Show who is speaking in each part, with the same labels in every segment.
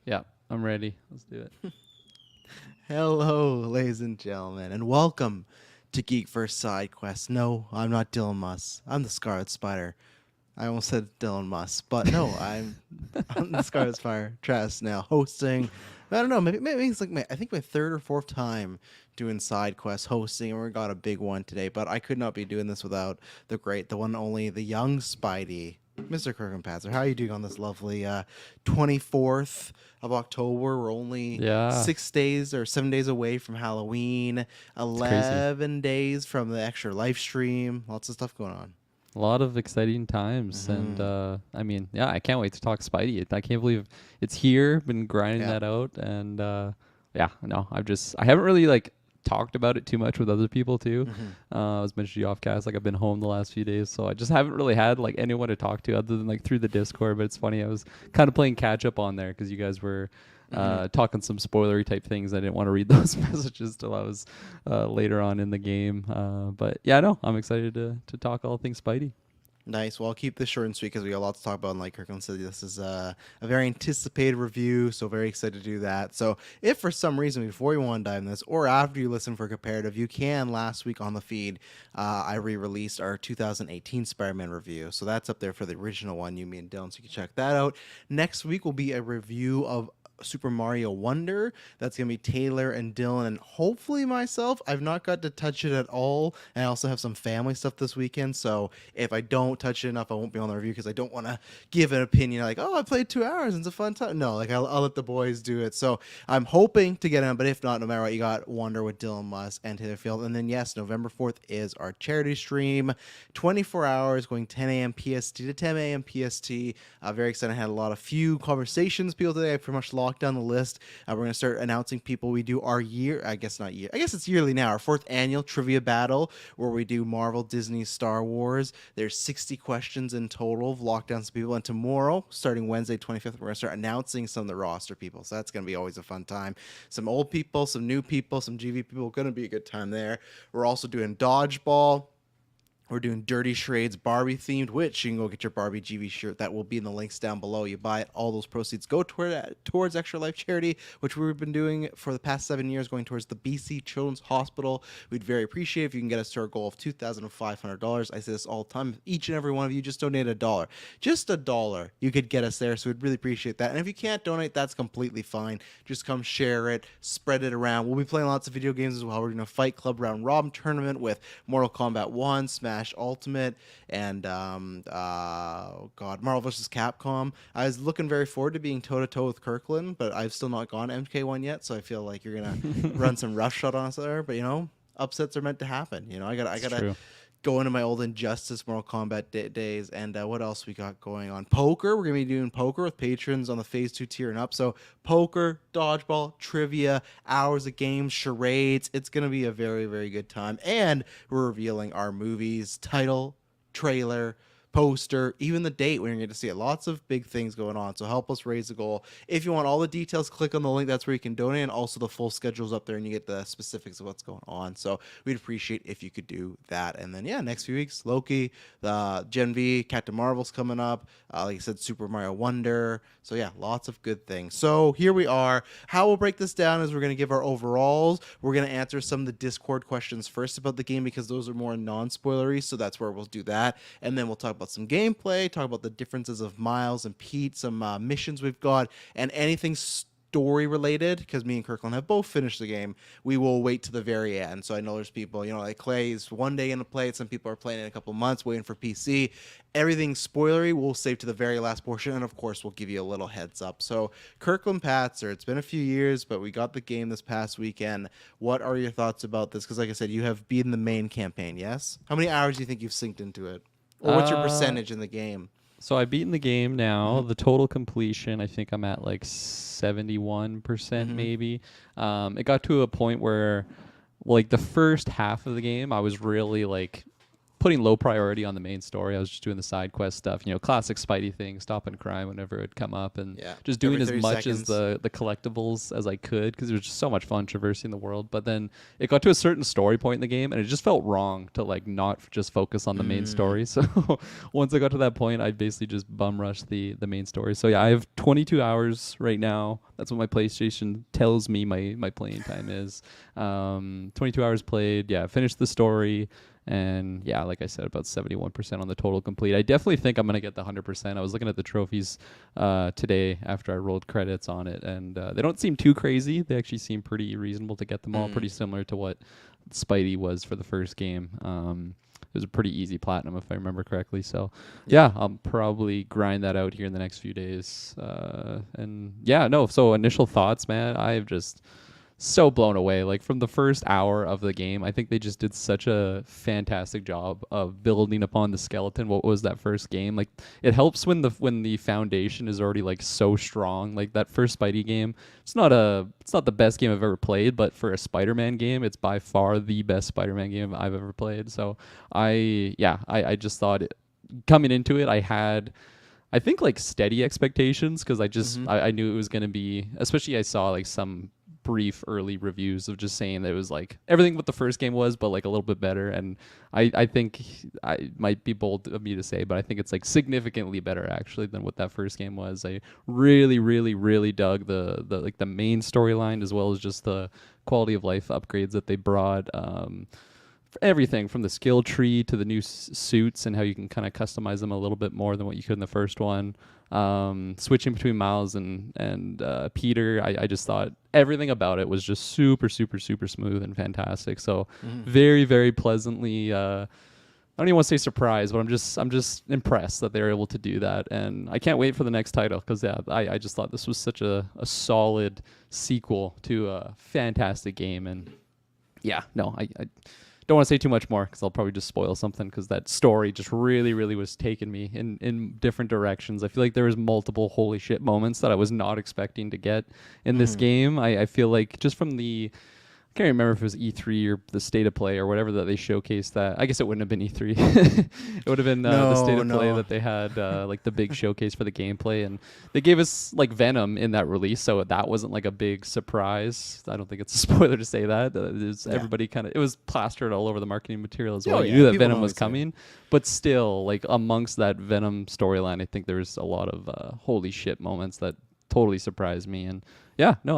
Speaker 1: Yeah, I'm ready. Let's do it.
Speaker 2: Hello, ladies and gentlemen, and welcome to GeekVerse Sidequest. No, I'm not Dylan Musk. I'm the Scarlet Spider. I almost said Dylan Musk, but no, I'm the Scarlet Spider. Travis now hosting. I don't know. Maybe it's like I think my third or fourth time doing Sidequest hosting, and we got a big one today. But I could not be doing this without the great, the one and only, the young Spidey, Mr. Kirkenpatzer. How are you doing on this lovely 24th of October? We're only
Speaker 1: Yeah,
Speaker 2: 6 days or 7 days away from Halloween.
Speaker 1: it's crazy.
Speaker 2: 11 days from the extra live stream. Lots of stuff going on.
Speaker 1: A lot of exciting times, and
Speaker 2: Hmm.
Speaker 1: I mean, yeah, I can't wait to talk Spidey. I can't believe it's here. Been grinding
Speaker 2: Yeah.
Speaker 1: that out, and yeah, no, I haven't really like talked about it too much with other people too.
Speaker 2: Hmm.
Speaker 1: I was mentioning you off cast, like I've been home the last few days, so I just haven't really had like anyone to talk to other than like through the Discord. But it's funny, I was kind of playing catch up on there because you guys were
Speaker 2: Hmm.
Speaker 1: talking some spoilery type things. I didn't want to read those messages till I was later on in the game. But yeah, no, I'm excited to talk all things Spidey.
Speaker 2: Nice. Well, I'll keep this short and sweet because we got a lot to talk about. And like Kirkland said, this is a very anticipated review, so very excited to do that. So, if for some reason before you want to dive in this, or after you listen for comparative, you can. Last week on the feed, I re-released our 2018 Spider-Man review, so that's up there for the original one. You, me, and Dylan, so you can check that out. Next week will be a review of Super Mario Wonder. That's gonna be Taylor and Dylan and hopefully myself. I've not got to touch it at all, and I also have some family stuff this weekend. So if I don't touch it enough, I won't be on the review because I don't want to give an opinion like, oh, I played 2 hours and it's a fun time. No, like I'll let the boys do it. So I'm hoping to get in, but if not, no matter what, you got Wonder with Dylan Musk and Taylor Field, and then yes, November 4th is our charity stream, 24 hours going 10 a.m. PST to 10 a.m. PST. Very excited. I had a lot of few conversations people today. I pretty much locked down the list. We're going to start announcing people. We do our year, I guess not year, I guess it's yearly now, our fourth annual trivia battle where we do Marvel, Disney, Star Wars. There's 60 questions in total. I've locked down some people. And tomorrow, starting Wednesday, 25th, we're going to start announcing some of the roster people. So that's going to be always a fun time. Some old people, some new people, some GV people. Going to be a good time there. We're also doing dodgeball. We're doing Dirty Charades Barbie themed, which you can go get your Barbie GV shirt. That will be in the links down below. You buy it, all those proceeds go towards Extra Life Charity, which we've been doing for the past 7 years, going towards the BC Children's Hospital. We'd very appreciate if you can get us to our goal of $2,500. I say this all the time. Each and every one of you just donate $1. Just $1. You could get us there, so we'd really appreciate that. And if you can't donate, that's completely fine. Just come share it, spread it around. We'll be playing lots of video games as well. We're doing a Fight Club round robin tournament with Mortal Kombat 1, Smash Ultimate, and Marvel vs. Capcom. I was looking very forward to being toe to toe with Kirkland, but I've still not gone MK1 yet, so I feel like you're gonna run some roughshod on us there. But upsets are meant to happen. I
Speaker 1: It's
Speaker 2: gotta
Speaker 1: true.
Speaker 2: go into my old Injustice Mortal Kombat days. And what else we got going on? Poker. We're going to be doing poker with patrons on the Phase 2 tier and up. So poker, dodgeball, trivia, hours of games, charades. It's going to be a very, very good time. And we're revealing our movies, title, trailer, poster, even the date when you're going to see it. Lots of big things going on. So help us raise the goal. If you want all the details, click on the link. That's where you can donate. And also the full schedule's up there and you get the specifics of what's going on. So we'd appreciate if you could do that. And then, yeah, next few weeks, Loki, Gen V, Captain Marvel's coming up. Like I said, Super Mario Wonder. So, yeah, lots of good things. So here we are. How we'll break this down is we're going to give our overalls. We're going to answer some of the Discord questions first about the game because those are more non-spoilery. So that's where we'll do that. And then we'll talk about some gameplay, talk about the differences of Miles and Pete, some missions we've got, and anything story related, because me and Kirkland have both finished the game. We will wait to the very end. So I know there's people, like Clay's one day gonna play it. Some people are playing it in a couple months, waiting for PC. Everything spoilery we'll save to the very last portion, and of course we'll give you a little heads up. So Kirkland Patzer, it's been a few years, but we got the game this past weekend. What are your thoughts about this? Because like I said, you have beaten the main campaign, yes? How many hours do you think you've synced into it? Or what's your
Speaker 1: Uh,
Speaker 2: percentage in the game?
Speaker 1: so I've beaten the game now.
Speaker 2: Mm-hmm.
Speaker 1: The total completion, I think I'm at like 71%
Speaker 2: Mm-hmm.
Speaker 1: maybe. It got to a point where, like, the first half of the game, I was really like putting low priority on the main story. I was just doing the side quest stuff, classic Spidey thing, stopping crime whenever it would come up, and
Speaker 2: Yeah.
Speaker 1: just
Speaker 2: Every
Speaker 1: doing as
Speaker 2: 30
Speaker 1: much as
Speaker 2: seconds.
Speaker 1: the collectibles as I could, because it was just so much fun traversing the world. But then it got to a certain story point in the game, and it just felt wrong to like not just focus on the main
Speaker 2: Mm.
Speaker 1: story. So once I got to that point, I basically just bum rushed the main story. So yeah, I have 22 hours right now. That's what my PlayStation tells me my playing time is. 22 hours played. Yeah, finished the story. And yeah, like I said, about 71% on the total complete. I definitely think I'm going to get the 100%. I was looking at the trophies today after I rolled credits on it, and they don't seem too crazy. They actually seem pretty reasonable to get them all,
Speaker 2: Mm.
Speaker 1: pretty similar to what Spidey was for the first game. It was a pretty easy platinum, if I remember correctly. So,
Speaker 2: Yeah.
Speaker 1: yeah, I'll probably grind that out here in the next few days. And yeah, no. So initial thoughts, man. I've just so blown away. Like from the first hour of the game, I think they just did such a fantastic job of building upon the skeleton. What was that first game? Like it helps when the foundation is already like so strong. Like that first Spidey game, it's not the best game I've ever played, but for a Spider-Man game, it's by far the best Spider-Man game I've ever played. So I just thought coming into it, I think like steady expectations because
Speaker 2: Mm-hmm.
Speaker 1: I knew it was going to be, especially I saw like some brief early reviews of just saying that it was like everything what the first game was, but like a little bit better. And I think I might be bold of me to say, but I think it's like significantly better actually than what that first game was. I really, really, really dug the like the main storyline as well as just the quality of life upgrades that they brought. Everything from the skill tree to the new suits and how you can kind of customize them a little bit more than what you could in the first one. Switching between Miles and Peter, I just thought everything about it was just super, super, super smooth and fantastic. So
Speaker 2: Mm-hmm.
Speaker 1: very, very pleasantly. I don't even want to say surprised, but I'm just impressed that they were able to do that, and I can't wait for the next title because yeah, I just thought this was such a solid sequel to a fantastic game, and yeah, no, I don't want to say too much more because I'll probably just spoil something because that story just really, really was taking me in different directions. I feel like there was multiple holy shit moments that I was not expecting to get in this
Speaker 2: Mm-hmm.
Speaker 1: game. I feel like just from I can't remember if it was E3 or the state of play or whatever that they showcased that. I guess it wouldn't have been E3. It would have been the state
Speaker 2: No,
Speaker 1: of play
Speaker 2: no.
Speaker 1: that they had, like the big showcase for the gameplay. And they gave us like Venom in that release. So that wasn't like a big surprise. I don't think it's a spoiler to say that.
Speaker 2: Yeah.
Speaker 1: Everybody it was plastered all over the marketing material as
Speaker 2: Oh
Speaker 1: well. You
Speaker 2: yeah.
Speaker 1: knew that
Speaker 2: People
Speaker 1: Venom
Speaker 2: know
Speaker 1: was
Speaker 2: he's there.
Speaker 1: coming. But still, like amongst that Venom storyline, I think there was a lot of holy shit moments that totally surprised me. And yeah, no,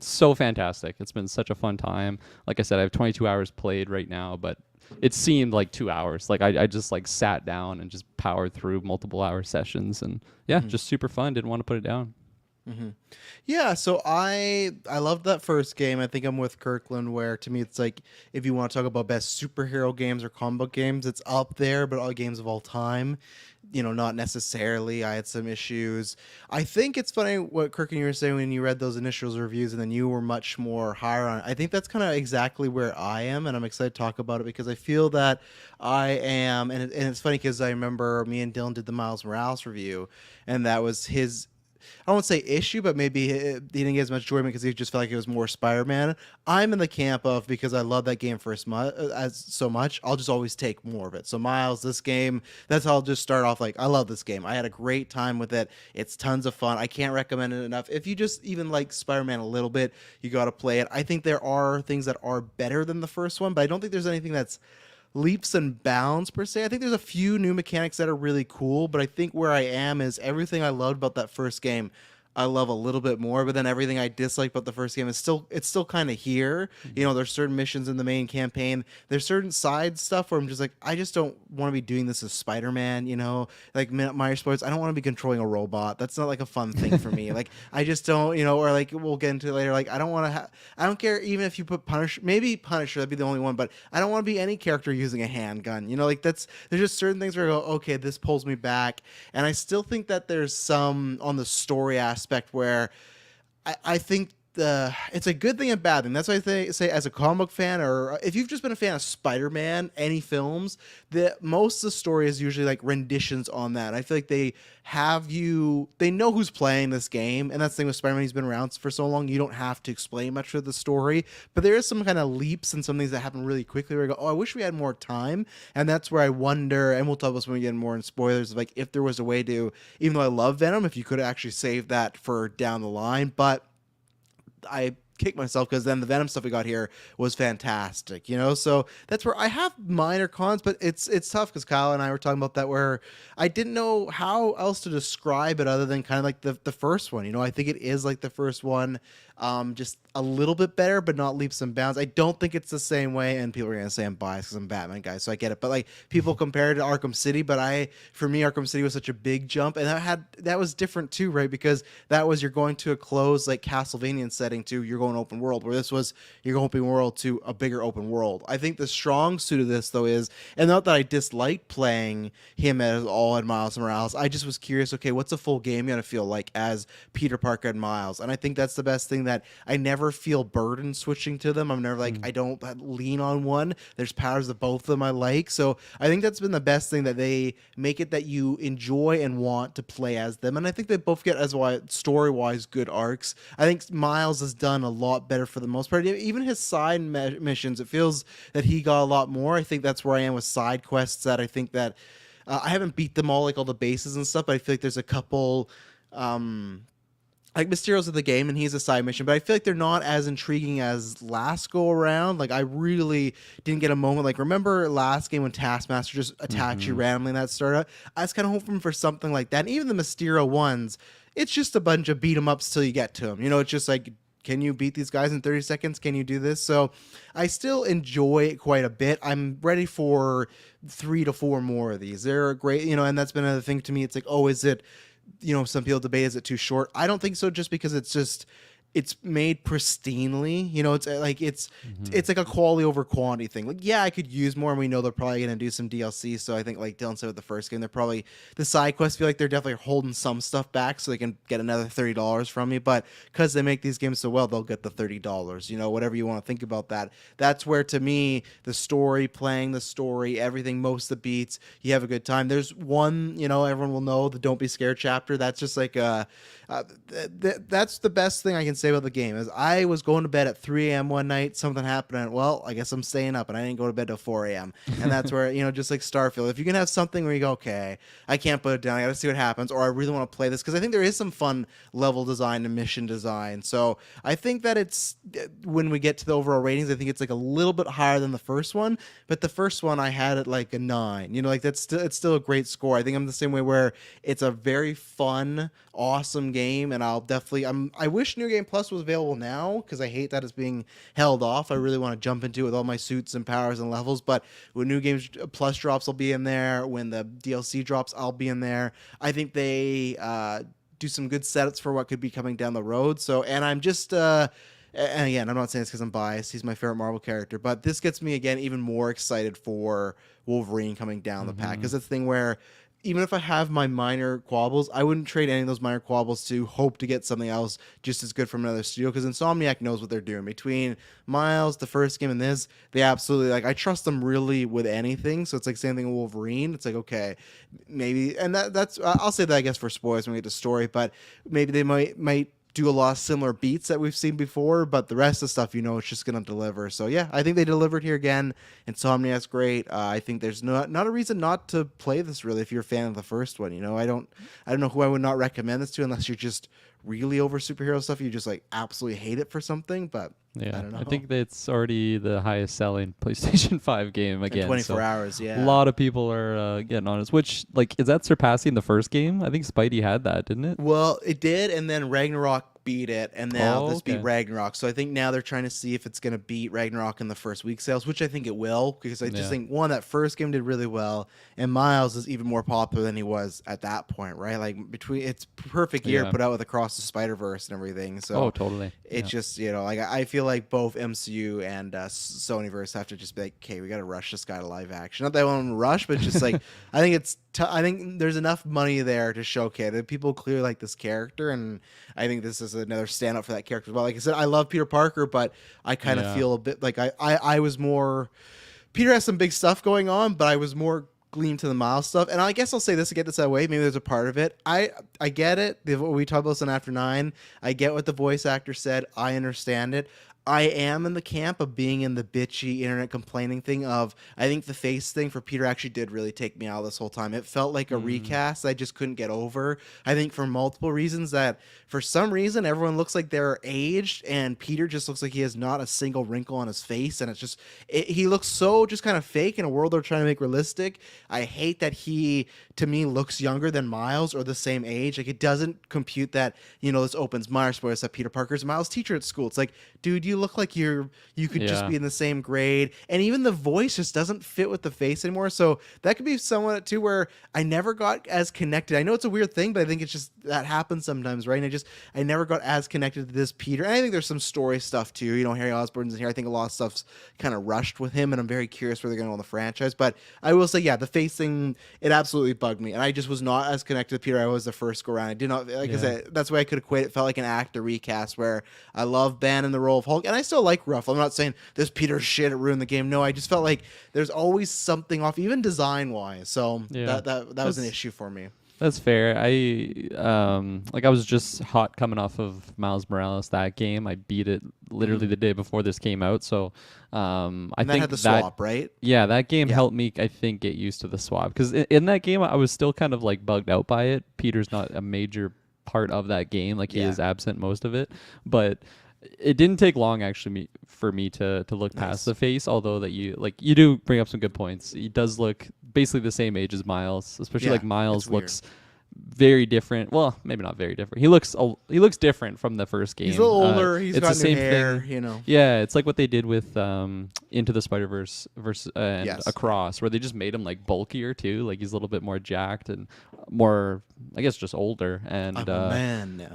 Speaker 1: so fantastic. It's been such a fun time. Like I said, I have 22 hours played right now, but it seemed like 2 hours. Like I just like sat down and just powered through multiple hour sessions, and yeah,
Speaker 2: Mm-hmm.
Speaker 1: just super fun. Didn't want to put it down.
Speaker 2: Mm-hmm. Yeah, so I loved that first game. I think I'm with Kirkland, where to me it's like if you want to talk about best superhero games or comic book games, it's up there, but all games of all time, not necessarily. I had some issues. I think it's funny what Kirkland you were saying when you read those initial reviews, and then you were much more higher on it. I think that's kind of exactly where I am, and I'm excited to talk about it because I feel that I am, and it's funny because I remember me and Dylan did the Miles Morales review, and that was his. I won't say issue, but maybe he didn't get as much enjoyment because he just felt like it was more Spider-Man. I'm in the camp of because I love that game as so much, I'll just always take more of it. So Miles, this game, that's how I'll just start off like I love this game. I had a great time with it. It's tons of fun. I can't recommend it enough. If you just even like Spider-Man a little bit, you got to play it. I think there are things that are better than the first one, but I don't think there's anything that's leaps and bounds per se. I think there's a few new mechanics that are really cool, but I think where I am is everything I loved about that first game I love a little bit more, but then everything I dislike about the first game is still kind of here.
Speaker 1: Mm-hmm.
Speaker 2: There's certain missions in the main campaign. There's certain side stuff where I'm just like, I just don't want to be doing this as Spider-Man. Like Myers Sports. I don't want to be controlling a robot. That's not like a fun thing for me. Like I just don't. Or like we'll get into it later. Like I don't want to have. I don't care even if you put Punisher. Maybe Punisher. That'd be the only one. But I don't want to be any character using a handgun. Like there's just certain things where I go, okay, this pulls me back, and I still think that there's some on the story aspect where I think it's a good thing and bad thing. That's why say as a comic book fan, or if you've just been a fan of Spider-Man, any films, that most of the story is usually like renditions on that. I feel like they know who's playing this game, and that's the thing with Spider-Man. He's been around for so long, you don't have to explain much of the story, but there is some kind of leaps and some things that happen really quickly where I go, oh, I wish we had more time, and that's where I wonder, and we'll talk about this when we get more in spoilers, of like if there was a way to, even though I love Venom, if you could actually save that for down the line, but I kick myself because then the Venom stuff we got here was fantastic, so that's where I have minor cons, but it's tough because Kyle and I were talking about that, where I didn't know how else to describe it other than kind of like the first one. I think it is like the first one, just a little bit better, but not leaps and bounds. I don't think it's the same way, and people are gonna say I'm biased because I'm a Batman guy, so I get it. But like people compare it to Arkham City, but for me, Arkham City was such a big jump, and that was different too, right? Because that was you're going to a closed like Castlevanian setting to you're going open world, where this was you're going open world to a bigger open world. I think the strong suit of this though is, and not that I disliked playing him as all at Miles Morales, I just was curious. Okay, what's a full game gonna feel like as Peter Parker and Miles? And I think that's the best thing, that I never feel burdened switching to them. I'm never like, I don't lean on one. There's powers of both of them I like. So I think that's been the best thing, that they make it that you enjoy and want to play as them. And I think they both get, as why story-wise, good arcs. I think Miles has done a lot better for the most part. Even his side missions, it feels that he got a lot more. I think that's where I am with side quests, that I think that I haven't beat them all, like all the bases and stuff, but I feel like there's a couple like Mysterio's of the game and he's a side mission, but I feel like they're not as intriguing as last go around. Like I really didn't get a moment. Like remember last game when Taskmaster just attacked you randomly in that startup? I was kind of hoping for something like that. And even the Mysterio ones, it's just a bunch of beat 'em ups till you get to them. It's just like, can you beat these guys in 30 seconds? Can you do this? So I still enjoy it quite a bit. I'm ready for 3 to 4 more of these. They're great, and that's been another thing to me. It's like, oh, is it, some people debate, is it too short? I don't think so, just because it's made pristinely. It's like a quality over quantity thing. Like, yeah, I could use more, and we know they're probably going to do some DLC. So I think, like Dylan said with the first game, they're probably, the side quests feel like they're definitely holding some stuff back so they can get another $30 from me. But because they make these games so well, they'll get the $30. Whatever you want to think about that. That's where, to me, the story, playing the story, everything, most of the beats, you have a good time. There's one, everyone will know, the Don't Be Scared chapter. That's just like that's the best thing I can say about the game. Is I was going to bed at 3 a.m. one night, something happened, and well, I guess I'm staying up, and I didn't go to bed till 4 a.m. And that's where, just like Starfield, if you can have something where you go, okay, I can't put it down, I gotta see what happens, or I really want to play this, because I think there is some fun level design and mission design. So I think that it's, when we get to the overall ratings, I think it's like a little bit higher than the first one, but the first one I had it like a 9. Like it's still a great score. I think I'm the same way, where it's a very fun, awesome game, and I wish New Game Plus was available now, because I hate that it's being held off. I really want to jump into it with all my suits and powers and levels, but when New Game Plus drops, I'll be in there. When the DLC drops, I'll be in there. I think they do some good setups for what could be coming down the road. So, and I'm just and again, I'm not saying this because I'm biased. He's my favorite Marvel character, but this gets me again even more excited for Wolverine coming down the pack, because it's the thing where, even if I have my minor quabbles, I wouldn't trade any of those minor quabbles to hope to get something else just as good from another studio, because Insomniac knows what they're doing. Between Miles, the first game, and this, they absolutely, like, I trust them really with anything. So it's like same thing with Wolverine. It's like, okay, maybe, and that's I'll say that, I guess, for spoilers when we get to story, but maybe they might do a lot of similar beats that we've seen before, but the rest of the stuff, it's just going to deliver. So yeah, I think they delivered here again. Insomniac's great. I think there's not a reason not to play this, really, if you're a fan of the first one. I don't know who I would not recommend this to, unless you're just really over superhero stuff. You just like absolutely hate it for something, but
Speaker 1: yeah,
Speaker 2: I don't know.
Speaker 1: I think that's already the highest selling PlayStation 5 game again.
Speaker 2: In 24
Speaker 1: so
Speaker 2: hours, yeah.
Speaker 1: A lot of people are getting on it. Which, like, is that surpassing the first game? I think Spidey had that, didn't it?
Speaker 2: Well, it did, and then Ragnarok beat it, and now this beat Ragnarok. So I think now they're trying to see if it's going to beat Ragnarok in the first week sales, which I think it will, because I just think, one, that first game did really well, and Miles is even more popular than he was at that point, right? Like, it's perfect year put out with Across the Spider-Verse and everything. So
Speaker 1: totally.
Speaker 2: It's just, like, I feel like both MCU and Sonyverse have to just be like, okay, we got to rush this guy to live action. Not that I want him to rush, but just like, I think I think there's enough money there to show, okay, that people clearly like this character, and I think this is as another standout for that character as well. Like I said, I love Peter Parker, but I kind of
Speaker 1: Yeah.
Speaker 2: feel a bit like I was more. Peter has some big stuff going on, but I was more gleamed to the Miles stuff. And I guess I'll say this to get this out of the way. Maybe there's a part of it. I get it. We talked about this on After 9. I get what the voice actor said. I understand it. I am in the camp of being in the bitchy internet complaining thing of I think the face thing for Peter actually did really take me out this whole time. It felt like a recast I just couldn't get over. I think for multiple reasons that for some reason everyone looks like they're aged and Peter just looks like he has not a single wrinkle on his face and it's just he looks so just kind of fake in a world they're trying to make realistic. I hate that he to me looks younger than Miles or the same age. Like it doesn't compute that, this opens Myers spoilers that Peter Parker's Miles' teacher at school. It's like, dude, you look like you could just be in the same grade, and even the voice just doesn't fit with the face anymore. So that could be somewhat too where I never got as connected. I know it's a weird thing, but I think it's just that happens sometimes, right? And I never got as connected to this Peter. And I think there's some story stuff too. Harry Osborn's in here. I think a lot of stuff's kind of rushed with him, and I'm very curious where they're going to go in the franchise. But I will say, yeah, the face thing, it absolutely bugged me, and I just was not as connected to Peter. I was the first go around. I did not like I said. That's why I could equate. It felt like an actor recast where I love Ben in the role of Hulk, and I still like Ruffalo. I'm not saying this Peter shit it ruined the game. No, I just felt like there's always something off, even design wise. So that was an issue for me.
Speaker 1: That's fair. I was just hot coming off of Miles Morales, that game. I beat it literally the day before this came out. So I think
Speaker 2: had the swap, right?
Speaker 1: Yeah, that game helped me, I think, get used to the swap because in that game I was still kind of like bugged out by it. Peter's not a major part of that game, like he is absent most of it, but it didn't take long actually for me to look past the face, although that you do bring up some good points. He does look basically the same age as Miles, especially like Miles looks very different. Well, maybe not very different. He looks different from the first game.
Speaker 2: He's a little older. He's
Speaker 1: it's
Speaker 2: got
Speaker 1: the same
Speaker 2: new hair,
Speaker 1: thing. Yeah, it's like what they did with Into the Spider-Verse and Across, where they just made him like bulkier too. Like he's a little bit more jacked and more, I guess, just older. And
Speaker 2: I'm a man now.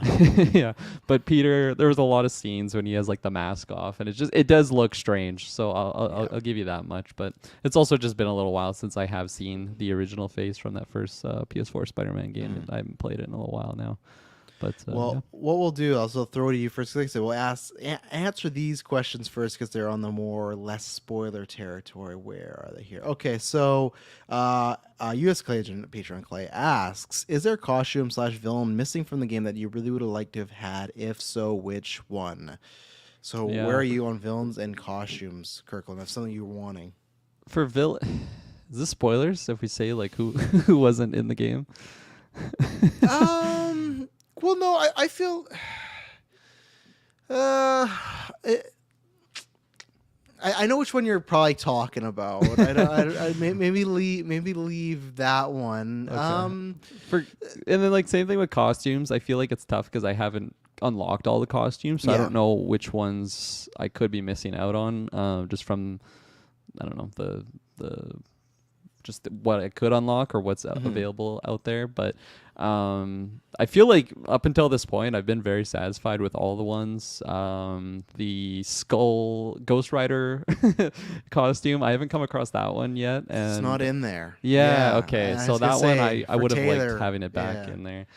Speaker 1: yeah, but Peter, there was a lot of scenes when he has like the mask off, and it does look strange. So I'll give you that much. But it's also just been a little while since I have seen the original face from that first PS4 Spider-Man game. I haven't played it in a little while now. But
Speaker 2: what we'll do, I'll throw to you first. Like I said, we'll answer these questions first because they're on the more or less spoiler territory. Where are they here? Okay, so U.S. Clay agent Patreon Clay asks, "Is there a costume/villain missing from the game that you really would have liked to have had? If so, which one?" So where are you on villains and costumes, Kirkland? That's something you were wanting.
Speaker 1: For villain, is this spoilers if we say like who wasn't in the game?
Speaker 2: Well, no, I feel. I know which one you're probably talking about. Maybe leave that one.
Speaker 1: Okay. And then like same thing with costumes. I feel like it's tough because I haven't unlocked all the costumes, so I don't know which ones I could be missing out on. Just from I don't know the just what I could unlock or what's available out there. But I feel like up until this point, I've been very satisfied with all the ones. The Skull Ghost Rider costume, I haven't come across that one yet. And
Speaker 2: it's not in there.
Speaker 1: Yeah, okay. So that one, I would have liked having it back in there.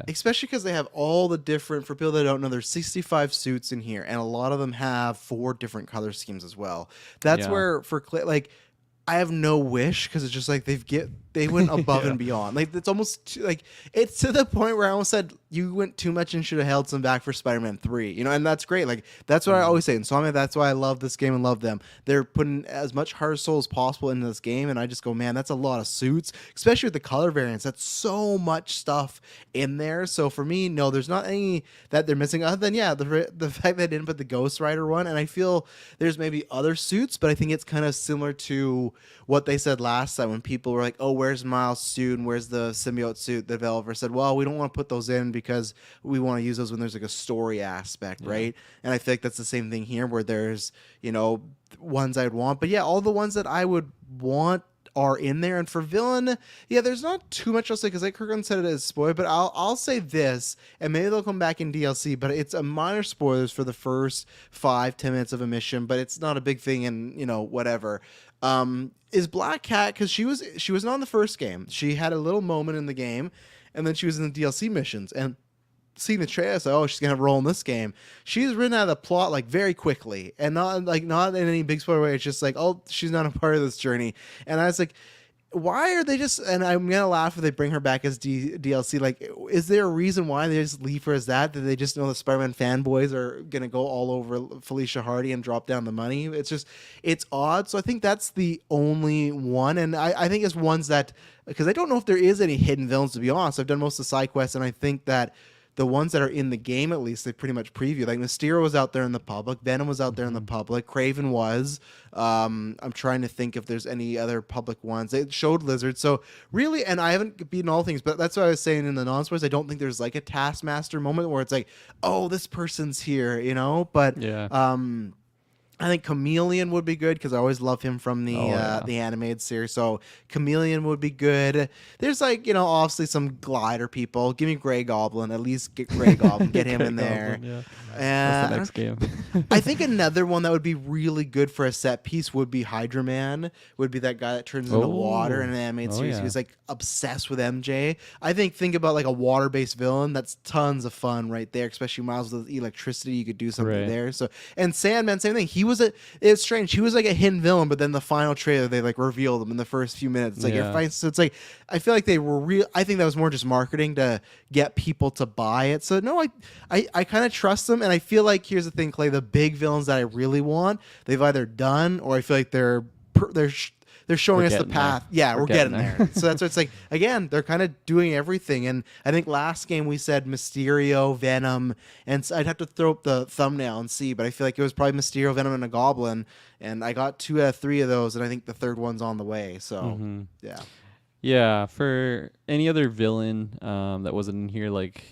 Speaker 2: Especially because they have all the different, for people that don't know, there's 65 suits in here, and a lot of them have 4 different color schemes as well. That's where, for like, I have no wish because it's just like they went above and beyond. Like it's almost like it's to the point where I almost said you went too much and should have held some back for Spider-Man 3. And that's great. Like that's what I always say. Insomnia, that's why I love this game and love them. They're putting as much heart and soul as possible into this game, and I just go, man, that's a lot of suits, especially with the color variants. That's so much stuff in there. So for me, no, there's not any that they're missing other than the fact that they didn't put the Ghost Rider one, and I feel there's maybe other suits, but I think it's kind of similar to what they said last time when people were like, oh, where's Miles' suit and where's the symbiote suit? The developer said, well, we don't want to put those in because we want to use those when there's like a story aspect, right? And I feel like that's the same thing here where there's, ones I'd want. But yeah, all the ones that I would want are in there. And for villain, there's not too much I'll say because like Kirkland said it as spoiler, but I'll say this, and maybe they'll come back in DLC, but it's a minor spoilers for the first 5-10 minutes of a mission, but it's not a big thing and whatever. Is Black Cat, because she wasn't on the first game. She had a little moment in the game, and then she was in the DLC missions, and seeing the trailer, I was like, oh, she's gonna have a role in this game. She's written out of the plot like very quickly, and not in any big spoiler way. It's just like, oh, she's not a part of this journey. And I was like, why are they just? And I'm gonna laugh if they bring her back as DLC. Like, is there a reason why they just leave her as that? That they just know the Spider-Man fanboys are gonna go all over Felicia Hardy and drop down the money? It's just, it's odd. So I think that's the only one, and I think it's ones that, because I don't know if there is any hidden villains, to be honest. I've done most of the side quests, and I think that the ones that are in the game, at least, they pretty much preview. Like Mysterio was out there in the public, Venom was out there in the public, Kraven was. I'm trying to think if there's any other public ones. It showed Lizard, so really, and I haven't beaten all things, but that's what I was saying in the non-spoilers. I don't think there's like a Taskmaster moment where it's like, oh, this person's here, you know. But
Speaker 1: Yeah.
Speaker 2: I think Chameleon would be good because I always love him from the the animated series. So Chameleon would be good. There's like, you know, obviously some glider people. Give me Grey Goblin. At least get Grey Goblin. Get him in there.
Speaker 1: Goblin, yeah.
Speaker 2: That's
Speaker 1: the next game.
Speaker 2: I think another one that would be really good for a set piece would be Hydra Man. Would be that guy that turns into water in an animated series.
Speaker 1: Yeah.
Speaker 2: He's like obsessed with MJ. I think about like a water-based villain. That's tons of fun right there. Especially Miles with electricity. You could do something there. So, and Sandman, same thing. It's strange. He was like a hidden villain, but then the final trailer they like revealed him in the first few minutes. It's like you're fine. So it's like I feel like they were real. I think that was more just marketing to get people to buy it. So no, I kind of trust them, and I feel like here's the thing, Clay. The big villains that I really want, they've either done, or I feel like they're showing us the path.
Speaker 1: There.
Speaker 2: Yeah, we're getting there. So that's what it's like. Again, they're kind of doing everything. And I think last game we said Mysterio, Venom, and so I'd have to throw up the thumbnail and see, but I feel like it was probably Mysterio, Venom, and a Goblin. And I got 2 out of 3 of those, and I think the third one's on the way. So, yeah.
Speaker 1: Yeah, for any other villain that wasn't in here, like...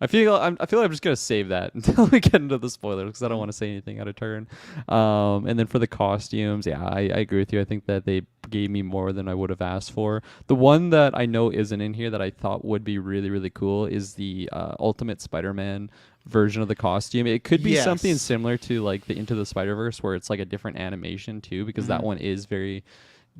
Speaker 1: I feel like I'm just gonna save that until we get into the spoilers because I don't want to say anything out of turn. And then for the costumes, yeah, I agree with you. I think that they gave me more than I would have asked for. The one that I know isn't in here that I thought would be really, really cool is the Ultimate Spider-Man version of the costume. It could be something similar to like the Into the Spider-Verse where it's like a different animation too, because that one is very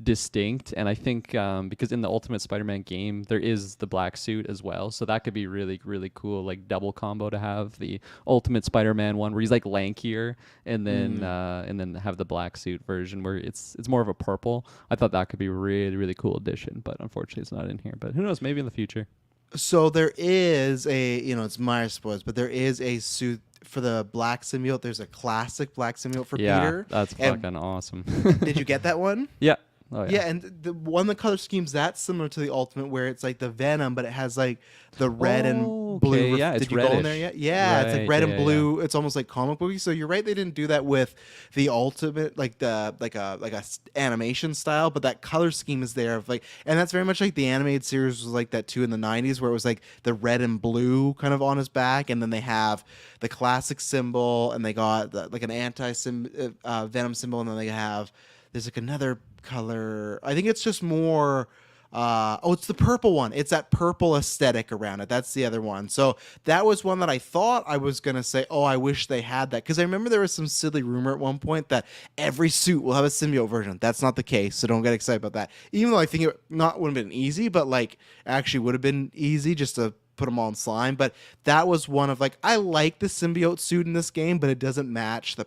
Speaker 1: distinct. And I think because in the Ultimate Spider-Man game there is the black suit as well, so that could be really, really cool, like double combo to have the Ultimate Spider-Man one where he's like lankier and then have the black suit version where it's more of a purple. I thought that could be a really, really cool addition, but unfortunately it's not in here. But who knows, maybe in the future.
Speaker 2: So there is a, you know, it's my spoilers, but there is a suit for the black symbiote. There's a classic black symbiote for Peter.
Speaker 1: That's fucking awesome.
Speaker 2: Did you get that one?
Speaker 1: Yeah.
Speaker 2: Oh, yeah. And the one, the color scheme's that's similar to the Ultimate, where it's like the Venom, but it has like the red and blue.
Speaker 1: Yeah,
Speaker 2: Did
Speaker 1: it's
Speaker 2: you
Speaker 1: reddish.
Speaker 2: go in there yet? Yeah, it's like red and blue. It's almost like comic booky. So you're right, they didn't do that with the Ultimate, like the like a animation style, but that color scheme is there. Of like, and that's very much like the animated series was like that too in the '90s, where it was like the red and blue kind of on his back, and then they have the classic symbol, and they got like an Venom symbol, and then they have there's like another color. I think it's just more it's the purple one. It's that purple aesthetic around it. That's the other one. So that was one that I thought I was gonna say, oh, I wish they had that, because I remember there was some silly rumor at one point that every suit will have a symbiote version. That's not the case, so don't get excited about that. Even though I think it wouldn't have been easy, but like actually would have been easy just to put them all in slime. But that was one of like, I like the symbiote suit in this game, but it doesn't match the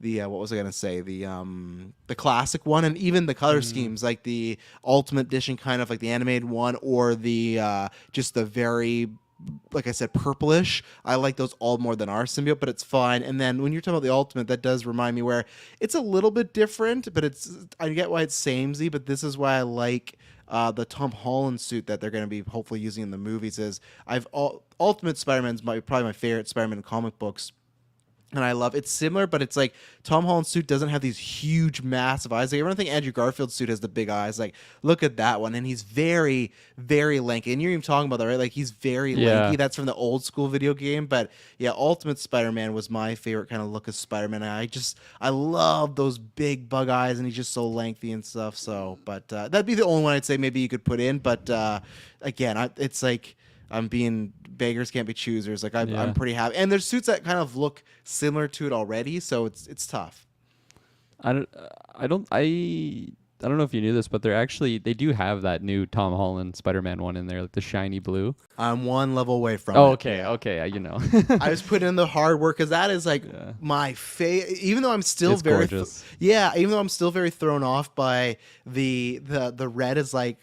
Speaker 2: what was I gonna say, the classic one, and even the color schemes, like the Ultimate Edition, kind of like the animated one, or the just the very, like I said, purplish. I like those all more than our symbiote, but it's fine. And then when you're talking about the Ultimate, that does remind me where it's a little bit different, but I get why it's samey, but this is why I like the Tom Holland suit that they're going to be hopefully using in the movies. Is Ultimate Spider-Man's probably my favorite Spider-Man in comic books. And I love it's similar, but it's like Tom Holland's suit doesn't have these huge, massive eyes. Like everyone think Andrew Garfield's suit has the big eyes. Like, look at that one, and he's very, very lanky. And you're even talking about that, right? Like he's very lanky. That's from the old school video game. But yeah, Ultimate Spider-Man was my favorite kind of look of Spider-Man. I love those big bug eyes, and he's just so lengthy and stuff. So, but that'd be the only one I'd say maybe you could put in. But again, it's like I'm being beggars can't be choosers. Like I'm pretty happy, and there's suits that kind of look similar to it already, so it's tough.
Speaker 1: I I don't know if you knew this, but they do have that new Tom Holland Spider-Man one in there, like the shiny blue.
Speaker 2: I'm one level away from
Speaker 1: Oh,
Speaker 2: it.
Speaker 1: okay,
Speaker 2: Yeah.
Speaker 1: okay, you know.
Speaker 2: I was putting in the hard work because that is like
Speaker 1: Yeah.
Speaker 2: my favorite. Even though I'm still
Speaker 1: It's
Speaker 2: very,
Speaker 1: gorgeous.
Speaker 2: yeah. Even though I'm still very thrown off by the red is like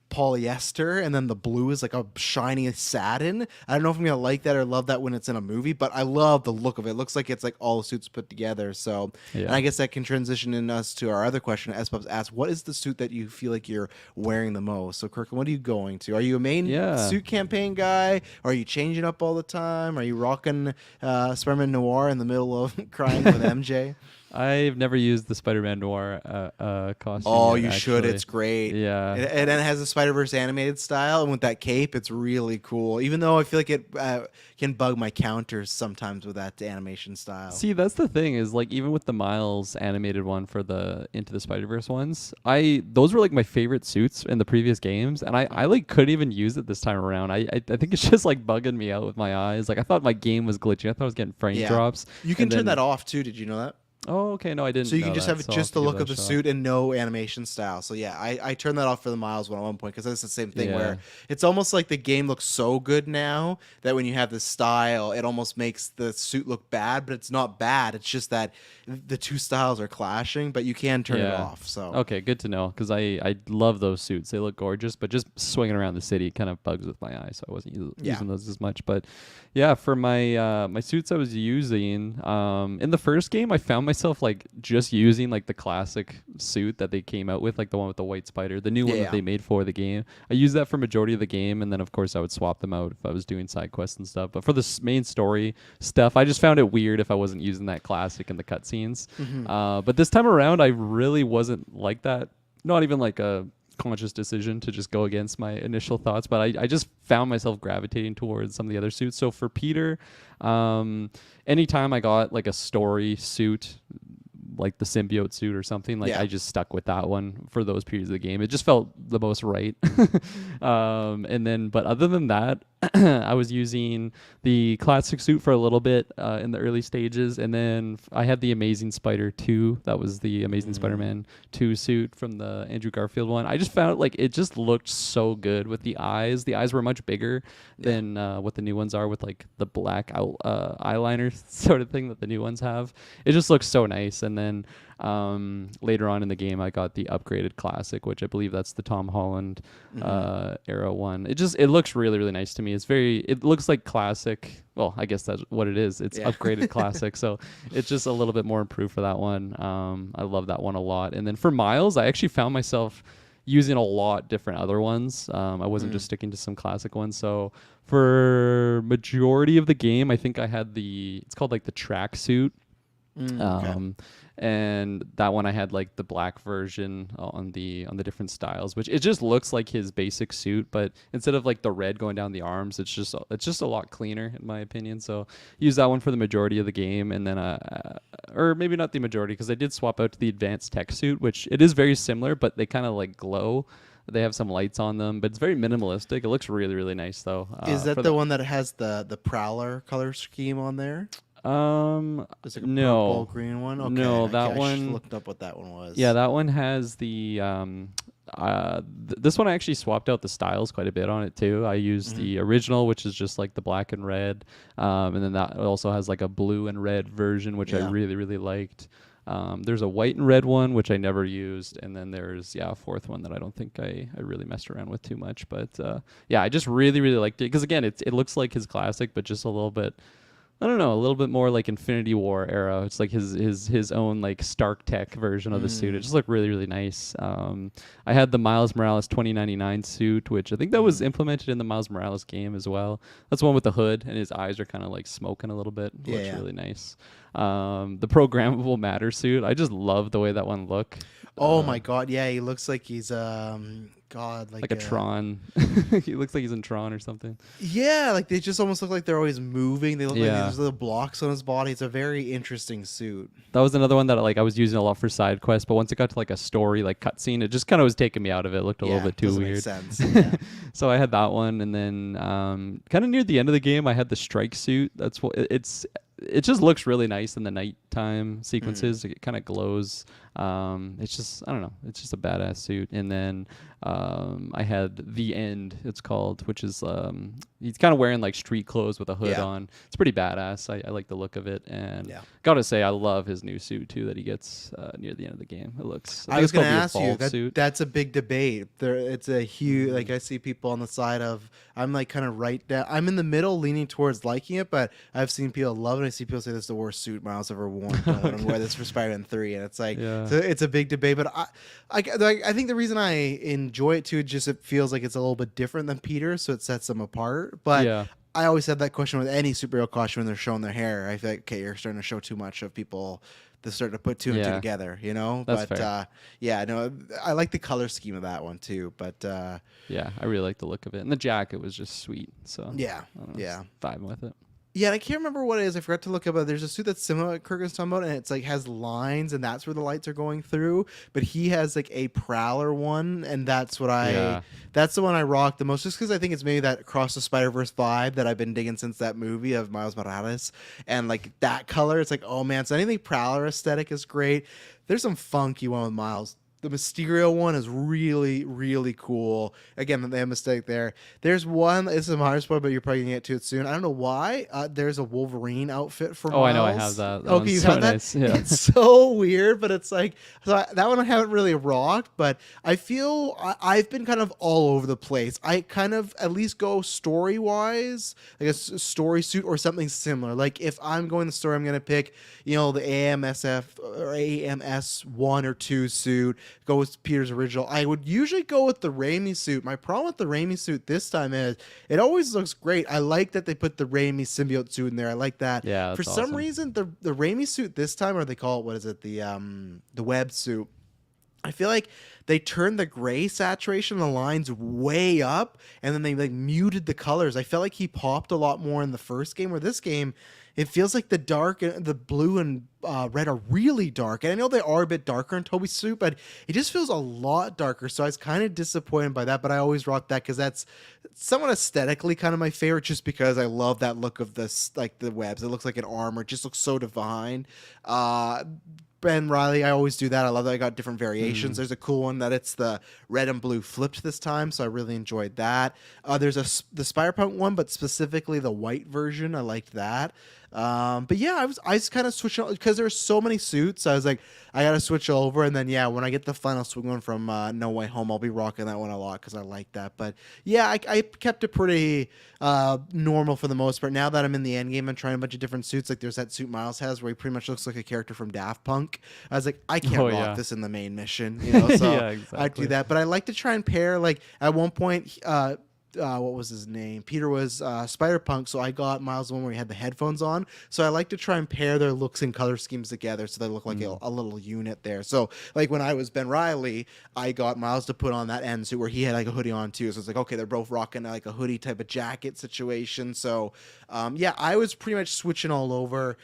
Speaker 2: polyester, and then the blue is like a shiny satin. I don't know if I'm gonna like that or love that when it's in a movie, but I love the look of it. It looks like it's like all suits put together. So,
Speaker 1: Yeah.
Speaker 2: and I guess that can transition in us to our other question. Espubs asked, "What is the suit that you feel like you're wearing the most?" So, Kirk, what are you going to? Are you a main
Speaker 1: Yeah.
Speaker 2: suit campaign guy? Are you changing up all the time? Are you rocking Spider-Man Noir in the middle of crying with MJ?
Speaker 1: I've never used the Spider-Man Noir costume.
Speaker 2: Oh,
Speaker 1: yet,
Speaker 2: you should.
Speaker 1: actually.
Speaker 2: It's great.
Speaker 1: Yeah.
Speaker 2: And then it has a Spider-Verse animated style, and with that cape, it's really cool. Even though I feel like it can bug my counters sometimes with that animation style.
Speaker 1: See, that's the thing is like even with the Miles animated one for the Into the Spider-Verse ones, those were like my favorite suits in the previous games, and I like couldn't even use it this time around. I think it's just like bugging me out with my eyes. Like I thought my game was glitching. I thought I was getting frame drops.
Speaker 2: You can
Speaker 1: and
Speaker 2: turn
Speaker 1: then-
Speaker 2: that off too. Did you know that?
Speaker 1: Oh, okay. No, I didn't.
Speaker 2: So you can
Speaker 1: know
Speaker 2: just
Speaker 1: that,
Speaker 2: have
Speaker 1: so I'll
Speaker 2: just the
Speaker 1: give
Speaker 2: look
Speaker 1: that
Speaker 2: of
Speaker 1: a
Speaker 2: the
Speaker 1: shot.
Speaker 2: suit and no animation style. So yeah, I turned that off for the Miles one at one point because it's the same thing
Speaker 1: Yeah.
Speaker 2: where it's almost like the game looks so good now that when you have the style, it almost makes the suit look bad, but it's not bad. It's just that the two styles are clashing, but you can turn it
Speaker 1: Yeah.
Speaker 2: off. So
Speaker 1: Okay, good to know because I love those suits. They look gorgeous, but just swinging around the city kind of bugs with my eyes, so I wasn't using those as much. But yeah, for my my suits I was using in the first game, I found myself like just using like the classic suit that they came out with, like the one with the white spider, the new one that they made for the game. I used that for majority of the game, and then of course I would swap them out if I was doing side quests and stuff. But for the main story stuff, I just found it weird if I wasn't using that classic in the cutscenes. But this time around, I really wasn't like that. Not even like a conscious decision to just go against my initial thoughts, but I just found myself gravitating towards some of the other suits. So for Peter, anytime I got like a story suit, like the symbiote suit or something, like I just stuck with that one for those periods of the game. It just felt the most right. And then, but other than that, I was using the classic suit for a little bit in the early stages, and then I had the Amazing Spider 2. That was the Amazing Spider-Man 2 suit from the Andrew Garfield one. I just found like it just looked so good with the eyes. The eyes were much bigger than what the new ones are with like the black eyeliner sort of thing that the new ones have. It just looks so nice. And then later on in the game, I got the upgraded classic, which I believe that's the Tom Holland era one. It looks really, really nice to me. It looks like classic. Well, I guess that's what it is. It's upgraded classic. So it's just a little bit more improved for that one. I love that one a lot. And then for Miles, I actually found myself using a lot different other ones. I wasn't just sticking to some classic ones. So for majority of the game, I think I had it's called like the track suit. And that one I had like the black version on the different styles, which it just looks like his basic suit, but instead of like the red going down the arms, it's just a lot cleaner in my opinion. So use that one for the majority of the game, and then or maybe not the majority, because I did swap out to the advanced tech suit, which it is very similar, but they kind of like glow. They have some lights on them, but it's very minimalistic. It looks really, really nice though.
Speaker 2: is that the one that has the Prowler color scheme on there? It's like a
Speaker 1: no,
Speaker 2: purple green one. Okay,
Speaker 1: no, that
Speaker 2: I just
Speaker 1: one
Speaker 2: looked up what that one was.
Speaker 1: Yeah, that one has the this one I actually swapped out the styles quite a bit on it too. I used the original, which is just like the black and red, and then that also has like a blue and red version, which I really, really liked. There's a white and red one, which I never used, and then there's a fourth one that I don't think I really messed around with too much. But I just really, really liked it because again, it looks like his classic, but just a little bit. I don't know, a little bit more like Infinity War era. It's like his own like Stark Tech version of the suit. It just looked really, really nice. I had the Miles Morales 2099 suit, which I think that was implemented in the Miles Morales game as well. That's the one with the hood, and his eyes are kind of like smoking a little bit. It looks really nice. The Programmable Matter suit, I just love the way that one look.
Speaker 2: Oh my god, yeah, he looks like he's like
Speaker 1: a Tron. He looks like he's in Tron or something.
Speaker 2: Yeah, like they just almost look like they're always moving. They look like there's little blocks on his body. It's a very interesting suit.
Speaker 1: That was another one that like I was using a lot for side quests, but once it got to like a story like cutscene, it just kind of was taking me out of it. It looked a little bit too weird.
Speaker 2: Make sense. Yeah.
Speaker 1: So I had that one, and then kind of near the end of the game, I had the strike suit. That's what it just looks really nice in the nighttime sequences. It kind of glows. It's just, I don't know, it's just a badass suit. And then I had The End, it's called, which is he's kind of wearing like street clothes with a hood
Speaker 2: Yeah.
Speaker 1: on. It's pretty badass. I like the look of it, and
Speaker 2: Yeah.
Speaker 1: gotta say I love his new suit too that he gets near the end of the game. It looks,
Speaker 2: I was
Speaker 1: going
Speaker 2: going
Speaker 1: to
Speaker 2: to ask you
Speaker 1: suit.
Speaker 2: that's a big debate. It's a huge, like I see people on the side of, I'm like kind of right down. I'm in the middle, leaning towards liking it, but I've seen people love it. I see people say this is the worst suit Miles ever worn. Don't want to wear this for Spider-Man 3, and it's like,
Speaker 1: Yeah.
Speaker 2: so it's a big debate. But I think the reason I enjoy it too, just it feels like it's a little bit different than Peter, so it sets them apart. But
Speaker 1: Yeah.
Speaker 2: I always had that question with any superhero costume when they're showing their hair. I feel like, okay, you're starting to show too much of people. They're starting to put two and two
Speaker 1: Yeah.
Speaker 2: together, you know.
Speaker 1: That's
Speaker 2: But
Speaker 1: fair.
Speaker 2: yeah, no, I like the color scheme of that one too. But
Speaker 1: Yeah, I really like the look of it, and the jacket was just sweet. So
Speaker 2: yeah,
Speaker 1: I don't know,
Speaker 2: yeah.
Speaker 1: just vibing with it.
Speaker 2: Yeah, and I can't remember what it is. I forgot to look up. There's a suit that's similar to what Kirk was talking about, and it's like has lines, and that's where the lights are going through. But he has like a Prowler one, and that's what
Speaker 1: Yeah.
Speaker 2: that's the one I rock the most, just because I think it's maybe that Across the Spider-Verse vibe that I've been digging since that movie of Miles Morales, and like that color. It's like, oh man, so anything Prowler aesthetic is great. There's some funky one with Miles. The Mysterio one is really, really cool. Again, they have a mistake there. There's one, it's a minor spoiler, but you're probably going to get to it soon. I don't know why. There's a Wolverine outfit for
Speaker 1: Oh,
Speaker 2: Miles.
Speaker 1: I know I have that. That
Speaker 2: Okay,
Speaker 1: one's
Speaker 2: you
Speaker 1: so
Speaker 2: have that?
Speaker 1: nice. Yeah.
Speaker 2: It's so weird, but it's like, that one I haven't really rocked, but I feel I've been kind of all over the place. I kind of at least go story-wise, like a story suit or something similar. Like if I'm going the story, I'm going to pick, the AMSF or AMS 1 or 2 suit, go with Peter's original. I would usually go with the Raimi suit. My problem with the Raimi suit this time is it always looks great. I like that they put the Raimi symbiote suit in there. I like that.
Speaker 1: Yeah,
Speaker 2: For
Speaker 1: that's
Speaker 2: some
Speaker 1: awesome.
Speaker 2: reason, the Raimi suit this time, or they call it, what is it, the web suit, I feel like they turned the gray saturation, the lines way up, and then they like muted the colors. I felt like he popped a lot more in the first game, where this game, it feels like the dark, the blue and red are really dark. And I know they are a bit darker in Toby's suit, but it just feels a lot darker. So I was kind of disappointed by that, but I always rock that because that's somewhat aesthetically kind of my favorite, just because I love that look of this, like the webs. It looks like an armor. It just looks so divine. Ben Riley, I always do that. I love that I got different variations. There's a cool one that it's the red and blue flipped this time, so I really enjoyed that. There's the Spider-Punk one, but specifically the white version. I liked that. But yeah, I just kind of switched because there's so many suits. I was like, I gotta switch over, and then yeah, when I get the final swing one from No Way Home, I'll be rocking that one a lot because I like that. But yeah, I kept it pretty normal for the most part. Now that I'm in the end game, I'm trying a bunch of different suits. Like there's that suit Miles has where he pretty much looks like a character from Daft Punk. I was like, I can't
Speaker 1: Oh,
Speaker 2: rock
Speaker 1: yeah.
Speaker 2: this in the main mission, so
Speaker 1: Yeah,
Speaker 2: I do
Speaker 1: exactly.
Speaker 2: that. But I like to try and pair. Like at one point, what was his name? Peter was Spider Punk, so I got Miles the one where he had the headphones on. So I like to try and pair their looks and color schemes together so they look like a little unit there. So like when I was Ben Riley, I got Miles to put on that end suit where he had like a hoodie on too. So it's like, okay, they're both rocking like a hoodie type of jacket situation. So yeah, I was pretty much switching all over.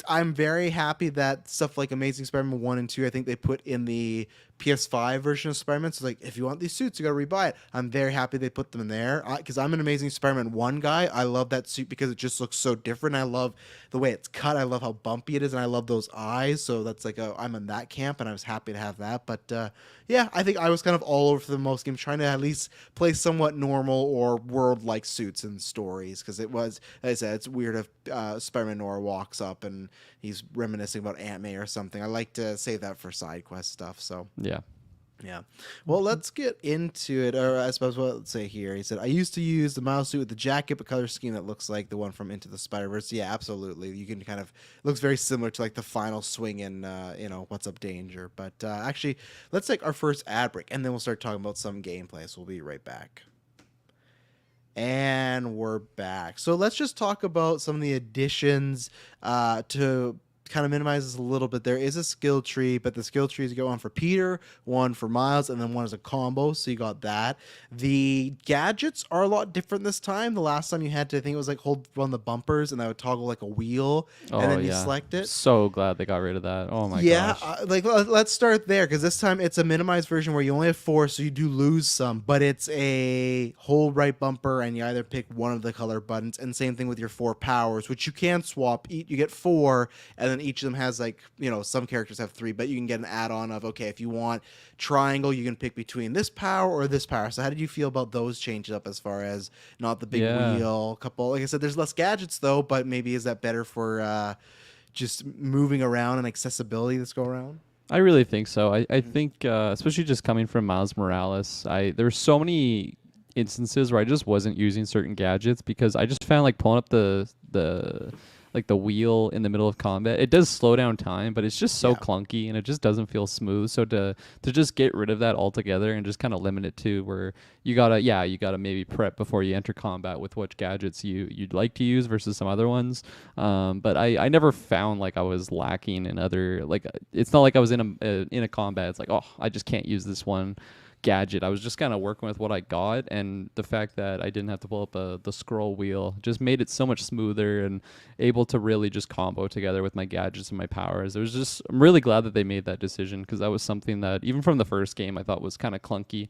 Speaker 2: I'm very happy that stuff like Amazing Spider-Man 1 and 2, I think they put in the PS5 version of Spider-Man. So like, if you want these suits, you got to rebuy it. I'm very happy they put them in there because I'm an Amazing Spider-Man 1 guy. I love that suit because it just looks so different. I love the way it's cut. I love how bumpy it is, and I love those eyes. So that's like I'm in that camp, and I was happy to have that. But yeah, I think I was kind of all over for the most game, trying to at least play somewhat normal or world-like suits and stories because it was, as I said, it's weird if Spider-Man Noir walks up and he's reminiscing about Aunt May or something. I like to save that for side quest stuff. So
Speaker 1: Yeah.
Speaker 2: yeah. Well, let's get into it. Or I suppose what let's say here. He said, I used to use the Miles suit with the jacket, but color scheme that looks like the one from Into the Spider-Verse. Yeah, absolutely. You can kind of, looks very similar to like the final swing in, What's Up Danger. But actually, let's take our first ad break, and then we'll start talking about some gameplay. So we'll be right back. And we're back. So let's just talk about some of the additions to kind of minimize this a little bit. There is a skill tree, but the skill trees go on for Peter, one for Miles, and then one is a combo. So you got that. The gadgets are a lot different this time. The last time you had to, I think it was like hold one of the bumpers, and that would toggle like a wheel,
Speaker 1: Oh,
Speaker 2: and then you
Speaker 1: yeah.
Speaker 2: select it.
Speaker 1: So glad they got rid of that. Oh my
Speaker 2: Yeah,
Speaker 1: gosh.
Speaker 2: let's start there because this time it's a minimized version where you only have 4, so you do lose some, but it's a hold right bumper, and you either pick one of the color buttons, and same thing with your 4 powers, which you can swap. You get 4, and then then each of them has like, some characters have 3, but you can get an add-on of, okay, if you want triangle, you can pick between this power or this power. So how did you feel about those changes up as far as not the big
Speaker 1: Yeah.
Speaker 2: wheel couple? Like I said, there's less gadgets though, but maybe is that better for just moving around and accessibility this go around?
Speaker 1: I really think so. I think, especially just coming from Miles Morales, there were so many instances where I just wasn't using certain gadgets because I just found like pulling up the wheel in the middle of combat. It does slow down time, but it's just so
Speaker 2: Yeah.
Speaker 1: clunky and it just doesn't feel smooth. So to just get rid of that altogether and just kind of limit it to where you gotta maybe prep before you enter combat with which gadgets you'd like to use versus some other ones. But I never found like I was lacking in other, like it's not like I was in a combat. It's like, oh, I just can't use this one gadget. I was just kind of working with what I got, and the fact that I didn't have to pull up the scroll wheel just made it so much smoother and able to really just combo together with my gadgets and my powers. I'm really glad that they made that decision because that was something that even from the first game I thought was kind of clunky.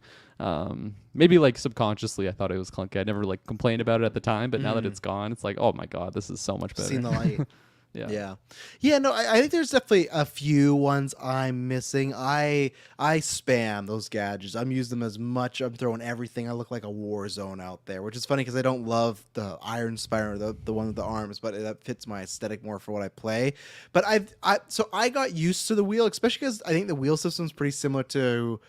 Speaker 1: Maybe like subconsciously I thought it was clunky. I never like complained about it at the time, but now that it's gone, it's like, oh my god, this is so much better.
Speaker 2: Seen the light.
Speaker 1: Yeah.
Speaker 2: Yeah. No, I think there's definitely a few ones I'm missing. I spam those gadgets. I'm using them as much. I'm throwing everything. I look like a war zone out there, which is funny because I don't love the Iron Spider, the one with the arms, but that fits my aesthetic more for what I play. But so I got used to the wheel, especially because I think the wheel system is pretty similar to.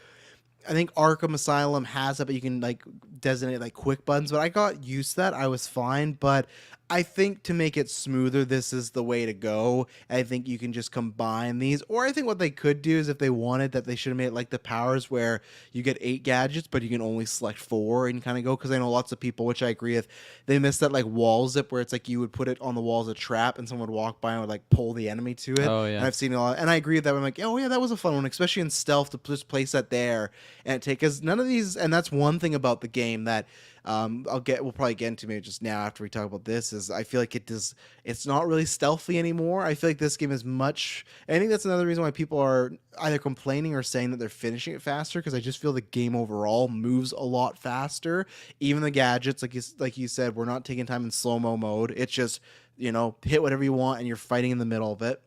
Speaker 2: I think Arkham Asylum has it, but you can like designate like quick buttons. But I got used to that. I was fine. But I think to make it smoother, this is the way to go. I think you can just combine these. Or I think what they could do is if they wanted that, they should have made it like the powers where you get 8 gadgets, but you can only select 4 and kind of go. Because I know lots of people, which I agree with, they miss that like wall zip where it's like you would put it on the wall as a trap and someone would walk by and would like pull the enemy to it.
Speaker 1: Oh yeah.
Speaker 2: And I've seen a lot. And I agree with that. I'm like, oh yeah, that was a fun one, especially in stealth to just place that there and take, because none of these, and that's one thing about the game that we'll probably get into maybe just now after we talk about this, is I feel like it's not really stealthy anymore. I feel like this game is much, I think that's another reason why people are either complaining or saying that they're finishing it faster, because I just feel the game overall moves a lot faster. Even the gadgets, like you said, we're not taking time in slow-mo mode. It's just, hit whatever you want and you're fighting in the middle of it.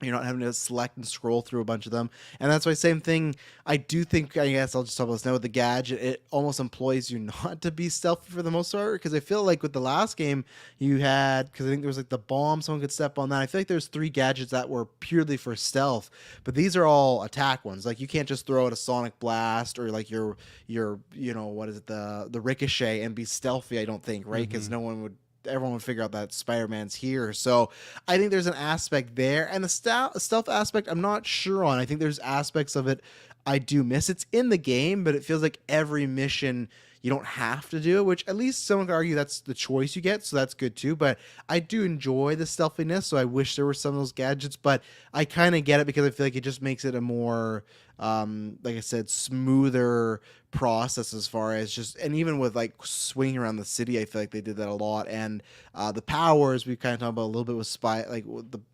Speaker 2: You're not having to select and scroll through a bunch of them. And that's why, same thing, I do think, I guess I'll just talk about this now with the gadget, it almost employs you not to be stealthy for the most part, because I feel like with the last game you had, because I think there was like the bomb, someone could step on that. I feel like there's 3 gadgets that were purely for stealth, but these are all attack ones. Like you can't just throw out a sonic blast or like your what is it, the ricochet and be stealthy, I don't think, right? Because everyone would figure out that Spider-Man's here. So I think there's an aspect there. And the stealth aspect, I'm not sure on. I think there's aspects of it I do miss. It's in the game, but it feels like every mission you don't have to do it, which at least someone could argue that's the choice you get, so that's good too. But I do enjoy the stealthiness, so I wish there were some of those gadgets, but I kind of get it because I feel like it just makes it a more, like I said, smoother process as far as just, and even with like swinging around the city, I feel like they did that a lot. And the powers we kind of talked about a little bit with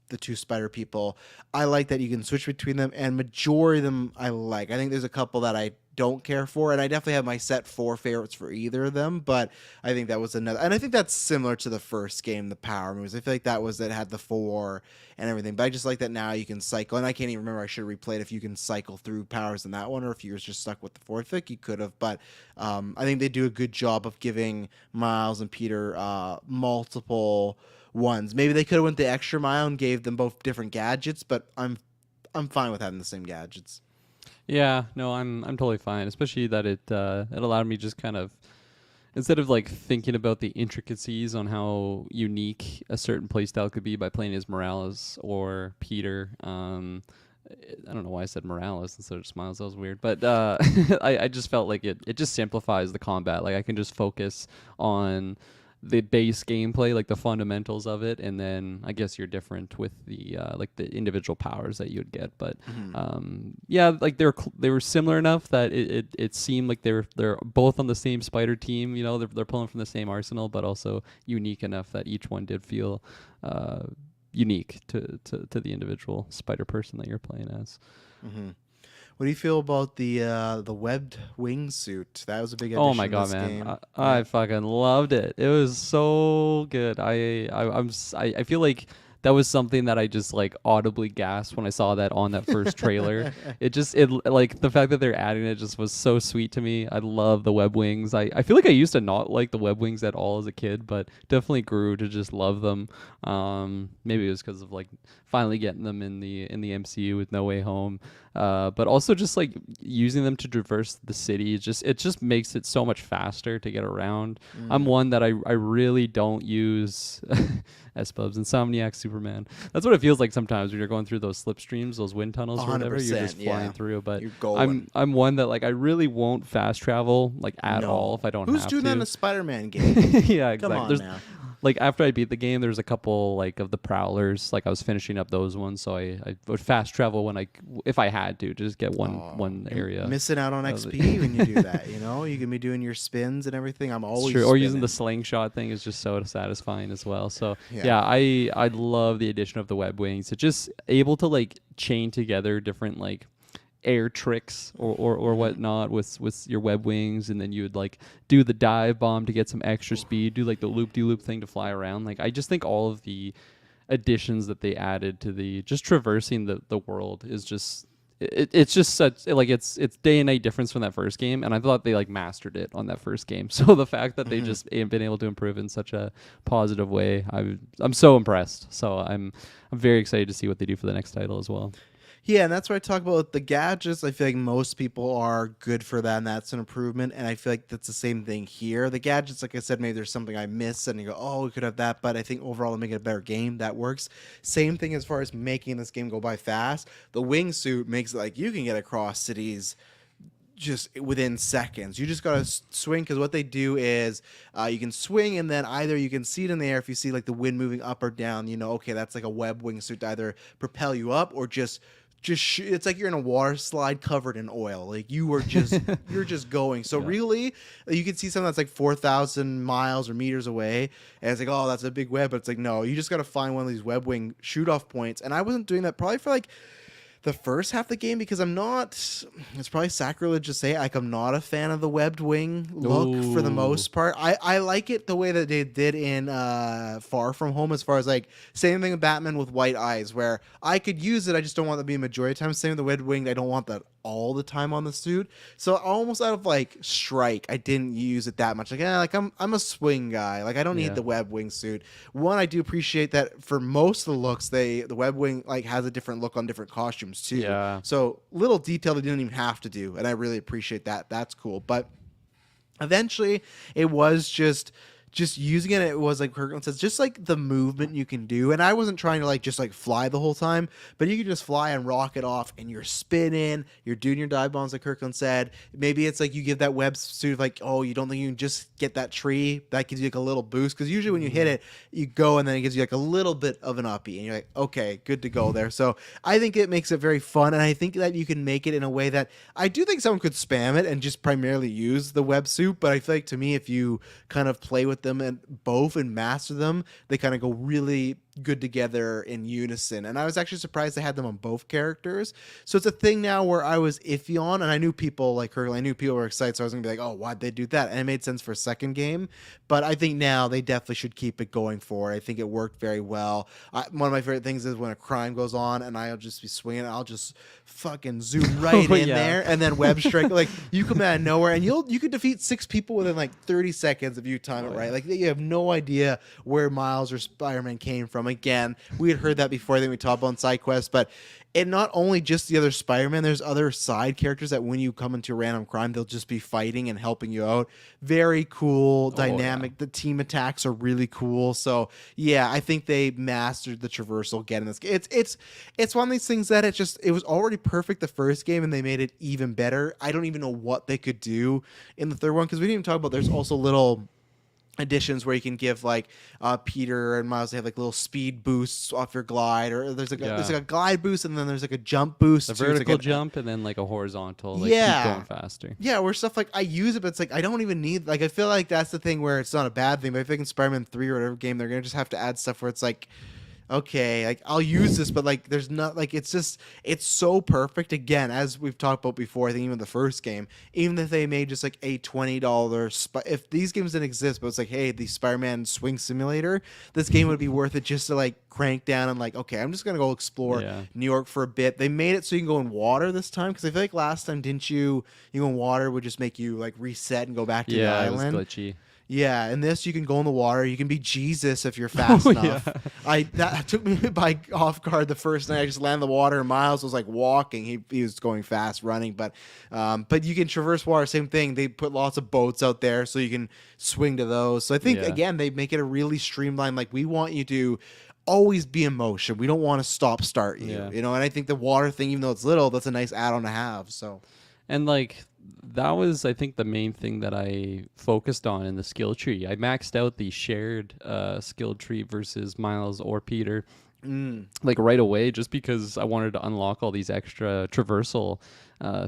Speaker 2: the 2 spider people, I like that you can switch between them, and majority of them I like. I think there's a couple that I don't care for, and I definitely have my set 4 favorites for either of them, but I think that was another, and I think that's similar to the first game, the power moves. I feel like that had the 4 and everything, but I just like that now you can cycle, and I can't even remember, I should have replayed if you can cycle through powers in that one, or if you were just stuck with the 4. I think you could have, but I think they do a good job of giving Miles and Peter multiple ones. Maybe they could have went the extra mile and gave them both different gadgets, but I'm fine with having the same gadgets.
Speaker 1: Yeah, no, I'm totally fine, especially that it allowed me just kind of, instead of like thinking about the intricacies on how unique a certain playstyle could be by playing as Morales or Peter. I don't know why I said Morales instead of Miles. That was weird, but I just felt like it just simplifies the combat. Like I can just focus on the base gameplay, like the fundamentals of it, and then I guess you're different with the like the individual powers that you'd get. But yeah, like they were similar enough that it seemed like they're both on the same spider team. They're pulling from the same arsenal, but also unique enough that each one did feel unique to the individual spider person that you're playing as.
Speaker 2: Mm-hmm. What do you feel about the webbed wingsuit? That was a big addition.
Speaker 1: Oh my god,
Speaker 2: to this
Speaker 1: man!
Speaker 2: game.
Speaker 1: I fucking loved it. It was so good. I feel like that was something that I just like audibly gasped when I saw that on that first trailer. It like the fact that they're adding it just was so sweet to me. I love the web wings. I feel like I used to not like the web wings at all as a kid, but definitely grew to just love them. Maybe it was because of like finally getting them in the MCU with No Way Home. But also just like using them to traverse the city, it just makes it so much faster to get around. I'm one that I really don't use S-Bubs, Insomniac, Superman. That's what it feels like sometimes when you're going through those slipstreams, those wind tunnels or whatever. You're just flying through. But I'm one that like I really won't fast travel like at all if I don't have to.
Speaker 2: Who's doing that in a Spider-Man game?
Speaker 1: Yeah, exactly.
Speaker 2: Come on now.
Speaker 1: Like after I beat the game, there's a couple like of the Prowlers. Like I was finishing up those ones, so I would fast travel if I had to just get one area.
Speaker 2: Missing out on XP when you do that, you know. You can be doing your spins and everything. I'm always
Speaker 1: true. Or using the slingshot thing is just so satisfying as well. So yeah, I love the addition of the web wings. It's just able to like chain together different like air tricks or whatnot with your web wings, and then you would like do the dive bomb to get some extra speed, do like the loop-de-loop thing to fly around. Like I just think all of the additions that they added to the just traversing the world is just it's just such like it's day and night difference from that first game, and I thought they like mastered it on that first game. So the fact that they just been able to improve in such a positive way, I'm so impressed. So I'm very excited to see what they do for the next title as well.
Speaker 2: Yeah, and that's where I talk about the gadgets. I feel like most people are good for that, and that's an improvement. And I feel like that's the same thing here. The gadgets, like I said, maybe there's something I miss, and you go, oh, we could have that. But I think overall, to make it a better game, that works. Same thing as far as making this game go by fast. The wingsuit makes it like you can get across cities just within seconds. You just gotta swing, because what they do is you can swing, and then either you can see it in the air if you see like the wind moving up or down. You know, okay, that's like a web wingsuit to either propel you up or just it's like you're in a water slide covered in oil. Like you are just you're just going. So really, you can see something that's like 4,000 miles or meters away, and it's like, oh, that's a big web. But it's like, no, you just got to find one of these web wing shoot off points. And I wasn't doing that probably for like the first half of the game, because it's probably sacrilege to say, like, I'm not a fan of the webbed wing look for the most part. I like it the way that they did in Far From Home, as far as like same thing with Batman with white eyes, where I could use it, I just don't want that to be a majority of the time. Same with the webbed wing, I don't want that all the time on the suit. So almost out of like strike, I didn't use it that much. Like I'm a swing guy. Like I don't need the web wing suit. One, I do appreciate that for most of the looks, the web wing like has a different look on different costumes too.
Speaker 1: Yeah.
Speaker 2: So little detail they didn't even have to do, and I really appreciate that. That's cool. But eventually, it was just using it. It was like Kirkland says, just like the movement you can do. And I wasn't trying to like just like fly the whole time, but you can just fly and rocket off, and you're spinning, you're doing your dive bombs like Kirkland said. Maybe it's like you give that web suit of like, oh, you don't think you can just get that tree that gives you like a little boost, because usually when you hit it, you go and then it gives you like a little bit of an uppie, and you're like, okay, good to go there. So I think it makes it very fun, and I think that you can make it in a way that I do think someone could spam it and just primarily use the web suit. But I feel like to me, if you kind of play with them and both and master them, they kind of go really good together in unison. And I was actually surprised they had them on both characters. So it's a thing now where I was iffy on, and I knew people like her, I knew people were excited, so I was gonna be like, oh, why'd they do that? And it made sense for a second game. But I think now they definitely should keep it going forward. I think it worked very well. One of my favorite things is when a crime goes on and I'll just be swinging, I'll just fucking zoom right in there, and then web strike. Like you come out of nowhere, and you could defeat 6 people within like 30 seconds if you time it right. Like you have no idea where Miles or Spider-Man came from. Again, we had heard that before. I think we talked about Sidequest, but it not only just the other Spider-Man, there's other side characters that when you come into a random crime, they'll just be fighting and helping you out. Very cool, dynamic. The team attacks are really cool. So yeah, I think they mastered the traversal getting this. It's one of these things that it was already perfect the first game, and they made it even better. I don't even know what they could do in the third one, because we didn't even talk about there's also little additions where you can give like Peter and Miles, they have like little speed boosts off your glide, or there's like a glide boost, and then there's like a jump boost,
Speaker 1: a vertical jump, and then like a horizontal, like keep going faster. Yeah,
Speaker 2: where stuff like I use it, but it's like I don't even need, like I feel like that's the thing where it's not a bad thing. But I think in Spider-Man 3 or whatever game, they're gonna just have to add stuff where it's like okay, like I'll use this, but like there's not like it's just it's so perfect. Again, as we've talked about before, I think even the first game, even if they made just like a $20, if these games didn't exist, but it's like, hey, the Spider-Man Swing Simulator, this game would be worth it just to like crank down and like, okay, I'm just gonna go explore
Speaker 1: Yeah.
Speaker 2: New York for a bit. They made it so you can go in water this time because I feel like last time didn't you go in water would just make you like reset and go back to the
Speaker 1: Yeah, it was
Speaker 2: island.
Speaker 1: glitchy.
Speaker 2: Yeah, and this you can go in the water. You can be Jesus if you're fast
Speaker 1: Oh
Speaker 2: enough.
Speaker 1: yeah.
Speaker 2: I that took me by off guard the first night. I just landed in the water. And Miles was like walking. He was going fast, running. But you can traverse water. Same thing. They put lots of boats out there so you can swing to those. So I think
Speaker 1: Yeah.
Speaker 2: again they make it a really streamlined. Like we want you to always be in motion. We don't want to stop start you.
Speaker 1: Yeah.
Speaker 2: You know. And I think the water thing, even though it's little, that's a nice add-on to have. So.
Speaker 1: And like that was, I think, the main thing that I focused on in the skill tree. I maxed out the shared skill tree versus Miles or Peter like right away, just because I wanted to unlock all these extra traversal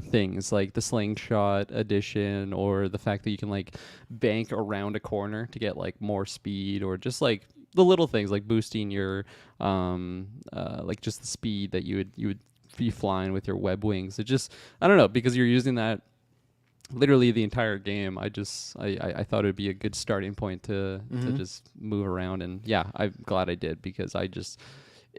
Speaker 1: things, like the slingshot addition, or the fact that you can like bank around a corner to get like more speed, or just like the little things like boosting your like just the speed that you would be flying with your web wings. It just, I don't know, because you're using that literally the entire game. I thought it would be a good starting point to just move around. And yeah, I'm glad I did, because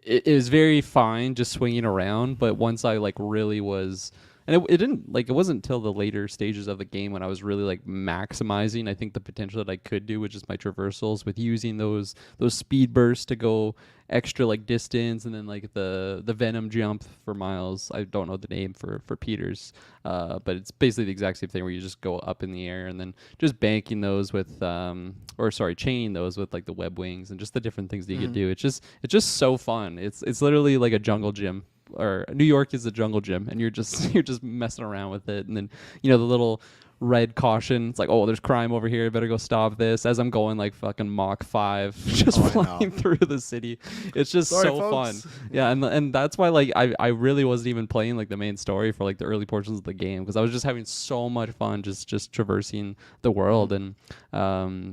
Speaker 1: it was very fine just swinging around. But once I like really was, and it didn't like, it wasn't until the later stages of the game when I was really like maximizing, I think, the potential that I could do with just my traversals, with using those speed bursts to go extra like distance, and then like the venom jump for Miles. I don't know the name for Peter's, but it's basically the exact same thing, where you just go up in the air and then just banking those with chaining those with like the web wings and just the different things that you could do. It's just so fun. It's literally like a jungle gym, or New York is a jungle gym, and you're just messing around with it. And then the little red caution, it's like, oh, there's crime over here, better go stop this, as I'm going like fucking Mach 5 just flying through the city. It's just so fun. Yeah, and that's why like I really wasn't even playing like the main story for like the early portions of the game, because I was just having so much fun just traversing the world. And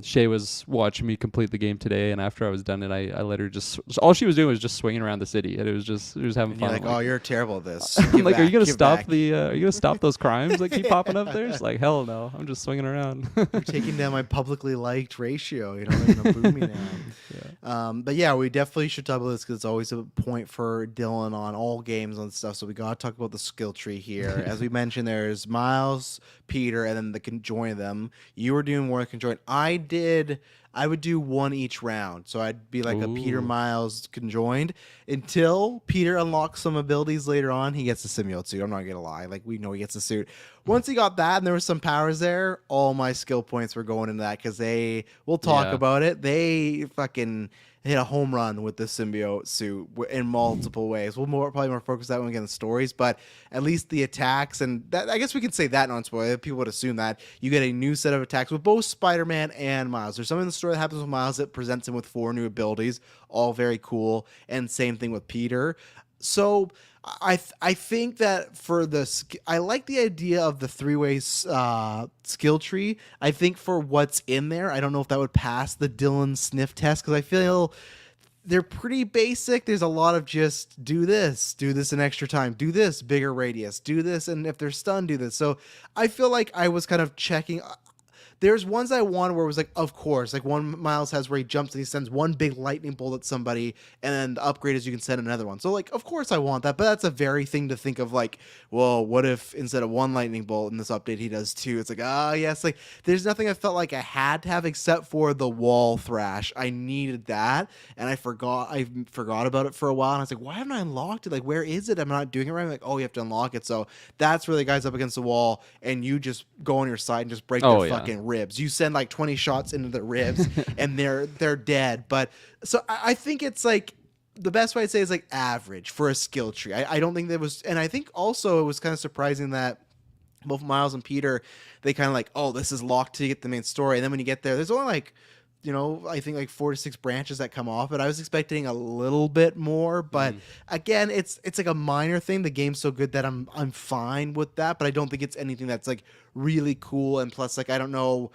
Speaker 1: Shay was watching me complete the game today, and after I was done it, I let her just all she was doing was just swinging around the city, and it was having
Speaker 2: And
Speaker 1: fun.
Speaker 2: you're like, oh, you're terrible at this.
Speaker 1: I'm like, are you gonna stop those crimes that keep popping up there? She's like, hell no, I'm just swinging around.
Speaker 2: You're taking down my publicly liked ratio. They're gonna boo me now. But yeah, we definitely should talk about this, because it's always a point for Dylan on all games and stuff. So we gotta talk about the skill tree here. As we mentioned, there's Miles, Peter, and then the conjoin them. You were doing more conjoin. I would do one each round. So I'd be like a Peter Miles conjoined until Peter unlocks some abilities later on. He gets the symbiote suit. I'm not going to lie. Like, we know he gets the suit. Once he got that and there was some powers there, all my skill points were going into that, because we'll talk about it. They fucking hit a home run with the symbiote suit in multiple ways. We'll probably more focus that when we get in the stories, but at least the attacks, and that, I guess we could say that non-spoiler. People would assume that you get a new set of attacks with both Spider-Man and Miles. There's something in the story that happens with Miles that presents him with 4 new abilities, all very cool, and same thing with Peter. So I think that I like the idea of the 3-way skill tree. I think for what's in there, I don't know if that would pass the Dylan sniff test, because I feel they're pretty basic. There's a lot of just do this in extra time, do this bigger radius, do this, and if they're stunned, do this. So I feel like I was kind of checking. There's ones I wanted where it was like, of course, like one Miles has where he jumps and he sends one big lightning bolt at somebody, and then the upgrade is you can send another one. So like, of course I want that, but that's a very thing to think of, like, well, what if instead of one lightning bolt in this update he does 2? It's like, yes, like there's nothing I felt like I had to have except for the wall thrash. I needed that, and I forgot about it for a while, and I was like, why haven't I unlocked it? Like, where is it? I'm not doing it right. I'm like, oh, you have to unlock it. So that's where the guy's up against the wall, and you just go on your side and just break their fucking ribs. You send like 20 shots into the ribs and they're dead. But so I think it's like, the best way I'd say is like average for a skill tree. I don't think that was, and I think also it was kind of surprising that both Miles and Peter, they kind of like, oh, this is locked to get the main story. And then when you get there's only like, I think like 4 to 6 branches that come off, but I was expecting a little bit more. But again, it's like a minor thing. The game's so good that I'm fine with that, but I don't think it's anything that's like really cool. And plus, like, I don't know,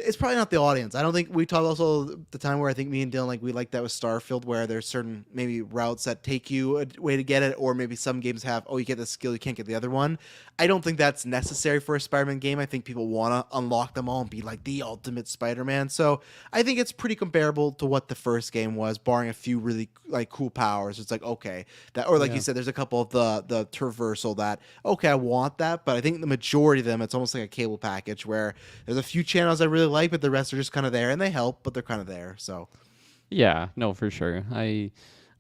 Speaker 2: it's probably not the audience. I don't think we talked also the time where I think me and Dylan we like that with Starfield, where there's certain maybe routes that take you a way to get it, or maybe some games have you get this skill, you can't get the other one. I don't think that's necessary for a Spider-Man game. I think people want to unlock them all and be like the ultimate Spider-Man. So I think it's pretty comparable to what the first game was, barring a few really like cool powers. It's like okay that, or like you
Speaker 1: Yeah.
Speaker 2: said, there's a couple of the traversal that okay I want that, but I think the majority of them it's almost like a cable package where there's a few channels I really like, but the rest are just kind of there, and they help, but they're kind of there. So
Speaker 1: Yeah, no, for sure.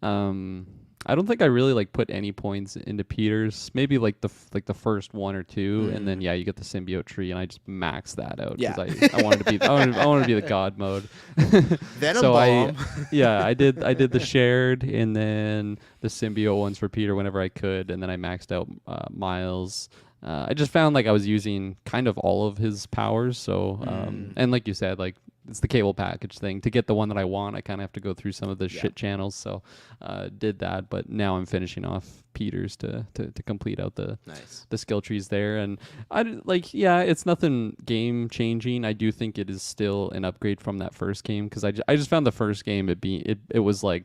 Speaker 1: Um I don't think I really like put any points into Peters. Maybe like the first one or two, and then yeah, you get the symbiote tree, and I just max that out
Speaker 2: yeah,
Speaker 1: because I wanted to be I wanted to be the god mode.
Speaker 2: Venom
Speaker 1: So
Speaker 2: Bomb.
Speaker 1: yeah, I did the shared and then the symbiote ones for Peter whenever I could, and then I maxed out Miles. I just found like I was using kind of all of his powers, so and like you said, like it's the cable package thing. To get the one that I want, I kind of have to go through some of the
Speaker 2: Yeah.
Speaker 1: shit channels. So did that, but now I'm finishing off Peters to complete out
Speaker 2: Nice.
Speaker 1: the skill trees there. And like yeah, it's nothing game changing. I do think it is still an upgrade from that first game because I just found the first game it was like.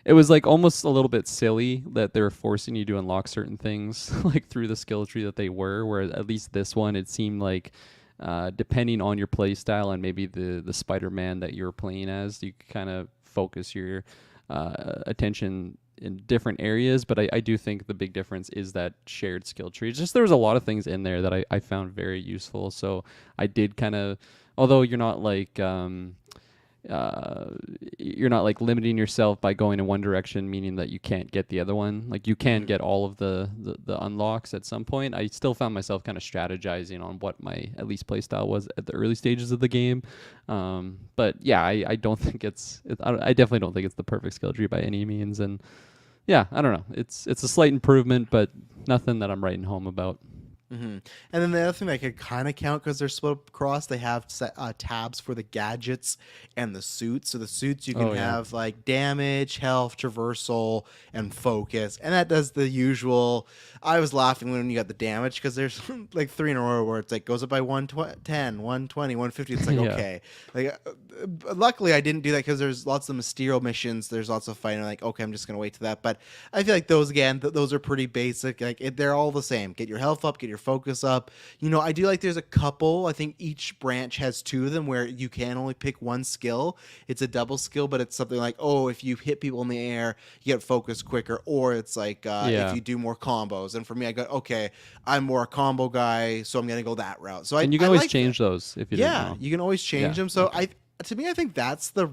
Speaker 1: It was like almost a little bit silly that they were forcing you to unlock certain things like through the skill tree that they were. Whereas at least this one, it seemed like depending on your play style and maybe the Spider-Man that you're playing as, you could kind of focus your attention in different areas. But I do think the big difference is that shared skill tree. It's just there was a lot of things in there that I found very useful. So I did kind of, although you're not like limiting yourself by going in one direction, meaning that you can't get the other one. Like you can get all of the unlocks at some point. I still found myself kind of strategizing on what my at least play style was at the early stages of the game. But yeah, I don't think I definitely don't think it's the perfect skill tree by any means. And yeah, I don't know. It's a slight improvement, but nothing that I'm writing home about.
Speaker 2: And then the other thing that could kind of count because they're split up across, they have tabs for the gadgets and the suits. So the suits you can
Speaker 1: Oh, yeah.
Speaker 2: have like damage, health, traversal, and focus, and that does the usual. I was laughing when you got the damage because there's like three in a row where it's like goes up by 110, 120, 150. It's like
Speaker 1: Yeah.
Speaker 2: okay, like luckily I didn't do that because there's lots of Mysterio missions. There's lots of fighting. Like okay, I'm just gonna wait to that. But I feel like those again, those are pretty basic. Like they're all the same. Get your health up, get your focus up. You know, I do like there's a couple. I think each branch has two of them where you can only pick one skill. It's a double skill, but it's something like, oh, if you hit people in the air, you get focus quicker, or it's like
Speaker 1: Yeah.
Speaker 2: if you do more combos. And for me, I go, okay, I'm more a combo guy, so I'm gonna go that route. So
Speaker 1: And you can
Speaker 2: I
Speaker 1: always
Speaker 2: like
Speaker 1: change
Speaker 2: that.
Speaker 1: those if you didn't
Speaker 2: Yeah,
Speaker 1: know.
Speaker 2: you can always change
Speaker 1: Yeah,
Speaker 2: them. So
Speaker 1: okay.
Speaker 2: to me, I think that's the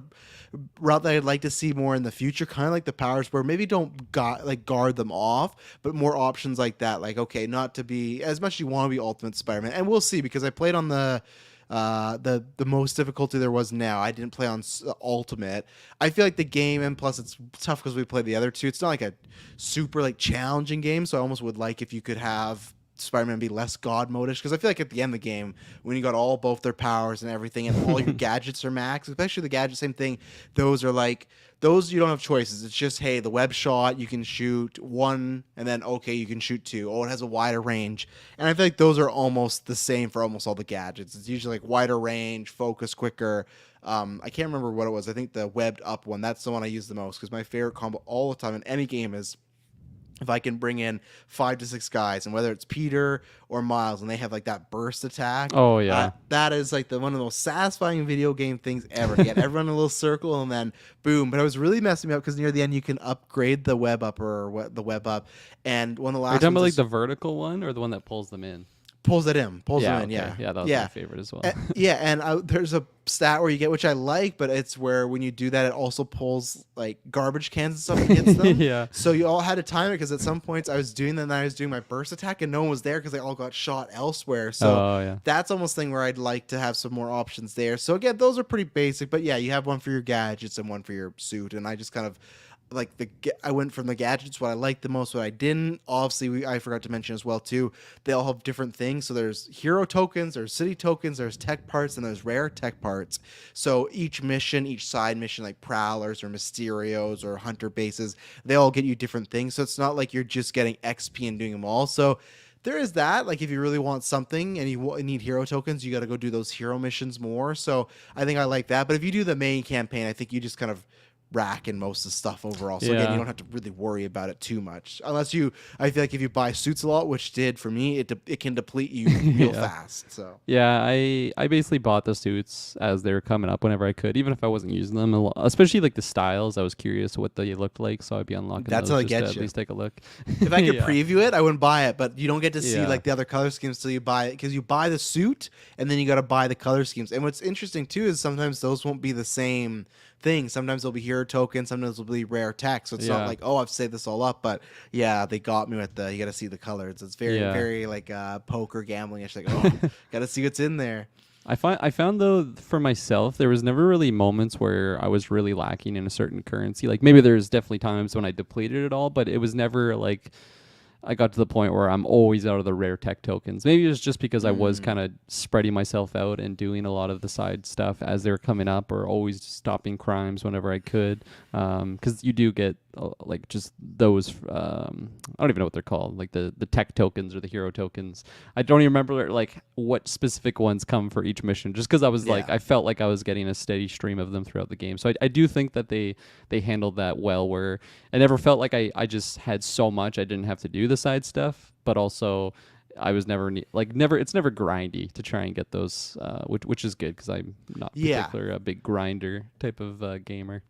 Speaker 2: route that I'd like to see more in the future. Kind of like the powers where maybe don't guard them off, but more options like that. Like okay, not to be as much as you want to be Ultimate Spider-Man, and we'll see because I played on the most difficulty there was now. I didn't play on Ultimate. I feel like the game, and plus it's tough because we played the other two. It's not like a super like challenging game, so I almost would like if you could have Spider-Man be less god modish because I feel like at the end of the game when you got both their powers and everything and all your gadgets are max, especially the gadget same thing, those are like those you don't have choices. It's just hey, the web shot you can shoot one and then okay you can shoot two. Oh, it has a wider range, and I feel like those are almost the same for almost all the gadgets. It's usually like wider range, focus quicker. I can't remember what it was. I think the webbed up one. That's the one I use the most because my favorite combo all the time in any game is if I can bring in 5 to 6 guys, and whether it's Peter or Miles, and they have like that burst attack,
Speaker 1: Oh yeah.
Speaker 2: that is like one of the most satisfying video game things ever. Get everyone in a little circle, and then boom. But it was really messing me up because near the end you can upgrade the web up the web up, and one of the
Speaker 1: Are you
Speaker 2: last
Speaker 1: talking about
Speaker 2: ones
Speaker 1: like the vertical one or the one that pulls them in?
Speaker 2: pulls it in, pulls
Speaker 1: Yeah,
Speaker 2: them in,
Speaker 1: okay.
Speaker 2: yeah,
Speaker 1: Yeah, that was my favorite as well.
Speaker 2: Yeah, and there's a stat where you get which I like, but it's where when you do that, it also pulls like garbage cans and stuff against them.
Speaker 1: Yeah.
Speaker 2: So you all had to time it because at some points I was doing that and I was doing my burst attack and no one was there because they all got shot elsewhere. So
Speaker 1: Oh yeah.
Speaker 2: that's almost thing where I'd like to have some more options there. So again, those are pretty basic, but yeah, you have one for your gadgets and one for your suit, and I just kind of like I went from the gadgets, what I liked the most, what I didn't. Obviously, I forgot to mention as well too. They all have different things. So there's hero tokens, there's city tokens, there's tech parts, and there's rare tech parts. So each mission, each side mission, like Prowlers or Mysterios or Hunter bases, they all get you different things. So it's not like you're just getting XP and doing them all. So There is that. Like, if you really want something and you need hero tokens, you got to go do those hero missions more. So I think I like that. But if you do the main campaign, I think you just kind of rack in most of the stuff overall. So again, you
Speaker 1: Yeah.
Speaker 2: don't have to really worry about it too much, unless you. I feel like if you buy suits a lot, which did for me, it can deplete you real
Speaker 1: Yeah.
Speaker 2: fast. So
Speaker 1: Yeah, I basically bought the suits as they were coming up whenever I could, even if I wasn't using them a lot. Especially like the styles, I was curious what they looked like, so I'd be unlocking
Speaker 2: that's how
Speaker 1: those
Speaker 2: I
Speaker 1: just to
Speaker 2: get
Speaker 1: at
Speaker 2: you.
Speaker 1: least take a look.
Speaker 2: If I could
Speaker 1: Yeah.
Speaker 2: preview it, I wouldn't buy it, but you don't get to see
Speaker 1: Yeah.
Speaker 2: like the other color schemes till you buy it, because you buy the suit and then you got to buy the color schemes. And what's interesting too is sometimes those won't be the same thing. Sometimes they'll be hero tokens, sometimes they'll be rare tech. So it's not
Speaker 1: Yeah.
Speaker 2: like, oh, I've saved this all up, but yeah, they got me with the you got to see the colors. It's very
Speaker 1: Yeah.
Speaker 2: very like poker gambling ish. Like, oh, got to see what's in there.
Speaker 1: I found though for myself there was never really moments where I was really lacking in a certain currency. Like maybe there's definitely times when I depleted it all, but it was never like I got to the point where I'm always out of the rare tech tokens. Maybe it was just because I was kind of spreading myself out and doing a lot of the side stuff as they were coming up, or always stopping crimes whenever I could. Because you do get like just those. I don't even know what they're called, like the tech tokens or the hero tokens. I don't even remember like what specific ones come for each mission. Just because I was like,
Speaker 2: Yeah.
Speaker 1: I felt like I was getting a steady stream of them throughout the game. So I do think that they handled that well. Where I never felt like I just had so much I didn't have to do the side stuff, but also I was never never. It's never grindy to try and get those, which is good because I'm not
Speaker 2: Yeah.
Speaker 1: particularly a big grinder type of gamer.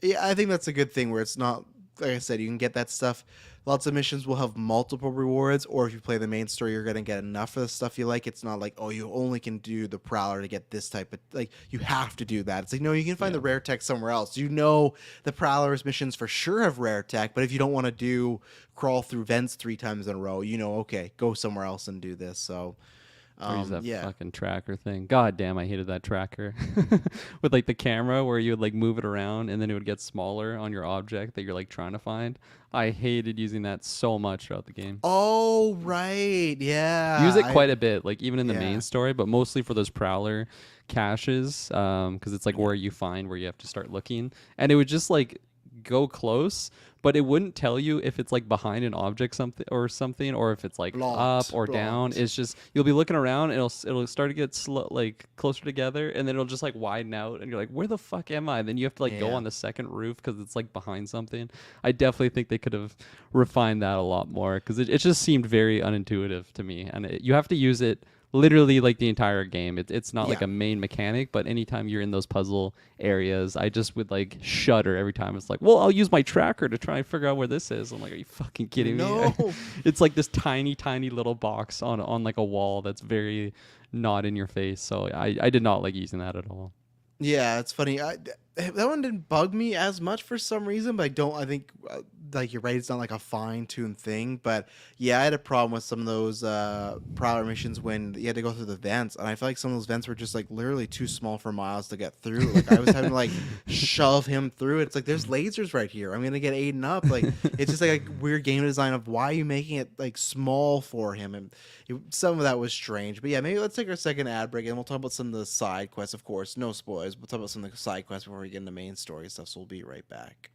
Speaker 2: Yeah, I think that's a good thing where it's not, like I said, you can get that stuff. Lots of missions will have multiple rewards, or if you play the main story, you're going to get enough of the stuff you like. It's not like, oh, you only can do the Prowler to get this type of, like, you have to do that. It's like, no, you can find the rare tech somewhere else. You know, the Prowler's missions for sure have rare tech, but if you don't want to do crawl through vents 3 times in a row, you know, okay, go somewhere else and do this. So,
Speaker 1: Or use that
Speaker 2: yeah.
Speaker 1: fucking tracker thing. God damn, I hated that tracker. With like the camera where you would like move it around and then it would get smaller on your object that you're like trying to find. I hated using that so much throughout the game.
Speaker 2: Oh, right. Yeah.
Speaker 1: Use it quite a bit, like even in the
Speaker 2: Yeah.
Speaker 1: main story, but mostly for those prowler caches, because it's like where you find where you have to start looking, and it would just like go close, but it wouldn't tell you if it's like behind an object something, or if it's like
Speaker 2: Blocked,
Speaker 1: up or down.
Speaker 2: blocked.
Speaker 1: It's just you'll be looking around, and it'll start to get like closer together, and then it'll just like widen out, and you're like, where the fuck am I? Then you have to like go
Speaker 2: Yeah.
Speaker 1: on the second roof because it's like behind something. I definitely think they could have refined that a lot more because it just seemed very unintuitive to me, and you have to use it literally like the entire game. It's not like
Speaker 2: Yeah.
Speaker 1: a main mechanic, but anytime you're in those puzzle areas, I just would like shudder every time. It's like, well, I'll use my tracker to try and figure out where this is. I'm like, are you fucking kidding me?
Speaker 2: No.
Speaker 1: It's like this tiny little box on like a wall that's very not in your face. So I did not like using that at all.
Speaker 2: Yeah, it's funny. That one didn't bug me as much for some reason, but I think, like you're right, it's not like a fine-tuned thing. But yeah, I had a problem with some of those Prowler missions when you had to go through the vents, and I felt like some of those vents were just like literally too small for Miles to get through. Like I was having to like shove him through it. It's like there's lasers right here. I'm gonna get Aiden up. Like it's just like a weird game design of why are you making it like small for him, and some of that was strange. But yeah, maybe let's take our second ad break and we'll talk about some of the side quests. Of course, no spoilers. We'll talk about some of the side quests before we get into main story stuff. So we'll be right back.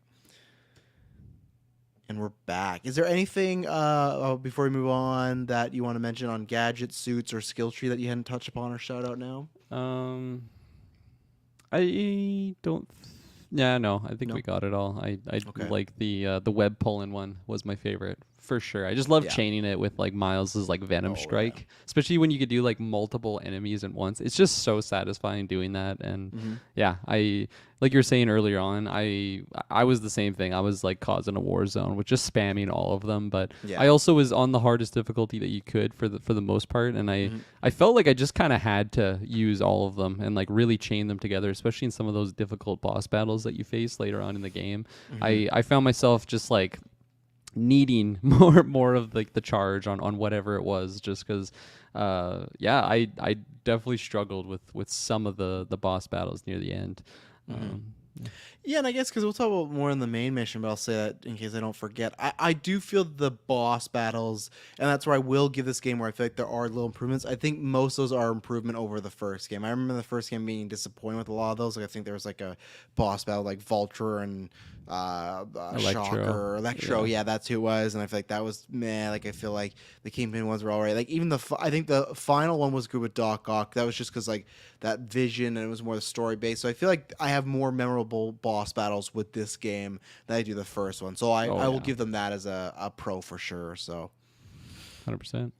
Speaker 2: And we're back. Is there anything before we move on that you want to mention on gadget, suits, or skill tree that you hadn't touched upon or shout out now?
Speaker 1: I don't. Yeah, no. I think
Speaker 2: No?
Speaker 1: we got it all. I
Speaker 2: Okay.
Speaker 1: like the web pulling one was my favorite for sure. I just love
Speaker 2: Yeah.
Speaker 1: chaining it with like Miles's like venom
Speaker 2: Oh, yeah.
Speaker 1: strike, especially when you could do like multiple enemies at once. It's just so satisfying doing that. And yeah, I like you were saying earlier on. I was the same thing. I was like causing a war zone with just spamming all of them. But
Speaker 2: Yeah.
Speaker 1: I also was on the hardest difficulty that you could for the most part, and I felt like I just kind of had to use all of them and like really chain them together, especially in some of those difficult boss battles that you face later on in the game. I found myself just like needing more of like the charge on whatever it was, just because yeah, I definitely struggled with some of the boss battles near the end.
Speaker 2: Yeah, and I guess because we'll talk about more in the main mission, but I'll say that in case I don't forget. I do feel the boss battles, and that's where I will give this game where I feel like there are little improvements. I think most of those are improvement over the first game. I remember the first game being disappointed with a lot of those. Like I think there was like a boss battle like Vulture and
Speaker 1: Electro.
Speaker 2: Shocker, Electro.
Speaker 1: Yeah.
Speaker 2: Yeah, that's who it was, and I feel like that was meh. Like I feel like the Kingpin ones were alright. Like even I think the final one was good with Doc Ock. That was just because like that vision and it was more the story based. So I feel like I have more memorable boss battles with this game than I do the first one. So
Speaker 1: Oh
Speaker 2: I will
Speaker 1: yeah.
Speaker 2: give them that as a pro for sure. So
Speaker 1: 100%.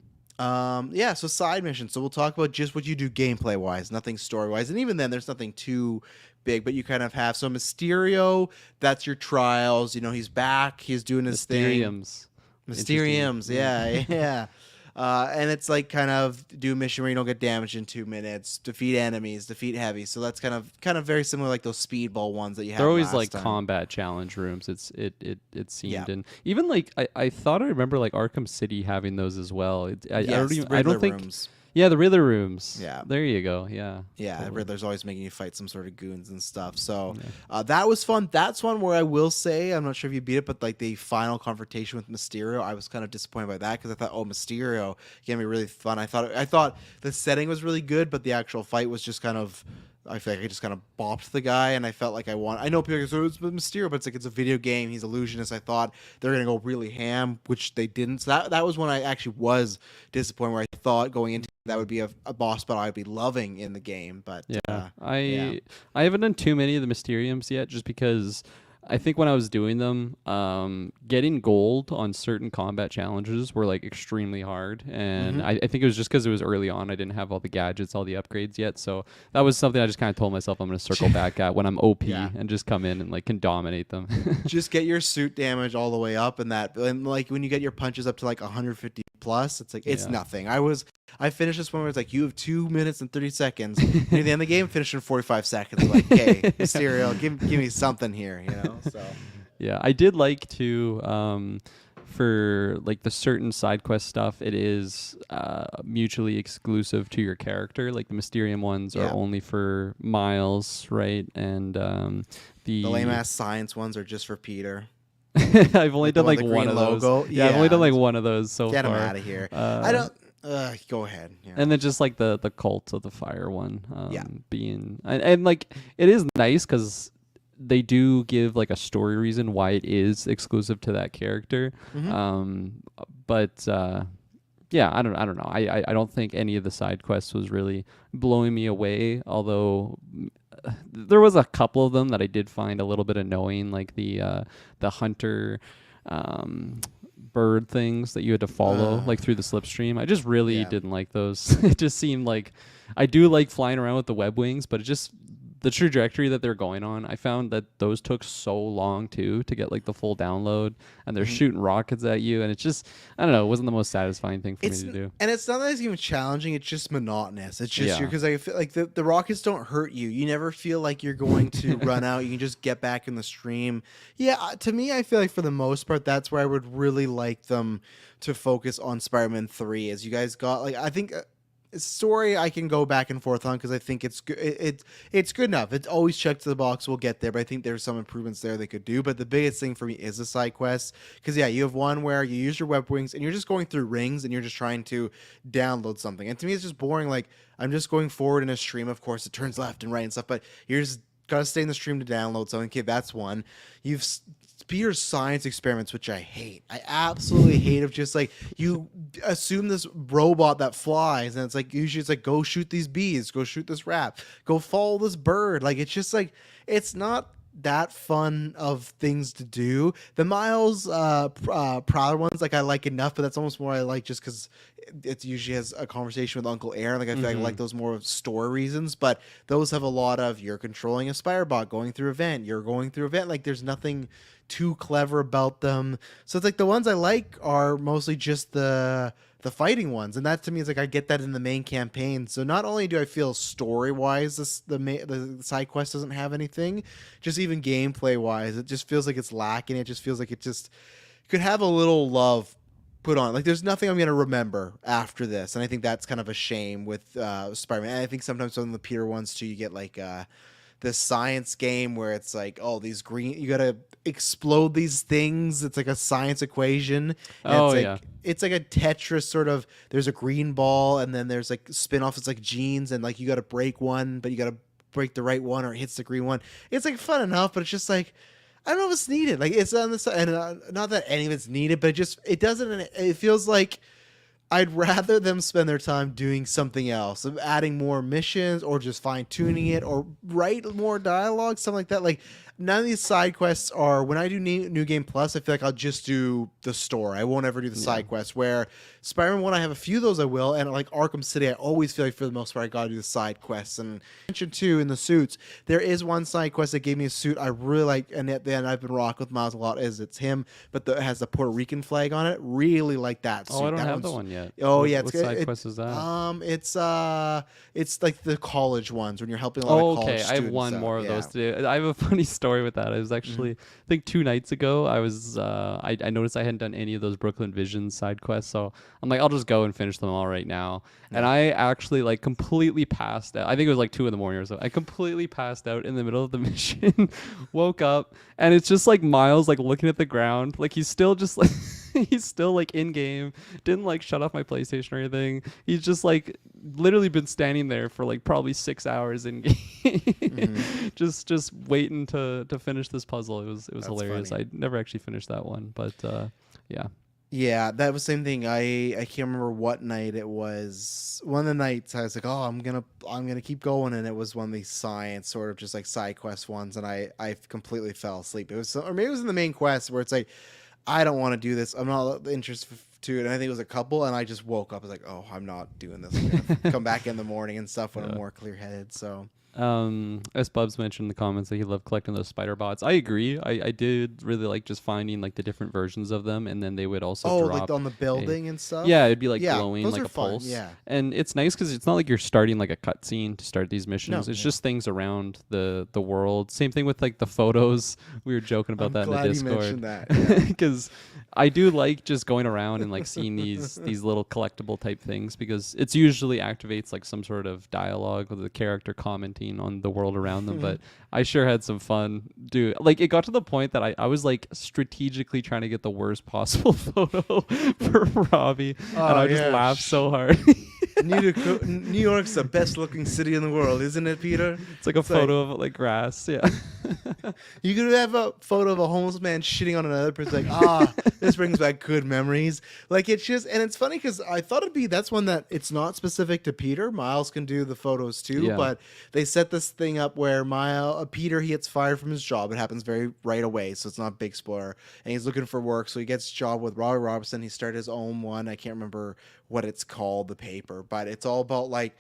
Speaker 2: yeah, so side missions. So we'll talk about just what you do gameplay wise, nothing story wise. And even then there's nothing too big, but you kind of have so Mysterio, that's your trials, you know, he's back, he's doing his thing.
Speaker 1: Mysteriums. Interesting.
Speaker 2: Mysteriums, yeah, yeah. And it's like kind of do a mission where you don't get damaged in 2 minutes, defeat enemies, defeat heavy. So that's kind of very similar like those speedball ones that you had
Speaker 1: They're always
Speaker 2: last
Speaker 1: like
Speaker 2: time.
Speaker 1: combat challenge rooms. It seemed,
Speaker 2: Yeah.
Speaker 1: and even like I thought I remember like Arkham City having those as well. I
Speaker 2: Yes,
Speaker 1: don't even, I
Speaker 2: Riddler
Speaker 1: don't think.
Speaker 2: rooms.
Speaker 1: Yeah, the Riddler rooms.
Speaker 2: Yeah.
Speaker 1: There you go. Yeah.
Speaker 2: Yeah,
Speaker 1: Totally.
Speaker 2: Riddler's always making you fight some sort of goons and stuff. So
Speaker 1: Yeah.
Speaker 2: that was fun. That's one where I will say, I'm not sure if you beat it, but like the final confrontation with Mysterio, I was kind of disappointed by that because I thought, oh, Mysterio can be really fun. I thought the setting was really good, but the actual fight was just kind of. I feel like I just kind of bopped the guy, and I felt like I know people go, it's Mysterio, but it's like it's a video game. He's illusionist. I thought they're gonna go really ham, which they didn't. So that was when I actually was disappointed, where I thought going into that would be a boss battle I'd be loving in the game. But
Speaker 1: Yeah.
Speaker 2: yeah.
Speaker 1: I haven't done too many of the Mysteriums yet, just because I think when I was doing them, getting gold on certain combat challenges were like extremely hard, and
Speaker 2: Mhm.
Speaker 1: I think it was just because it was early on. I didn't have all the gadgets, all the upgrades yet, so that was something I just kind of told myself I'm going to circle back at when I'm OP
Speaker 2: Yeah.
Speaker 1: and just come in and like can dominate them.
Speaker 2: Just get your suit damage all the way up, and like when you get your punches up to like 150 plus, it's like it's
Speaker 1: Yeah.
Speaker 2: nothing. I finished this one where it's like you have 2 minutes and 30 seconds. Near the end of the game, finish in 45 seconds. Like, hey, Mysterio, give me something here, you know. So
Speaker 1: Yeah, I did like to for like the certain side quest stuff, it is mutually exclusive to your character. Like the Mysterium ones are
Speaker 2: Yeah.
Speaker 1: only for Miles, right? And
Speaker 2: the lame ass science ones are just for Peter.
Speaker 1: I've only
Speaker 2: Like the
Speaker 1: done
Speaker 2: one
Speaker 1: like
Speaker 2: with the
Speaker 1: one
Speaker 2: green
Speaker 1: of those.
Speaker 2: logo?
Speaker 1: Yeah, I've only done
Speaker 2: Yeah.
Speaker 1: like one of those so
Speaker 2: Get him
Speaker 1: far.
Speaker 2: out of here.
Speaker 1: Uh,
Speaker 2: I don't. Go ahead. Yeah.
Speaker 1: And then just like the cult of the fire one,
Speaker 2: Yeah.
Speaker 1: being and like it is nice because they do give like a story reason why it is exclusive to that character.
Speaker 2: Mhm.
Speaker 1: But yeah, I don't know. I don't think any of the side quests was really blowing me away. Although there was a couple of them that I did find a little bit annoying, like the hunter. Bird things that you had to follow like through the slipstream. I just really
Speaker 2: Yeah.
Speaker 1: didn't like those. It just seemed like I do like flying around with the web wings, but it just the trajectory that they're going on, I found that those took so long too to get like the full download, and they're
Speaker 2: Mhm.
Speaker 1: shooting rockets at you, and it's just I don't know, it wasn't the most satisfying thing for
Speaker 2: It's
Speaker 1: me to do.
Speaker 2: and it's not that it's even challenging. It's just monotonous. It's just
Speaker 1: Yeah.
Speaker 2: because I feel like the rockets don't hurt you. You never feel like you're going to run out. You can just get back in the stream. Yeah, to me, I feel like for the most part, that's where I would really like them to focus on Spider-Man 3. As you guys got like, I think. Story I can go back and forth on because I think it's good. It's good enough. It's always checked to the box. We'll get there, but I think there's some improvements there they could do. But the biggest thing for me is the side quests because yeah, you have one where you use your web wings and you're just going through rings and you're just trying to download something. And to me, it's just boring. Like I'm just going forward in a stream. Of course, it turns left and right and stuff, but you're just gotta stay in the stream to download something. Okay, that's one. You've Peter's science experiments, which I hate. I absolutely hate of just like you assume this robot that flies, and it's like usually it's like go shoot these bees, go shoot this rat, go follow this bird. Like it's just like it's not that fun of things to do. The Miles Prowler ones, like I like enough, but that's almost more I like just because it usually has a conversation with Uncle Aaron. Like I feel like I like those more of story reasons, but those have a lot of you're controlling a Spirebot going through event, you're going through event. Like there's nothing too clever about them. So it's like the ones I like are mostly just the fighting ones, and that to me is like I get that in the main campaign. So not only do I feel story wise the side quest doesn't have anything, just even gameplay wise, it just feels like it's lacking. It just feels like it just could have a little love put on. Like there's nothing I'm gonna remember after this, and I think that's kind of a shame with Spider-Man. And I think sometimes some of the Peter ones too, you get like this science game where it's like, oh, these green, you gotta explode these things. It's like a science equation, and
Speaker 1: Oh yeah.
Speaker 2: it's like a Tetris sort of. There's a green ball, and then there's like spin-offs. It's like genes, and like you gotta break one, but you gotta break the right one, or it hits the green one. It's like fun enough, but it's just like, I don't know if it's needed. Like it's on the side, and not that any of it's needed, but it doesn't. It feels like I'd rather them spend their time doing something else, of adding more missions or just fine tuning it or write more dialogue, something like that. Like none of these side quests are. When I do New Game Plus, I feel like I'll just do the story. I won't ever do the side quests. Where Spider-Man 1, I have a few of those I will, and like Arkham City, I always feel like for the most part I gotta do the side quests. And mentioned too in the suits, there is one side quest that gave me a suit I really like, and at the end I've been rocking with Miles a lot. Is it's him, but it has the Puerto Rican flag on it. Really like that suit.
Speaker 1: Oh, I don't
Speaker 2: that
Speaker 1: have the one yet.
Speaker 2: Oh yeah,
Speaker 1: What
Speaker 2: it's
Speaker 1: side quest is that?
Speaker 2: it's like the college ones when you're helping a lot of college
Speaker 1: Okay. I have
Speaker 2: students
Speaker 1: one
Speaker 2: out.
Speaker 1: more of those to do. I have a funny story with that. I was actually, I think 2 nights ago, I noticed I hadn't done any of those Brooklyn Vision side quests, so I'm like, I'll just go and finish them all right now. And I actually like completely passed out. I think it was like 2 a.m. or so. I completely passed out in the middle of the mission. Woke up, and it's just like Miles like looking at the ground, like he's still just like. He's still like in game, didn't like shut off my PlayStation or anything. He's just like literally been standing there for like probably 6 hours in game, just waiting to finish this puzzle. It was
Speaker 2: That's
Speaker 1: hilarious.
Speaker 2: funny.
Speaker 1: I never actually finished that one, but yeah.
Speaker 2: Yeah, that was the same thing. I can't remember what night it was. One of the nights I was like, oh, I'm gonna keep going, and it was one of these science sort of just like side quest ones, and I completely fell asleep. It was, or maybe it was in the main quest where it's like, I don't want to do this. I'm not interested to it. And I think it was a couple, and I just woke up. I was like, oh, I'm not doing this. I'm gonna come back in the morning and stuff when I'm more clear headed. So
Speaker 1: As Bubs mentioned in the comments that he loved collecting those spider bots. I agree. I did really like just finding like the different versions of them, and then they would also drop
Speaker 2: like on the building and stuff.
Speaker 1: Yeah, it'd be like
Speaker 2: Yeah,
Speaker 1: glowing
Speaker 2: those
Speaker 1: like
Speaker 2: are
Speaker 1: a
Speaker 2: fun,
Speaker 1: pulse.
Speaker 2: yeah.
Speaker 1: And it's nice because it's not like you're starting like a cutscene to start these missions.
Speaker 2: No,
Speaker 1: It's
Speaker 2: yeah.
Speaker 1: just things around the world. Same thing with like the photos. We were joking about
Speaker 2: I'm
Speaker 1: that
Speaker 2: glad
Speaker 1: in the
Speaker 2: you
Speaker 1: Discord.
Speaker 2: mentioned that.
Speaker 1: Because I do like just going around and like seeing these little collectible type things, because it's usually activates like some sort of dialogue with the character commenting on the world around them. But I sure had some fun. Dude, like it got to the point that I was like strategically trying to get the worst possible photo for Robbie, and I just laughed so hard.
Speaker 2: New York's the best looking city in the world, isn't it, Peter?
Speaker 1: It's like a photo of like grass. Yeah.
Speaker 2: You could have a photo of a homeless man shitting on another person, like, this brings back good memories. Like, it's just, and it's funny because I thought that's one that it's not specific to Peter. Miles can do the photos too,
Speaker 1: Yeah.
Speaker 2: but they set this thing up where Peter, he gets fired from his job. It happens very right away, so it's not a big spoiler. And he's looking for work, so he gets a job with Robbie Robertson. He started his own one. I can't remember what it's called, the paper, but it's all about like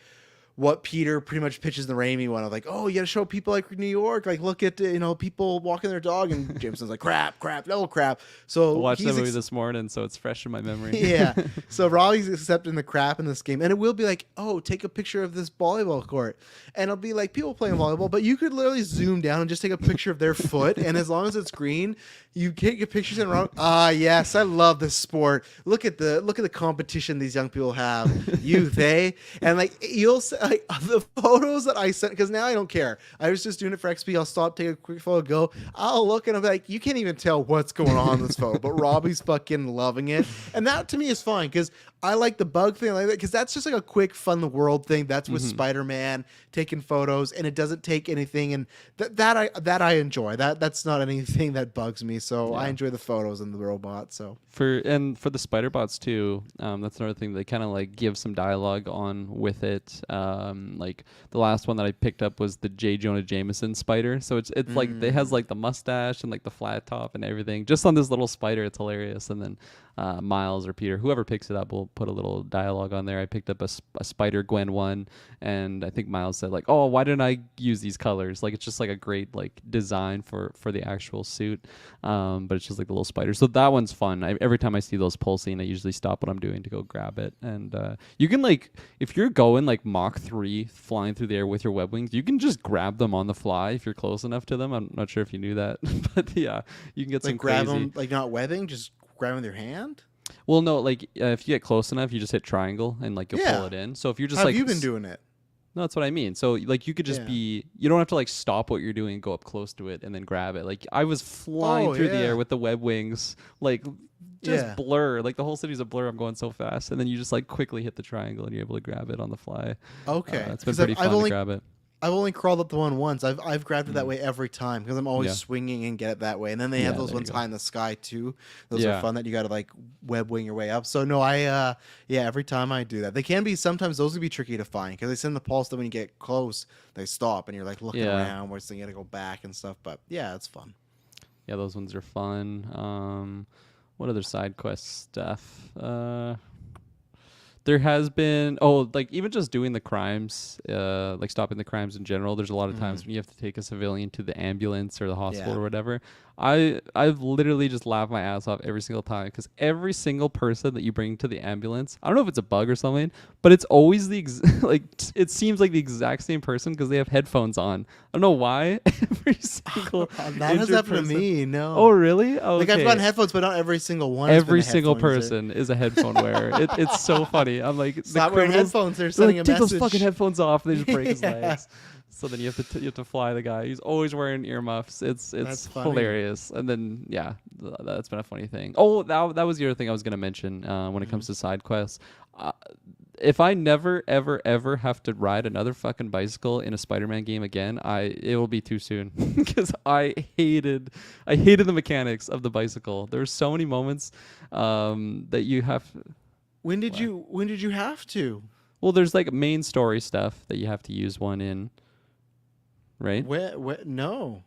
Speaker 2: what Peter pretty much pitches in the Raimi one of like, oh, you gotta show people like New York, like look at people walking their dog, and Jameson's like, crap, no crap. So
Speaker 1: I watched
Speaker 2: he's
Speaker 1: that movie this morning, so it's fresh in my memory.
Speaker 2: yeah. So Robbie's accepting the crap in this game, and it will be like, oh, take a picture of this volleyball court, and it'll be like people playing volleyball, but you could literally zoom down and just take a picture of their foot, and as long as it's green, you can't get pictures in wrong. Yes, I love this sport. Look at the competition these young people have. Youth, eh? And like you'll like the photos that I sent, because now I don't care. I was just doing it for XP. I'll stop, take a quick photo, go. I'll look, and I'm like, you can't even tell what's going on in this photo, but Robbie's fucking loving it, and that to me is fine because I like the bug thing like that, because that's just like a quick fun the world thing. That's with Spider-Man taking photos, and it doesn't take anything, and that I enjoy. That's not anything that bugs me. So I enjoy the photos and the robot. So
Speaker 1: For the spider bots too, that's another thing. They kind of like give some dialogue on with it. Like the last one that I picked up was the J. Jonah Jameson spider. So it's like it has like the mustache and like the flat top and everything. Just on this little spider, it's hilarious. And then Miles or Peter, whoever picks it up, will put a little dialogue on there. I picked up a Spider Gwen one, and I think Miles said like, "Oh, why didn't I use these colors?" Like it's just like a great like design for the actual suit, but it's just like the little spider. So that one's fun. Every time I see those pulsing, I usually stop what I'm doing to go grab it. And you can like, if you're going like Mach 3 flying through the air with your web wings, you can just grab them on the fly if you're close enough to them. I'm not sure if you knew that, but yeah, you can get some
Speaker 2: grab
Speaker 1: crazy.
Speaker 2: them, like not webbing, just grab them with your hand.
Speaker 1: Well, no, like if you get close enough, you just hit triangle and like you'll pull it in. So if you're just
Speaker 2: How
Speaker 1: like,
Speaker 2: have you been doing it?
Speaker 1: No, that's what I mean. So like you could just
Speaker 2: Yeah.
Speaker 1: be, you don't have to like stop what you're doing and go up close to it and then grab it. Like I was flying
Speaker 2: Oh
Speaker 1: through the air
Speaker 2: yeah.
Speaker 1: with the web wings, like just
Speaker 2: Yeah.
Speaker 1: blur. Like the whole city's a blur. I'm going so fast, and then you just like quickly hit the triangle and you're able to grab it on the fly.
Speaker 2: Okay.
Speaker 1: It's been
Speaker 2: Because I've,
Speaker 1: pretty
Speaker 2: I've
Speaker 1: fun to
Speaker 2: only
Speaker 1: grab it.
Speaker 2: I've only crawled up the one once. I've grabbed it that
Speaker 1: Mm.
Speaker 2: way every time because I'm always
Speaker 1: Yeah.
Speaker 2: swinging and get it that way. And then they
Speaker 1: Yeah,
Speaker 2: have those
Speaker 1: there you
Speaker 2: ones
Speaker 1: go.
Speaker 2: high in the sky too. Those
Speaker 1: Yeah.
Speaker 2: are fun that you got to like web wing your way up. So no, yeah, every time I do that, they can be sometimes those can be tricky to find because they send the pulse that when you get close they stop and you're like looking
Speaker 1: Yeah.
Speaker 2: around where you got to go back and stuff. But yeah, it's fun.
Speaker 1: Yeah, those ones are fun. What other side quest stuff? There has been like even just doing the crimes, like stopping the crimes in general. There's a lot of times when you have to take a civilian to the ambulance or the hospital
Speaker 2: Yeah.
Speaker 1: or whatever. I've literally just laughed my ass off every single time because every single person that you bring to the ambulance, I don't know if it's a bug or something, but it's always it seems like the exact same person because they have headphones on. I don't know why. Every single
Speaker 2: That has
Speaker 1: injured
Speaker 2: happened to
Speaker 1: person-
Speaker 2: me. No.
Speaker 1: Oh really? Oh,
Speaker 2: Like I've gotten headphones, but not every single one. has been
Speaker 1: Every
Speaker 2: a
Speaker 1: single
Speaker 2: headphone user.
Speaker 1: person is a headphone wearer. It's so funny. I'm like,
Speaker 2: Stop wearing headphones. They're
Speaker 1: they're
Speaker 2: sending
Speaker 1: like,
Speaker 2: a
Speaker 1: take those
Speaker 2: message.
Speaker 1: fucking headphones off. And they just break his
Speaker 2: Yeah.
Speaker 1: legs. So then you have to fly the guy. He's always wearing earmuffs. It's
Speaker 2: That's funny.
Speaker 1: hilarious. And then yeah, that's been a funny thing. Oh, that was the other thing I was gonna mention when it comes to side quests. If I never ever ever have to ride another fucking bicycle in a Spider-Man game again, it will be too soon because I hated the mechanics of the bicycle. There were so many moments that you have.
Speaker 2: When did you have to?
Speaker 1: Well, there's like main story stuff that you have to use one in, right?
Speaker 2: Where, no.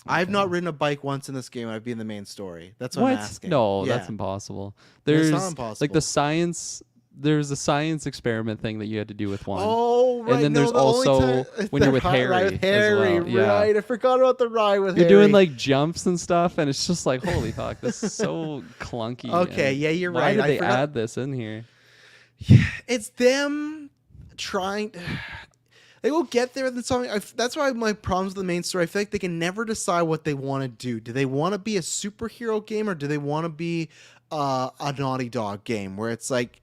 Speaker 2: I've not ridden a bike once in this game. I'd be in the main story. That's what I'm asking.
Speaker 1: No,
Speaker 2: Yeah.
Speaker 1: that's impossible.
Speaker 2: It's
Speaker 1: There's
Speaker 2: not
Speaker 1: like
Speaker 2: impossible.
Speaker 1: the science. There's a science experiment thing that you had to do with one.
Speaker 2: Oh, right.
Speaker 1: And then
Speaker 2: no,
Speaker 1: there's
Speaker 2: the only
Speaker 1: also
Speaker 2: time-
Speaker 1: when you're with
Speaker 2: the ride with
Speaker 1: Harry
Speaker 2: Harry,
Speaker 1: as well. Yeah.
Speaker 2: right. I forgot about the ride with
Speaker 1: You're
Speaker 2: Harry.
Speaker 1: doing like jumps and stuff, and it's just like, holy fuck, this is so clunky.
Speaker 2: Okay,
Speaker 1: and
Speaker 2: yeah, you're
Speaker 1: why
Speaker 2: right.
Speaker 1: did
Speaker 2: I
Speaker 1: they
Speaker 2: forgot-
Speaker 1: add this in here?
Speaker 2: It's them trying. They will get there with something. That's why my problems with the main story. I feel like they can never decide what they want to do. Do they want to be a superhero game or do they want to be a Naughty Dog game where it's like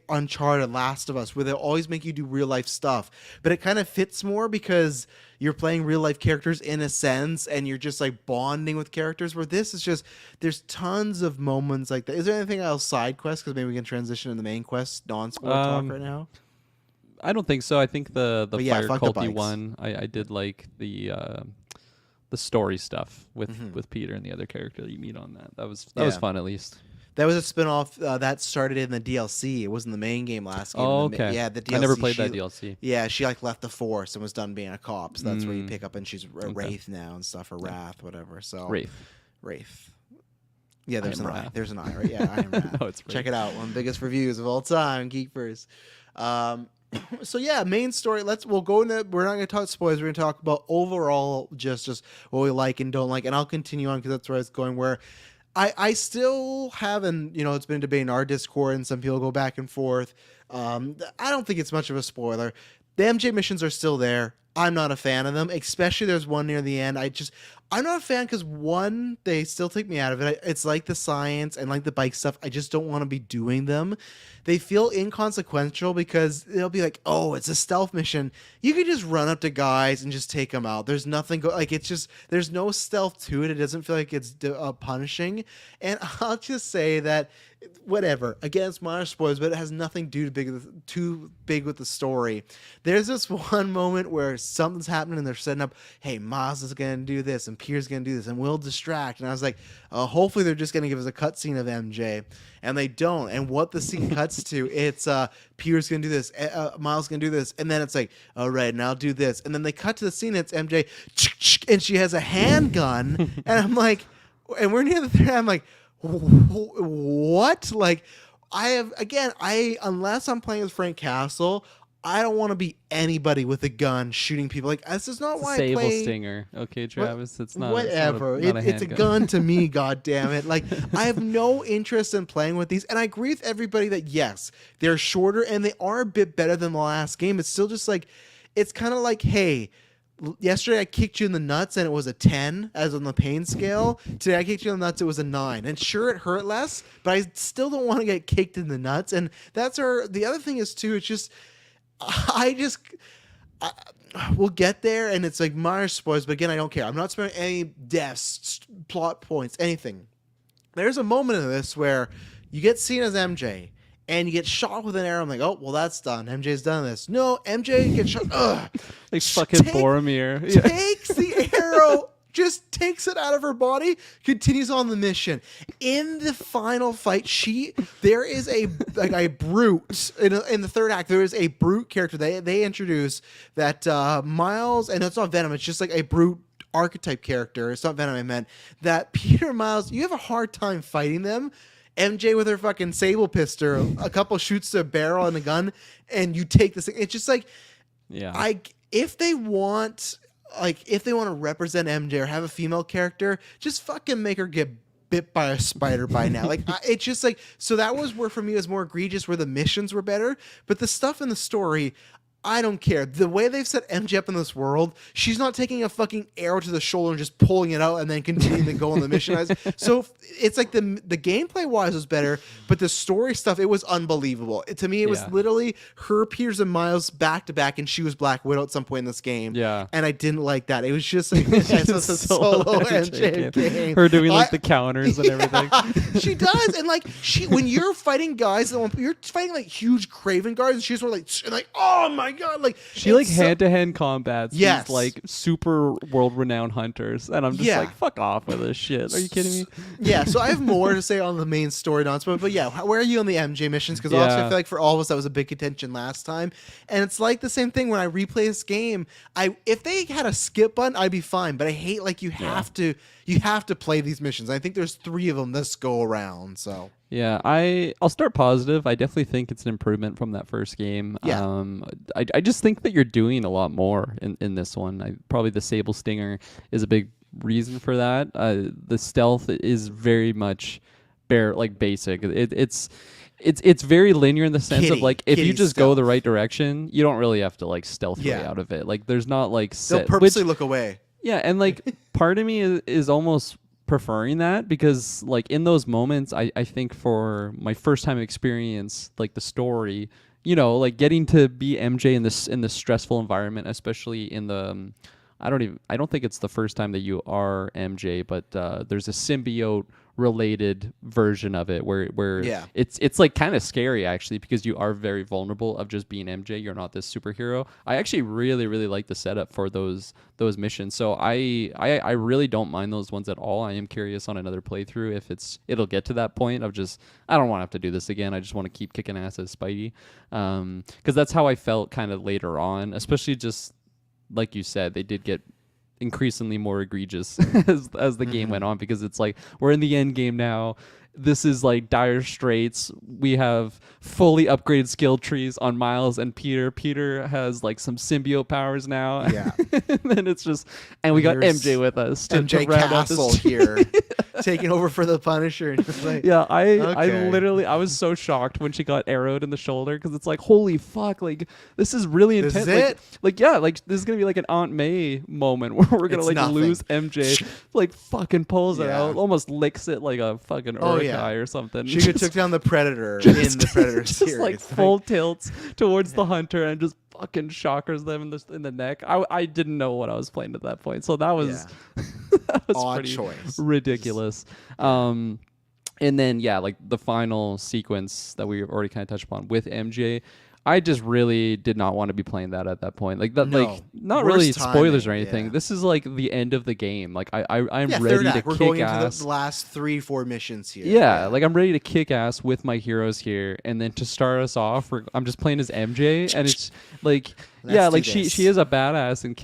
Speaker 2: Uncharted, Last of Us, where they always make you do real life stuff? But it kind of fits more because you're playing real life characters in a sense, and you're just like bonding with characters. Where this is just there's tons of moments like that. Is there anything else side quest? Because maybe we can transition to the main quest non-spoiler talk right now.
Speaker 1: I don't think so. I think the
Speaker 2: But yeah,
Speaker 1: fire
Speaker 2: fuck the
Speaker 1: culty
Speaker 2: bikes.
Speaker 1: one. I did like the story stuff with
Speaker 2: Mm-hmm.
Speaker 1: with Peter and the other character that you meet on that. That was
Speaker 2: Yeah.
Speaker 1: fun at least.
Speaker 2: That was a spin-off that started in the DLC. It wasn't the main game last game.
Speaker 1: Oh,
Speaker 2: The ma-
Speaker 1: okay.
Speaker 2: Yeah, the DLC.
Speaker 1: I never played
Speaker 2: she-
Speaker 1: that DLC.
Speaker 2: Yeah, she like left the force and was done being a cop. So that's where you
Speaker 1: Mm.
Speaker 2: pick up, and she's a
Speaker 1: Okay.
Speaker 2: wraith now and stuff, or wrath, whatever. So
Speaker 1: Wraith.
Speaker 2: Wraith. Yeah, there's
Speaker 1: I
Speaker 2: an
Speaker 1: am
Speaker 2: eye.
Speaker 1: Wrath.
Speaker 2: There's an eye, right? Yeah, I am Wrath.
Speaker 1: No, it's
Speaker 2: Check
Speaker 1: Wraith.
Speaker 2: it out. One of the biggest reviews of all time, GeekVerse. So yeah, main story. We'll go into. We're not going to talk spoilers. We're going to talk about overall just what we like and don't like, and I'll continue on because that's where it's going. Where I still haven't, it's been a debate in our Discord, and some people go back and forth. I don't think it's much of a spoiler. The MJ missions are still there. I'm not a fan of them, especially there's one near the end. I'm not a fan because one, they still take me out of it. It's like the science and like the bike stuff. I just don't want to be doing them. They feel inconsequential because they'll be like, oh, it's a stealth mission. You can just run up to guys and just take them out. There's nothing it's just, there's no stealth to it. It doesn't feel like it's punishing. And I'll just say that whatever, again, it's minor spoilers, but it has nothing too big with the story. There's this one moment where something's happening and they're setting up, hey, Miles is going to do this and Pierre's going to do this and we'll distract. And I was like, hopefully they're just going to give us a cutscene of MJ. And they don't. And what the scene cuts to, it's Pierre's going to do this, Miles going to do this. And then it's like, all right, now I'll do this. And then they cut to the scene, it's MJ, and she has a handgun. And I'm like, and we're near the thing, I'm like, what? Like, unless I'm playing as Frank Castle, I don't want to be anybody with a gun shooting people. Like, this is not
Speaker 1: It's a
Speaker 2: why I
Speaker 1: Sable
Speaker 2: play.
Speaker 1: Stinger. Okay, Travis. It's not
Speaker 2: Whatever.
Speaker 1: It's, not a
Speaker 2: It's a
Speaker 1: handgun.
Speaker 2: gun to me, god damn it. Like, I have no interest in playing with these. And I agree with everybody that yes, they're shorter and they are a bit better than the last game. It's still just like, it's kind of like, hey, yesterday I kicked you in the nuts and it was a 10 as on the pain scale. Today I kicked you in the nuts, it was a 9. And sure, it hurt less, but I still don't want to get kicked in the nuts. And the other thing is too, it's just, we'll get there, and it's like minor spoilers, but again, I don't care. I'm not spending any deaths, plot points, anything. There's a moment in this where you get seen as MJ, and you get shot with an arrow. I'm like, oh, well, that's done. MJ's done this. No, MJ gets shot.
Speaker 1: Like fucking Boromir. Yeah.
Speaker 2: Takes the arrow, just takes it out of her body, continues on the mission. In the final fight, there is a brute in the third act. There is a brute character they introduce that Miles, and it's not Venom. It's just like a brute archetype character. It's not Venom. I meant that Peter, Miles. You have a hard time fighting them. MJ with her fucking sable pistol, a couple shoots to a barrel and a gun, and you take this thing. It's just like,
Speaker 1: yeah.
Speaker 2: If they want to represent MJ or have a female character, just fucking make her get bit by a spider by now. Like, it's just like, so that was where for me it was more egregious, where the missions were better, but the stuff in the story, I don't care. The way they've set MJ up in this world, she's not taking a fucking arrow to the shoulder and just pulling it out and then continuing to go on the mission. So it's like the gameplay wise was better, but the story stuff, it was unbelievable. To me, it was literally her, Peters, and Miles back to back, and she was Black Widow at some point in this game.
Speaker 1: Yeah,
Speaker 2: and I didn't like that. It was just like it's a solo MJ game.
Speaker 1: Her doing like the counters and everything.
Speaker 2: She does, and like when you're fighting guys, you're fighting like huge Craven guards, and she's sort of like oh my god, like
Speaker 1: she like hand-to-hand combats
Speaker 2: these
Speaker 1: like super world-renowned hunters, and I'm just like, fuck off with this shit. Are you kidding me?
Speaker 2: Yeah, so I have more to say on the main story announcement, but yeah, where are you on the MJ missions? Because honestly, I feel like for all of us that was a big contention last time, and it's like the same thing when I replay this game. If they had a skip button, I'd be fine, but I hate like you have to play these missions. I think there's 3 of them this go around, so.
Speaker 1: Yeah, I'll start positive. I definitely think it's an improvement from that first game.
Speaker 2: Yeah.
Speaker 1: I just think that you're doing a lot more in this one. Probably the Sable Stinger is a big reason for that. The stealth is very much basic. It's very linear in the sense of like if you just go the right direction, you don't really have to like stealth way out of it. Like there's not like
Speaker 2: they'll purposely look away.
Speaker 1: Yeah, and like part of me is almost preferring that, because like in those moments I think for my first time experience, like the story, like getting to be MJ in this stressful environment, especially in the I don't think it's the first time that you are MJ, but there's a symbiote related version of it where it's like kind of scary actually, because you are very vulnerable of just being MJ. You're not this superhero. I actually really like the setup for those missions, so I really don't mind those ones at all. I am curious on another playthrough if it'll get to that point of just I don't want to have to do this again. I just want to keep kicking ass as Spidey, because that's how I felt kind of later on, especially just like you said, they did get increasingly more egregious as the game went on, because it's like we're in the end game now. This is like dire straits. We have fully upgraded skill trees on Miles and Peter. Peter has like some symbiote powers now.
Speaker 2: Yeah.
Speaker 1: And then it's just, and we got MJ with us.
Speaker 2: MJ Castle here, taking over for the Punisher. And just like,
Speaker 1: yeah, I was so shocked when she got arrowed in the shoulder, because it's like, holy fuck, like this is really intense.
Speaker 2: This is it?
Speaker 1: Like this is gonna be like an Aunt May moment where we're gonna lose MJ. Like fucking pulls it out, almost licks it like a fucking guy or something.
Speaker 2: She could took down the Predator in the Predator series.
Speaker 1: Just like full tilts towards the hunter and just fucking shockers them in the neck. I didn't know what I was playing at that point, so that was that was
Speaker 2: odd
Speaker 1: pretty
Speaker 2: choice.
Speaker 1: Ridiculous. And then like the final sequence that we already kind of touched upon with MJ. I just really did not want to be playing that at that point. Like that, like not really spoilers or anything. Yeah. This is like the end of the game. Like I'm ready to
Speaker 2: We're
Speaker 1: kick
Speaker 2: going
Speaker 1: ass.
Speaker 2: Into the last 3-4 missions here.
Speaker 1: Yeah, like I'm ready to kick ass with my heroes here, and then to start us off, I'm just playing as MJ, and it's like she is a badass and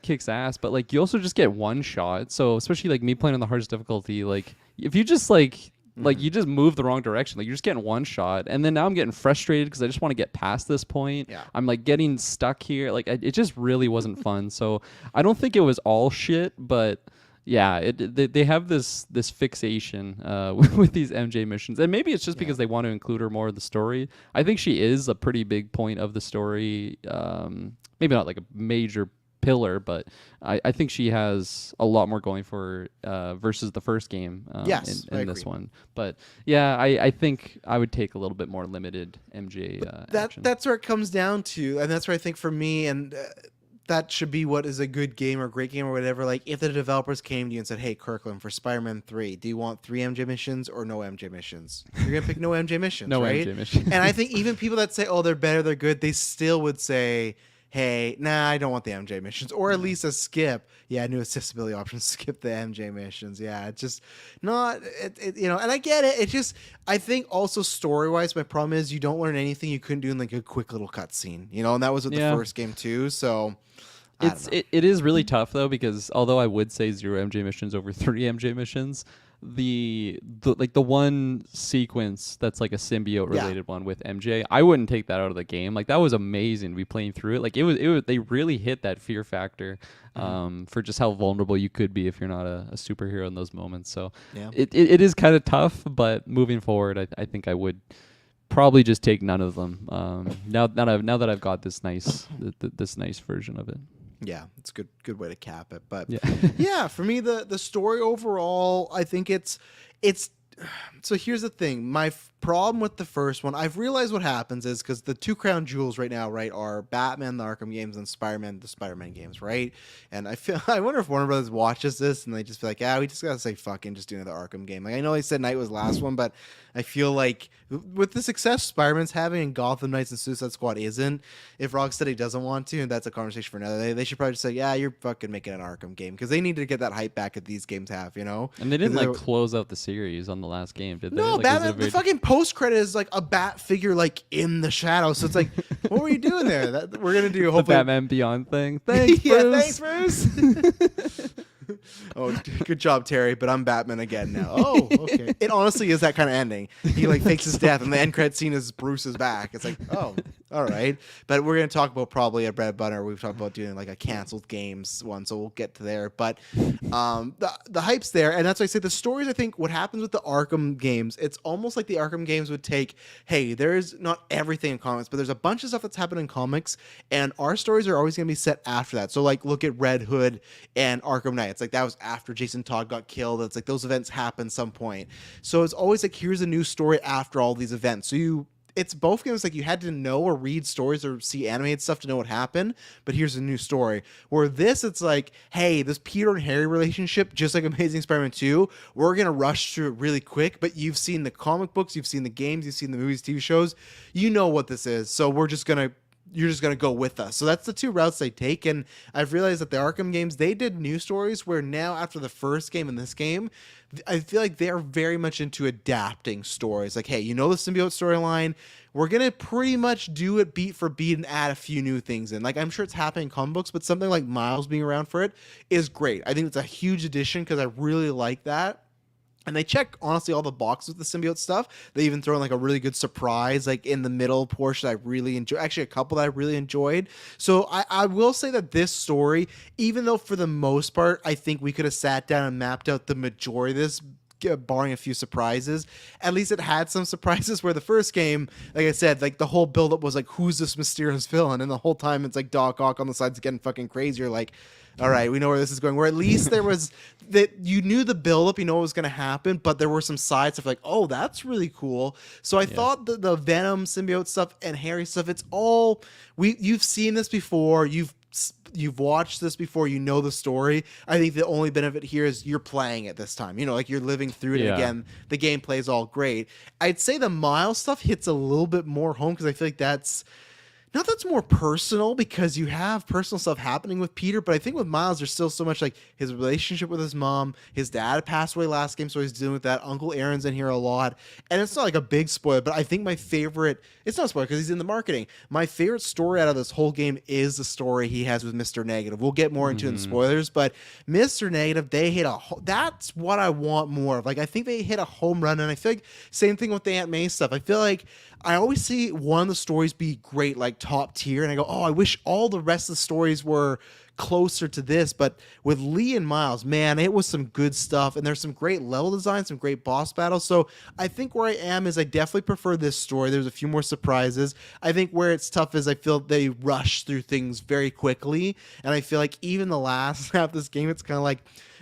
Speaker 1: kicks ass, but like you also just get one shot. So especially like me playing on the hardest difficulty, like if you just like you just move the wrong direction. Like you're just getting one shot, and then now I'm getting frustrated because I just want to get past this point.
Speaker 2: Yeah.
Speaker 1: I'm like getting stuck here. Like it just really wasn't fun. So I don't think it was all shit, but yeah, they have this fixation with these MJ missions, and maybe it's just because they want to include her more in the story. I think she is a pretty big point of the story. Maybe not like a major pillar, but I think she has a lot more going for her versus the first game
Speaker 2: Yes, I
Speaker 1: in this
Speaker 2: agree.
Speaker 1: one. But yeah, I think I would take a little bit more limited MJ action.
Speaker 2: That's where it comes down to, and that's where I think for me, and that should be what is a good game or great game or whatever. Like if the developers came to you and said, "Hey, Kirkland, for Spider-Man 3, do you want 3 MJ missions or no MJ missions?" You're gonna pick no MJ missions,
Speaker 1: No
Speaker 2: right?
Speaker 1: MJ mission.
Speaker 2: And I think even people that say, "Oh, they're better, they're good," they still would say, "Hey, nah, I don't want the MJ missions," or at least a skip. Yeah, new accessibility options, skip the MJ missions. Yeah, it's just not, and I get it. It's just, I think also story wise, my problem is you don't learn anything you couldn't do in like a quick little cutscene, and that was with the
Speaker 1: Yeah.
Speaker 2: first game too. So I don't know.
Speaker 1: It is really tough though, because although I would say 0 MJ missions over 3 MJ missions, the one sequence that's like a symbiote
Speaker 2: Yeah.
Speaker 1: related one with MJ, I wouldn't take that out of the game. Like that was amazing to be playing through it. Like it was they really hit that fear factor for just how vulnerable you could be if you're not a superhero in those moments. So
Speaker 2: Yeah.
Speaker 1: it is kind of tough, but moving forward, I think I would probably just take none of them. Now that I've got this this nice version of it.
Speaker 2: Yeah, it's a good way to cap it. But
Speaker 1: Yeah.
Speaker 2: yeah, for me the story overall, I think it's so here's the thing. My problem with the first one, I've realized what happens is because the two crown jewels right now, right, are Batman the Arkham games and Spider-Man the Spider-Man games, right? And I wonder if Warner Brothers watches this and they just feel like, we just gotta say fucking just do another Arkham game. Like I know they said Night was the last one, but I feel like with the success Spider-Man's having and Gotham Knights and Suicide Squad isn't, if Rocksteady doesn't want to, and that's a conversation for another day, they should probably just say, yeah, you're fucking making an Arkham game because they need to get that hype back that these games have,
Speaker 1: And they didn't
Speaker 2: 'Cause
Speaker 1: like close out the series on the last game, did they?
Speaker 2: no,
Speaker 1: Like, was it
Speaker 2: Batman.
Speaker 1: a very
Speaker 2: The fucking post credit is like a bat figure, like in the shadows. So it's like, what were you doing there? That we're gonna do.
Speaker 1: the
Speaker 2: Hopefully,
Speaker 1: Batman Beyond thing. Thanks,
Speaker 2: yeah,
Speaker 1: Bruce.
Speaker 2: thanks, Bruce. Oh, good job, Terry. But I'm Batman again now. Oh, okay. It honestly is that kind of ending. He like fakes his death, and the end credit scene is Bruce is back. It's like, oh, all right. But we're gonna talk about probably a bread butter. We've talked about doing like a canceled games one, so we'll get to there. But the hype's there, and that's why I say the stories. I think what happens with the Arkham games, it's almost like the Arkham games would take. Hey, there's not everything in comics, but there's a bunch of stuff that's happened in comics, and our stories are always gonna be set after that. So like, look at Red Hood and Arkham Knight. It's like that was after Jason Todd got killed. It's like those events happen some point. So it's always like here's a new story after all these events. So it's both games like you had to know or read stories or see animated stuff to know what happened, but here's a new story. Where this, it's like, hey, this Peter and Harry relationship, just like Amazing Spider-Man 2, we're gonna rush through it really quick, but you've seen the comic books, you've seen the games, you've seen the movies, TV shows, you know what this is. So you're just going to go with us. So that's the two routes they take. And I've realized that the Arkham games, they did new stories where now after the first game and this game, I feel like they're very much into adapting stories. Like, hey, the symbiote storyline, we're going to pretty much do it beat for beat and add a few new things in. Like, I'm sure it's happening in comic books, but something like Miles being around for it is great. I think it's a huge addition because I really like that. And they check, honestly, all the boxes with the symbiote stuff. They even throw in like a really good surprise, like in the middle portion I really enjoy. Actually, a couple that I really enjoyed. So I will say that this story, even though for the most part, I think we could have sat down and mapped out the majority of this, barring a few surprises, at least it had some surprises where the first game, like I said, like the whole buildup was like, who's this mysterious villain? And the whole time it's like Doc Ock on the sides getting fucking crazy. You're like, all right, we know where this is going. Where at least there was that you knew the buildup, you know what was going to happen, but there were some side stuff like, oh, that's really cool. So I thought the Venom symbiote stuff and Harry stuff, it's all you've seen this before, you've watched this before, you know the story. I think the only benefit here is you're playing it this time. Like you're living through it. And again, the gameplay is all great. I'd say the Miles stuff hits a little bit more home because I feel like that's more personal because you have personal stuff happening with Peter, but I think with Miles, there's still so much like his relationship with his mom. His dad passed away last game, so he's dealing with that. Uncle Aaron's in here a lot. And it's not like a big spoiler, but I think my favorite, it's not a spoiler because he's in the marketing. My favorite story out of this whole game is the story he has with Mr. Negative. We'll get more into it in spoilers, but Mr. Negative, they hit that's what I want more of. Like, I think they hit a home run, and I feel like same thing with the Aunt May stuff. I feel like I always see one of the stories be great, like top tier, and I go, oh, I wish all the rest of the stories were closer to this. But with Lee and Miles, man, it was some good stuff, and there's some great level design, some great boss battles. So I think where I am is I definitely prefer this story. There's a few more surprises. I think where it's tough is I feel they rush through things very quickly, and I feel like even the last half of this game, it's kind of like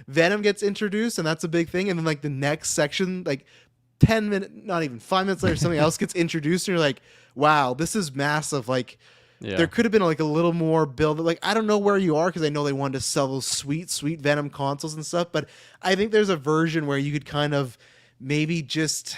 Speaker 2: Venom gets introduced, and that's a big thing, and then like the next section, like 10 minutes, not even 5 minutes later, something else gets introduced, and you're like, wow, this is massive. Like, there could have been like a little more build. Like, I don't know where you are, because I know they wanted to sell those sweet Venom consoles and stuff, but I think there's a version where you could kind of maybe just...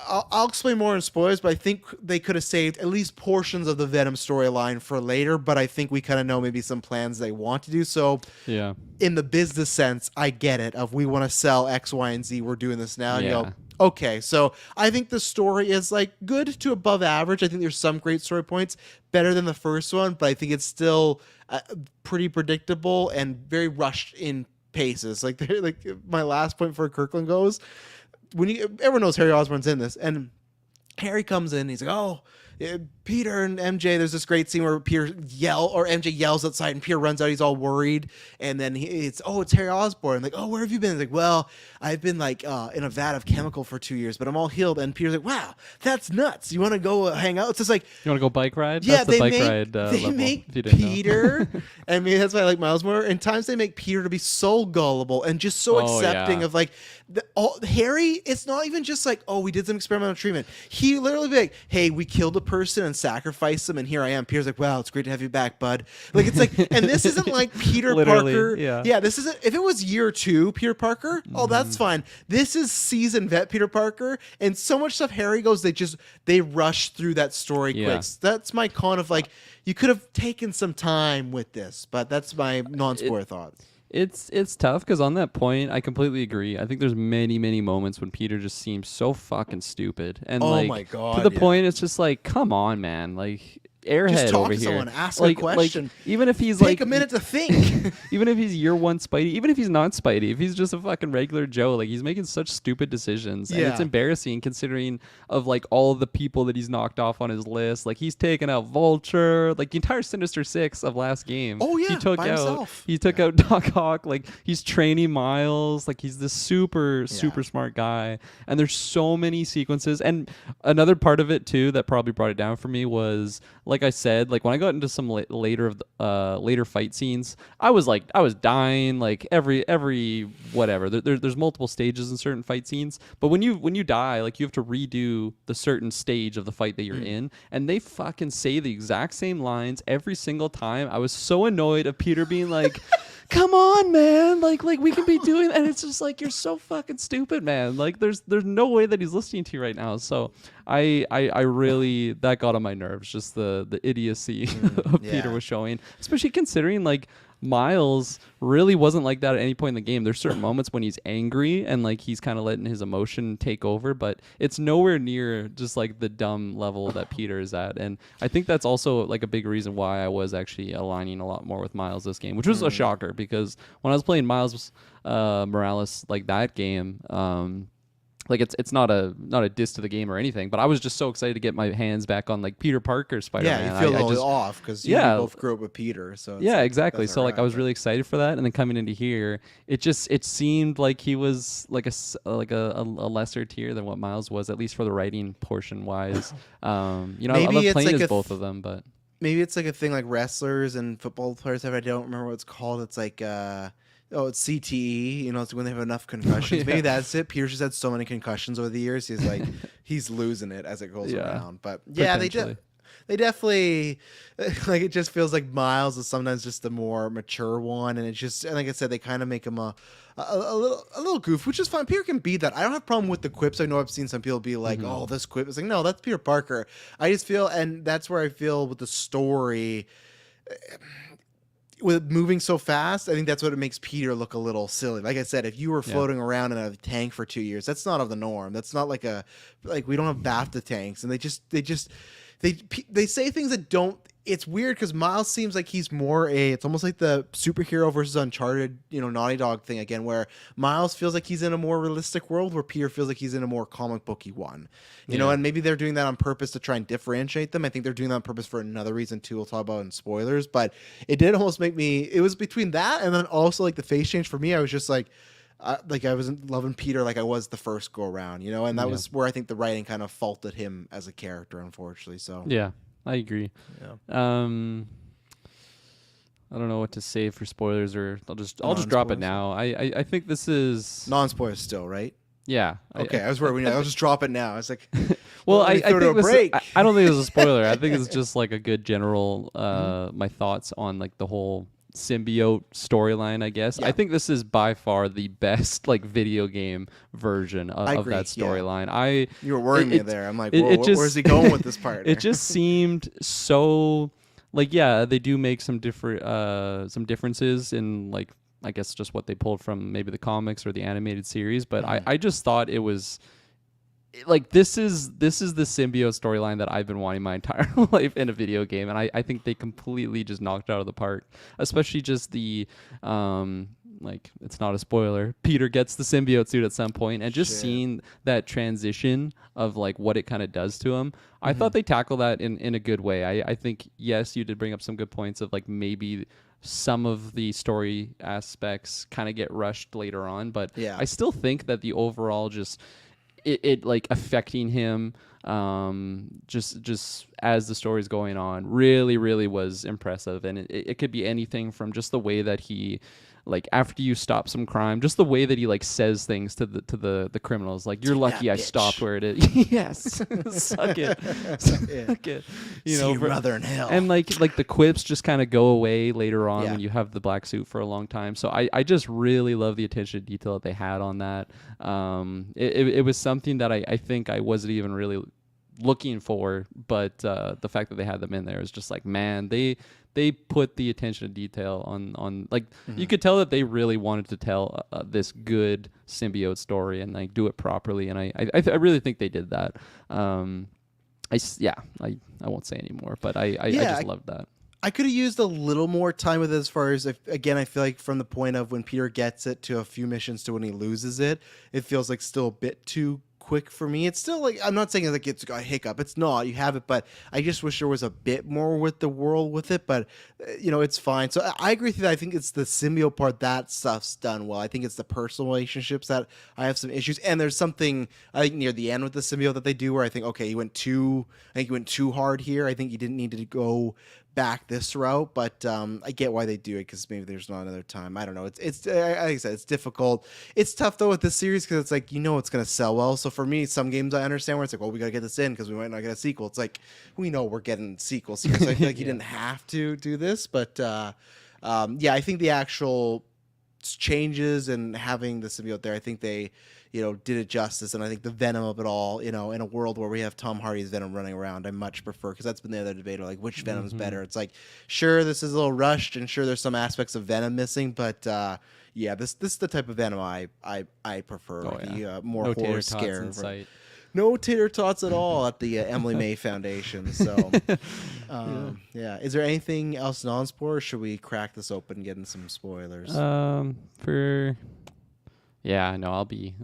Speaker 2: I'll explain more in spoilers, but I think they could have saved at least portions of the Venom storyline for later, but I think we kind of know maybe some plans they want to do. So
Speaker 1: yeah,
Speaker 2: in the business sense, I get it. Of we want to sell X, Y, and Z, we're doing this now. And you
Speaker 1: Yeah.
Speaker 2: go, okay. So I think the story is like good to above average. I think there's some great story points, better than the first one, but I think it's still pretty predictable and very rushed in paces. Like my last point for Kirkland goes, everyone knows Harry Osborn's in this, and Harry comes in, he's like, oh, Peter and MJ, there's this great scene where MJ yells outside, and Peter runs out, he's all worried, and then it's Harry Osborn. Like, oh, where have you been? He's like, well, I've been like in a vat of chemical for 2 years, but I'm all healed. And Peter's like, wow, that's nuts. You want to go hang out? It's just like,
Speaker 1: you want to go bike ride?
Speaker 2: Yeah,
Speaker 1: that's the bike ride
Speaker 2: they
Speaker 1: level,
Speaker 2: make
Speaker 1: if you didn't know.
Speaker 2: Peter, and maybe that's why I like Miles more. And times they make Peter to be so gullible and just so accepting of like Harry. It's not even just like, oh, we did some experimental treatment. He literally be like, hey, we killed a person and sacrificed them, and here I am. Peter's like, wow, it's great to have you back, bud. Like, it's like, and this isn't like Peter Parker. Yeah, this isn't. If it was year 2 Peter Parker, oh, that's fine. This is seasoned vet Peter Parker, and so much stuff Harry goes, they rush through that story quick. That's my con of like, you could have taken some time with this, but that's my non-spoiler thoughts.
Speaker 1: It's tough, because on that point, I completely agree. I think there's many moments when Peter just seems so fucking stupid, and
Speaker 2: my God,
Speaker 1: to the point, it's just like, come on, man, like. Airhead
Speaker 2: just talk
Speaker 1: over
Speaker 2: to
Speaker 1: here.
Speaker 2: someone, ask a question.
Speaker 1: Like, even if he's
Speaker 2: take a minute to think.
Speaker 1: Even if he's year 1 Spidey, even if he's not Spidey, if he's just a fucking regular Joe, like, he's making such stupid decisions, and it's embarrassing considering of like all of the people that he's knocked off on his list. Like, he's taken out Vulture, like the entire Sinister Six of last game.
Speaker 2: Oh yeah,
Speaker 1: he took
Speaker 2: by
Speaker 1: out
Speaker 2: himself.
Speaker 1: He took out Doc Ock. Like, he's training Miles. Like, he's this super smart guy. And there's so many sequences. And another part of it too that probably brought it down for me was, like I said, like when I got into some later fight scenes, I was dying like every whatever. There's multiple stages in certain fight scenes, but when you die, like, you have to redo the certain stage of the fight that you're in, and they fucking say the exact same lines every single time. I was so annoyed of Peter being like, come on, man, like we can be doing, and it's just like, you're so fucking stupid, man. Like, there's no way that he's listening to you right now. So I really, that got on my nerves, just the idiocy of Peter was showing, especially considering like Miles really wasn't like that at any point in the game. There's certain moments when he's angry and like he's kind of letting his emotion take over, but it's nowhere near just like the dumb level that Peter is at. And I think that's also like a big reason why I was actually aligning a lot more with Miles this game, which was a shocker, because when I was playing Miles Morales, like that game, like it's not a diss to the game or anything, but I was just so excited to get my hands back on like Peter Parker Spider-Man.
Speaker 2: Yeah, you feel a little off because you both grew up with Peter. So
Speaker 1: yeah, exactly. So like I was really excited for that, and then coming into here, it seemed like he was like a lesser tier than what Miles was, at least for the writing portion wise. You know, I love playing as both of them, but
Speaker 2: maybe it's like a thing like wrestlers and football players have. I don't remember what it's called. It's like it's CTE, you know, it's when they have enough concussions. Maybe that's it. Peter's just had so many concussions over the years. He's like, he's losing it as it goes around. But yeah, they definitely, like, it just feels like Miles is sometimes just the more mature one. And it's just, and like I said, they kind of make him a little goof, which is fine. Peter can be that. I don't have a problem with the quips. I know I've seen some people be like, oh, this quip. It's like, no, that's Peter Parker. I just feel, and that's where I feel with the story, with moving so fast, I think that's what it makes Peter look a little silly. Like I said, if you were floating around in a tank for 2 years, that's not of the norm. That's not like we don't have BAFTA tanks, and they say things that don't it's weird because Miles seems like he's more it's almost like the superhero versus Uncharted, Naughty Dog thing again, where Miles feels like he's in a more realistic world where Peter feels like he's in a more comic booky one, and maybe they're doing that on purpose to try and differentiate them. I think they're doing that on purpose for another reason too. We'll talk about in spoilers, but it did almost make me, it was between that and then also like the face change for me. I was just like I wasn't loving Peter like I was the first go around, and that was where I think the writing kind of faulted him as a character, unfortunately. So
Speaker 1: yeah, I agree. I don't know what to say for spoilers, or I'll just drop it now. I think this is
Speaker 2: non-spoilers still, right?
Speaker 1: Yeah.
Speaker 2: Okay, I was worried. I'll just drop it now. I was like,
Speaker 1: well, I think I don't think it's a spoiler. I think it's just like a good general my thoughts on like the whole symbiote storyline, I guess. I think this is by far the best like video game version of that storyline.
Speaker 2: You were worrying me there. I'm like, where's he going with this part?
Speaker 1: It just seemed so like, they do make some differences in like, I guess just what they pulled from maybe the comics or the animated series, but I just thought it was like, this is the symbiote storyline that I've been wanting my entire life in a video game, and I think they completely just knocked it out of the park. Especially just the like, it's not a spoiler, Peter gets the symbiote suit at some point, and just seeing that transition of like what it kind of does to him. I thought they tackled that in a good way. I think, yes, you did bring up some good points of like maybe some of the story aspects kind of get rushed later on, but I still think that the overall just it like affecting him just as the story's going on really was impressive. And it could be anything from just the way that he, like, after you stop some crime, just the way that he like says things to the criminals, like, you're lucky I stopped where it is. Yes. Suck it. Suck it.
Speaker 2: See your brother in hell.
Speaker 1: And like the quips just kind of go away later on when you have the black suit for a long time. So I just really love the attention to detail that they had on that. It was something that I think I wasn't even really looking for, but the fact that they had them in there is just like, man, they put the attention to detail on like, you could tell that they really wanted to tell this good symbiote story and like do it properly, and I really think they did that. I won't say anymore, but I just loved that.
Speaker 2: I could have used a little more time with it, as far as, again, I feel like from the point of when Peter gets it to a few missions to when he loses it, it feels like still a bit too quick for me. It's still like, I'm not saying like it's a hiccup, it's not, you have it, but I just wish there was a bit more with the world with it. But it's fine. So I agree with you that I think it's the symbiote part, that stuff's done well. I think it's the personal relationships that I have some issues, and there's something I think near the end with the symbiote that they do where I think, okay, you went too hard here. I think you didn't need to go back this route, but I get why they do it, because maybe there's not another time. I don't know. It's like I said, it's difficult. It's tough though with this series, because it's like, it's gonna sell well. So for me, some games I understand where it's like, well, we gotta get this in because we might not get a sequel. It's like, we know we're getting sequels here, so I feel like you didn't have to do this. But I think the actual changes and having the symbiote there, I think they did it justice. And I think the Venom of it all, in a world where we have Tom Hardy's Venom running around, I much prefer, because that's been the other debate, like, which Venom's better. It's like, sure, this is a little rushed, and sure, there's some aspects of Venom missing, but this is the type of Venom I prefer. The more
Speaker 1: no
Speaker 2: horror scare.
Speaker 1: In sight.
Speaker 2: No tater tots at all at the Emily May Foundation. So, Is there anything else non-spoiler, or should we crack this open and get in some spoilers?
Speaker 1: I'll be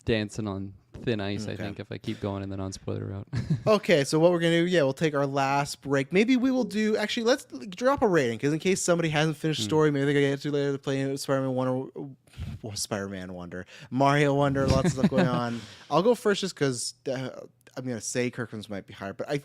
Speaker 1: dancing on thin ice, I think, if I keep going in the non-spoiler route.
Speaker 2: Okay, so what we're going to do, we'll take our last break. Maybe we will do, actually, let's drop a rating, because in case somebody hasn't finished the story, maybe they're going to get to later to play Spider-Man Wonder, Mario Wonder, lots of stuff going on. I'll go first just because I'm going to say Kirkland's might be higher, but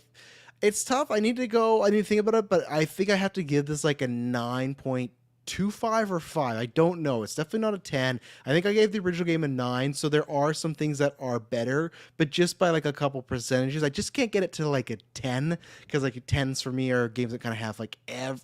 Speaker 2: it's tough. I need to think about it, but I think I have to give this like a 9.25 or 5. I don't know. It's definitely not a 10. I think I gave the original game a 9, so there are some things that are better, but just by like a couple percentages. I just can't get it to like a 10, because like 10s for me are games that kind of have like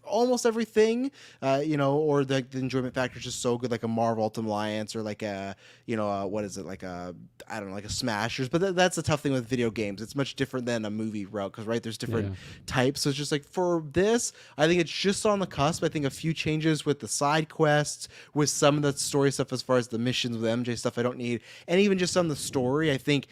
Speaker 2: almost everything, or the enjoyment factor is just so good, like a Marvel Ultimate Alliance, or like a what is it, like a, I don't know, like a Smashers. But that's the tough thing with video games. It's much different than a movie route, because there's different types. So it's just like, for this, I think it's just on the cusp. I think a few changes with the side quests, with some of the story stuff as far as the missions with MJ stuff I don't need, and even just on the story, I think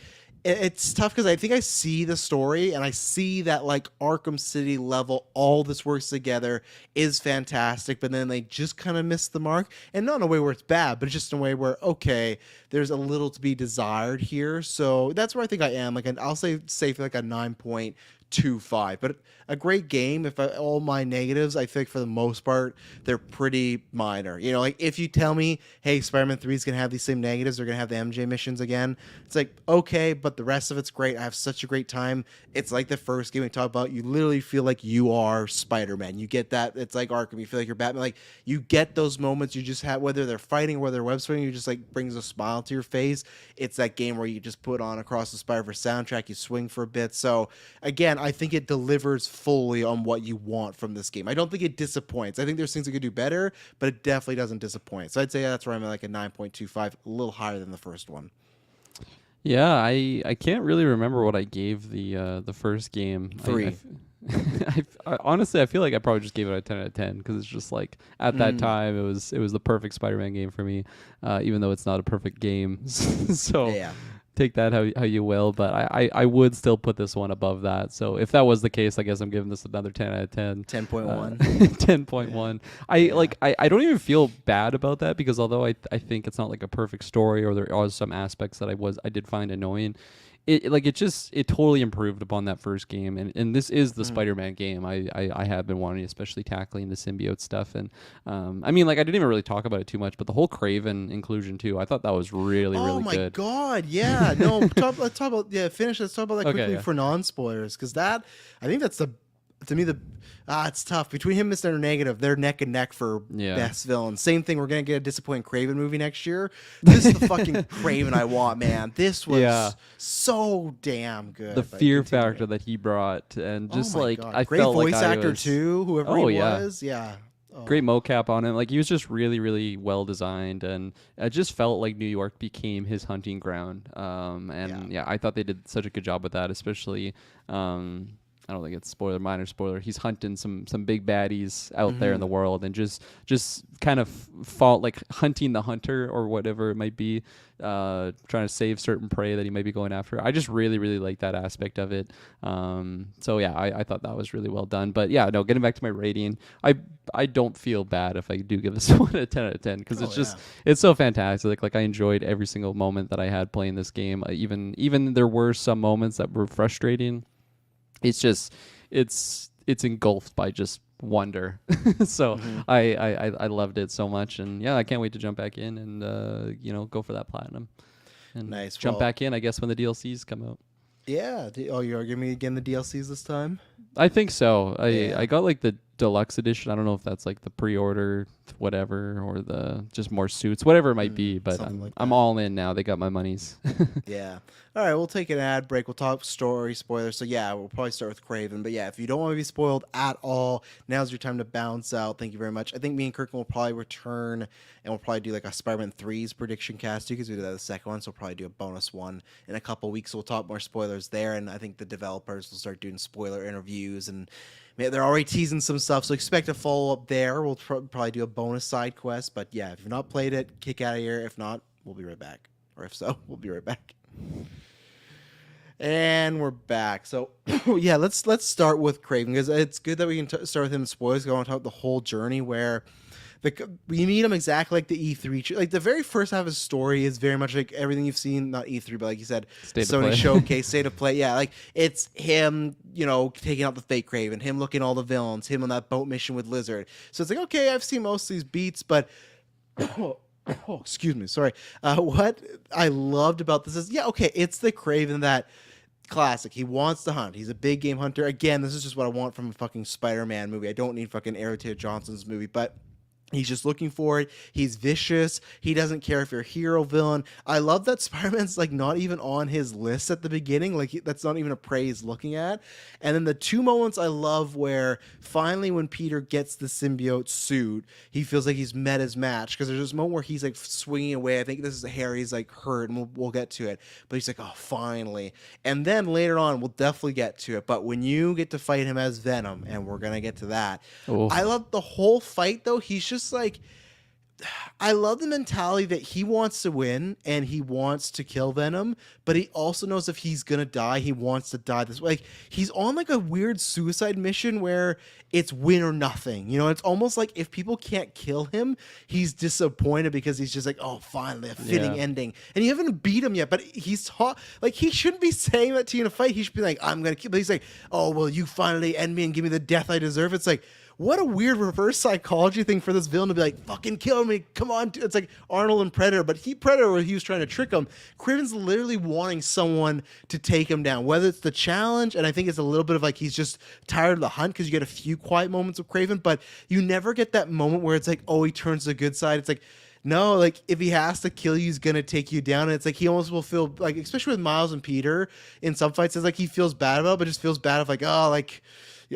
Speaker 2: It's tough because I think I see the story and I see that like Arkham City level, all this works together is fantastic, but then they just kind of miss the mark, and not in a way where it's bad, but just in a way where okay, there's a little to be desired here. So that's where I think I am. Like, I'll say safe like a 9.25, but a great game. If all my negatives, I think for the most part they're pretty minor. You know, like if you tell me, hey, Spider-Man 3 is gonna have these same negatives, they're gonna have the MJ missions again. It's like okay, but the rest of it's great. I have such a great time. It's like the first game we talked about. You literally feel like you are Spider-Man. You get that. It's like Arkham. You feel like you're Batman. Like you get those moments. You just have whether they're fighting or whether they're web swinging. You just like brings a smile to your face. It's that game where you just put on Across the Spider-Verse soundtrack. You swing for a bit. So again, I think it delivers fully on what you want from this game. I don't think it disappoints. I think there's things it could do better, but it definitely doesn't disappoint. So I'd say that's where I'm at like a 9.25, a little higher than the first one.
Speaker 1: Yeah, I can't really remember what I gave the first game.
Speaker 2: 3.
Speaker 1: Honestly, I feel like I probably just gave it a 10 out of 10 because it's just like at that time it was the perfect Spider-Man game for me, even though it's not a perfect game. So
Speaker 2: Yeah.
Speaker 1: take that how you will, but I would still put this one above that. So if that was the case, I guess I'm giving this another 10 out of 10.
Speaker 2: 10.1.
Speaker 1: 10.1. I don't even feel bad about that because although I think it's not like a perfect story or there are some aspects that I did find annoying, it totally improved upon that first game, and this is the Spider-Man game I have been wanting, especially tackling the symbiote stuff. And I mean, like I didn't even really talk about it too much, but the whole Craven inclusion too, I thought that was really
Speaker 2: Oh
Speaker 1: really
Speaker 2: my
Speaker 1: good.
Speaker 2: god, yeah. No, let's talk about finish. Let's talk about that
Speaker 1: Okay,
Speaker 2: quickly
Speaker 1: yeah.
Speaker 2: for non-spoilers, because that I think that's the to me the it's tough between him and Mr. Negative. They're neck and neck for
Speaker 1: Yeah.
Speaker 2: best villain. Same thing. We're gonna get a disappointing Craven movie next year. This is the fucking Craven I want, man. This was
Speaker 1: Yeah.
Speaker 2: so damn good.
Speaker 1: The
Speaker 2: But
Speaker 1: fear
Speaker 2: continue.
Speaker 1: factor that he brought, and just
Speaker 2: Oh my
Speaker 1: like
Speaker 2: God.
Speaker 1: I
Speaker 2: Great
Speaker 1: felt
Speaker 2: voice
Speaker 1: like I
Speaker 2: actor
Speaker 1: was,
Speaker 2: too. Whoever
Speaker 1: Oh,
Speaker 2: he
Speaker 1: yeah.
Speaker 2: was, yeah. Oh.
Speaker 1: great mocap on him. Like he was just really, really well designed, and I just felt like New York became his hunting ground. And yeah, I thought they did such a good job with that, especially. I don't think it's minor spoiler. He's hunting some big baddies out there in the world, and just kind of fought like hunting the hunter or whatever it might be, trying to save certain prey that he might be going after. I just really really like that aspect of it. So yeah, I thought that was really well done. But yeah, no, getting back to my rating, I don't feel bad if I do give this one a 10 out of 10 because it's so fantastic. Like I enjoyed every single moment that I had playing this game. Even there were some moments that were frustrating. It's just it's engulfed by just wonder. So I loved it so much, and yeah, I can't wait to jump back in and go for that platinum and
Speaker 2: Nice.
Speaker 1: jump
Speaker 2: Well,
Speaker 1: back in, I guess, when the DLCs come out.
Speaker 2: Yeah. Oh, you're giving me again the DLCs this time?
Speaker 1: I think so.
Speaker 2: Yeah.
Speaker 1: I got like the deluxe edition. I don't know if that's like the pre-order whatever or the just more suits, whatever it might be, but
Speaker 2: something like
Speaker 1: I'm
Speaker 2: that.
Speaker 1: all in now. They got my monies.
Speaker 2: Yeah. All right, we'll take an ad break. We'll talk story spoilers. So yeah, we'll probably start with Craven. But yeah, if you don't want to be spoiled at all, now's your time to bounce out. Thank you very much. I think me and Kirk will probably return, and we'll probably do like a Spider-Man 3's prediction cast too, because we did that the second one. So we'll probably do a bonus one in a couple weeks. So we'll talk more spoilers there, and I think the developers will start doing spoiler interviews, and they're already teasing some stuff. So expect a follow up there. We'll probably do a bonus side quest. But yeah, if you've not played it, kick out of here. If not, we'll be right back. Or if so, we'll be right back. And we're back. So yeah, let's start with Craven, because it's good that we can start with him in spoilers. Go on talk the whole journey where we meet him exactly like the E3. Like the very first half of his story is very much like everything you've seen, not E3, but like you said,
Speaker 1: State of
Speaker 2: Sony
Speaker 1: Play.
Speaker 2: Showcase, State of Play. Yeah, like it's him, taking out the fake Craven, him looking at all the villains, him on that boat mission with Lizard. So it's like, okay, I've seen most of these beats, but oh, excuse me, sorry. What I loved about this is, okay, it's the Craven that classic. He wants to hunt. He's a big game hunter. Again, this is just what I want from a fucking Spider-Man movie. I don't need fucking Aaron Taylor Johnson's movie, but he's just looking for it. He's vicious. He doesn't care if you're hero, villain. I love that Spider-Man's like not even on his list at the beginning. Like that's not even a prey he's looking at. And then the two moments I love where finally when Peter gets the symbiote suit, he feels like he's met his match, because there's this moment where he's like swinging away. I think this is Harry's like hurt, and we'll get to it. But he's like, oh, finally. And then later on, we'll definitely get to it. But when you get to fight him as Venom, and we're gonna get to that,
Speaker 1: Oh.
Speaker 2: I love the whole fight though. He's just like, I love the mentality that he wants to win and he wants to kill Venom, but he also knows if he's gonna die, he wants to die this way. Like he's on like a weird suicide mission where it's win or nothing. You know, it's almost like if people can't kill him, he's disappointed because he's just like, oh, finally a fitting ending. And you haven't beat him yet, but like he shouldn't be saying that to you in a fight. He should be like, I'm gonna kill. But he's like, oh well, you finally end me and give me the death I deserve. It's like, what a weird reverse psychology thing for this villain to be like, fucking kill me, come on. It's like Arnold and Predator, but Predator, where he was trying to trick him. Craven's literally wanting someone to take him down, whether it's the challenge, and I think it's a little bit of like he's just tired of the hunt because you get a few quiet moments with Craven, but you never get that moment where it's like, oh, he turns to the good side. It's like, no, like if he has to kill you, he's gonna take you down. And it's like he almost will feel like, especially with Miles and Peter in some fights, it's like he feels bad about it, but just feels bad of like, oh, like,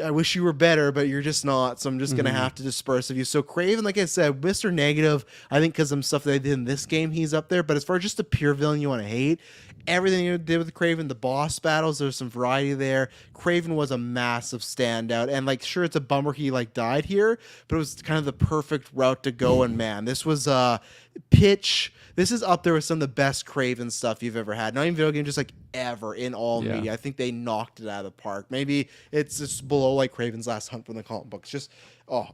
Speaker 2: I wish you were better, but you're just not. So I'm just gonna have to disperse of you. So Craven, like I said, Mr. Negative, I think because of some stuff they did in this game, he's up there. But as far as just a pure villain you want to hate, everything you did with Craven, the boss battles, there's some variety there. Craven was a massive standout, and like, sure, it's a bummer he like died here, but it was kind of the perfect route to go. And man, this was pitch. This is up there with some of the best Craven stuff you've ever had. Not even video game, just like ever in all media. I think they knocked it out of the park. Maybe it's just below like Craven's Last Hunt from the comic books. Just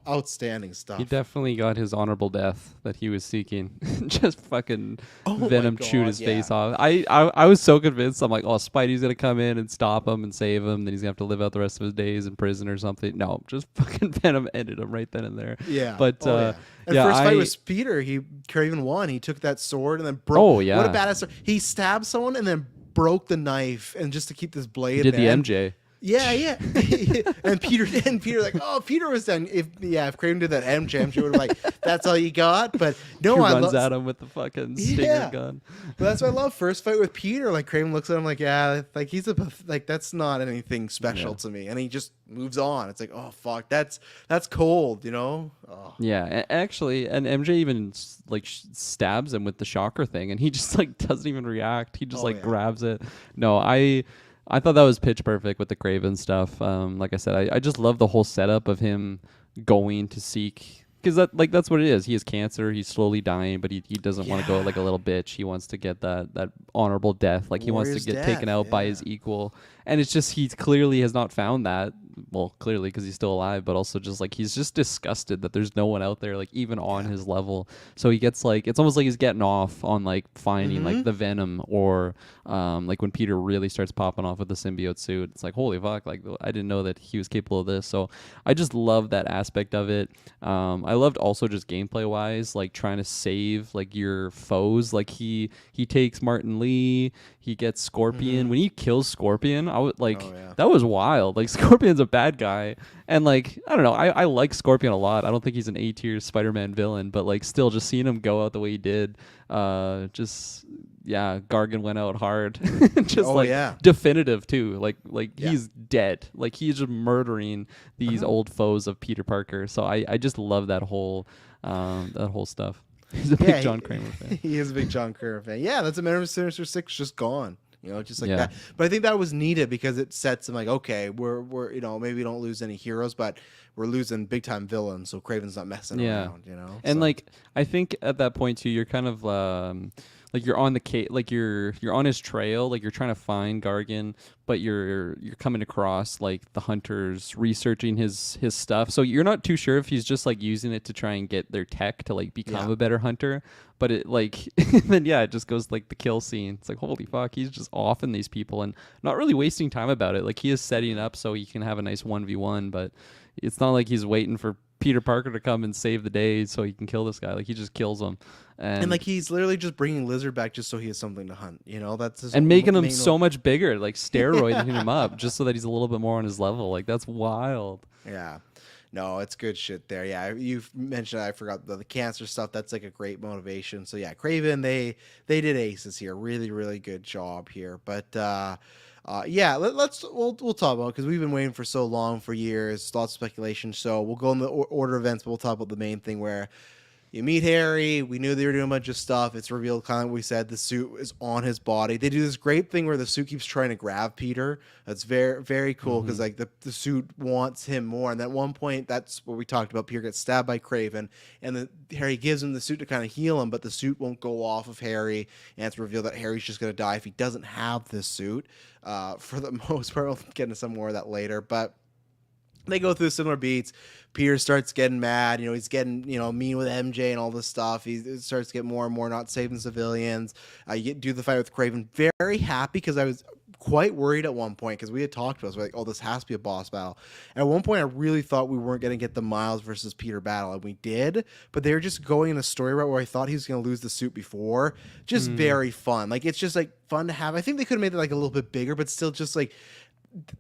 Speaker 2: outstanding stuff.
Speaker 1: He definitely got his honorable death that he was seeking. Just fucking
Speaker 2: my
Speaker 1: Venom
Speaker 2: God,
Speaker 1: chewed his face off. I was so convinced. I'm like, oh, Spidey's gonna come in and stop him and save him. Then he's gonna have to live out the rest of his days in prison or something. No, just fucking Venom ended him right then and there.
Speaker 2: Yeah.
Speaker 1: But
Speaker 2: And first fight was Peter. Craven won. He took that sword and then broke. Oh yeah. What a badass sword. He stabbed someone and then broke the knife, and just to keep this blade.
Speaker 1: He did the MJ.
Speaker 2: Yeah. and Peter like, oh, Peter was done. If Craven did that MJ would have like, that's all you got. But no,
Speaker 1: he runs at him with the fucking stinger gun.
Speaker 2: But that's why I love first fight with Peter. Like Craven looks at him like, yeah, like he's like that's not anything special to me, and he just moves on. It's like, oh fuck, that's cold, you know? Oh.
Speaker 1: Yeah, actually, and MJ even like stabs him with the shocker thing, and he just like doesn't even react. He just grabs it. No, I thought that was pitch perfect with the Craven stuff. Like I said, I just love the whole setup of him going to seek, because that's what it is. He has cancer. He's slowly dying, but he doesn't want to go like a little bitch. He wants to get that honorable death. Like he wants to get taken out by his equal. And it's just he clearly has not found that. Well, clearly because he's still alive, but also just like he's just disgusted that there's no one out there like even on his level. So he gets like, it's almost like he's getting off on like finding like the Venom, or like when Peter really starts popping off with the symbiote suit. It's like, holy fuck, like I didn't know that he was capable of this. So I just love that aspect of it. I loved also just gameplay wise, like trying to save like your foes. Like he takes Martin Lee, he gets Scorpion. When he kills Scorpion, I would like that was wild. Like Scorpion's a bad guy, and like I don't know, I like Scorpion a lot. I don't think he's an A-tier Spider-Man villain, but like still just seeing him go out the way he did, Gargan went out hard. Just definitive too. Like he's dead. Like he's just murdering these old foes of Peter Parker. So I just love that whole stuff. He's a big John Kramer fan.
Speaker 2: He is a big John Kramer fan. Yeah, that's a Man of Sinister 6 just gone. You know, just like that. But I think that was needed because it sets him like, okay, we're you know, maybe we don't lose any heroes, but we're losing big time villains, so Craven's not messing around, you know.
Speaker 1: And like I think at that point too, you're kind of like you're on the like you're on his trail, like you're trying to find Gargan, but you're coming across like the hunters researching his stuff. So you're not too sure if he's just like using it to try and get their tech to like become a better hunter. But it like then it just goes like the kill scene. It's like, holy fuck, he's just offing these people and not really wasting time about it. Like he is setting up so he can have a nice 1v1, but it's not like he's waiting for Peter Parker to come and save the day so he can kill this guy. Like he just kills him, and
Speaker 2: like he's literally just bringing Lizard back just so he has something to hunt. You know, that's his
Speaker 1: making him so much bigger, like steroiding him up just so that he's a little bit more on his level. Like that's wild.
Speaker 2: Yeah. No, it's good shit there. Yeah, you've mentioned, I forgot the cancer stuff. That's like a great motivation. So yeah, Craven, they did aces here. Really, really good job here. But we'll talk about it because we've been waiting for so long, for years. Lots of speculation. So we'll go in the order of events, but we'll talk about the main thing where You meet Harry. We knew they were doing a bunch of stuff. It's revealed, kind of like we said, the suit is on his body. They do this great thing where the suit keeps trying to grab Peter. That's very, very cool because
Speaker 1: Hmm.
Speaker 2: like the suit wants him more. And at one point, that's what we talked about. Peter gets stabbed by Craven, and Harry gives him the suit to kind of heal him, but the suit won't go off of Harry, and it's revealed that Harry's just gonna die if he doesn't have this suit. For the most part, we'll get into some more of that later, but they go through similar beats. Peter starts getting mad. He's getting, mean with MJ and all this stuff. He starts to get more and more not saving civilians. Do the fight with Craven. Very happy because I was quite worried at one point because we had talked about it. So like, oh, this has to be a boss battle. And at one point, I really thought we weren't going to get the Miles versus Peter battle, and we did. But they were just going in a story route where I thought he was going to lose the suit before. Just very fun. Like, it's just like fun to have. I think they could have made it like a little bit bigger, but still just like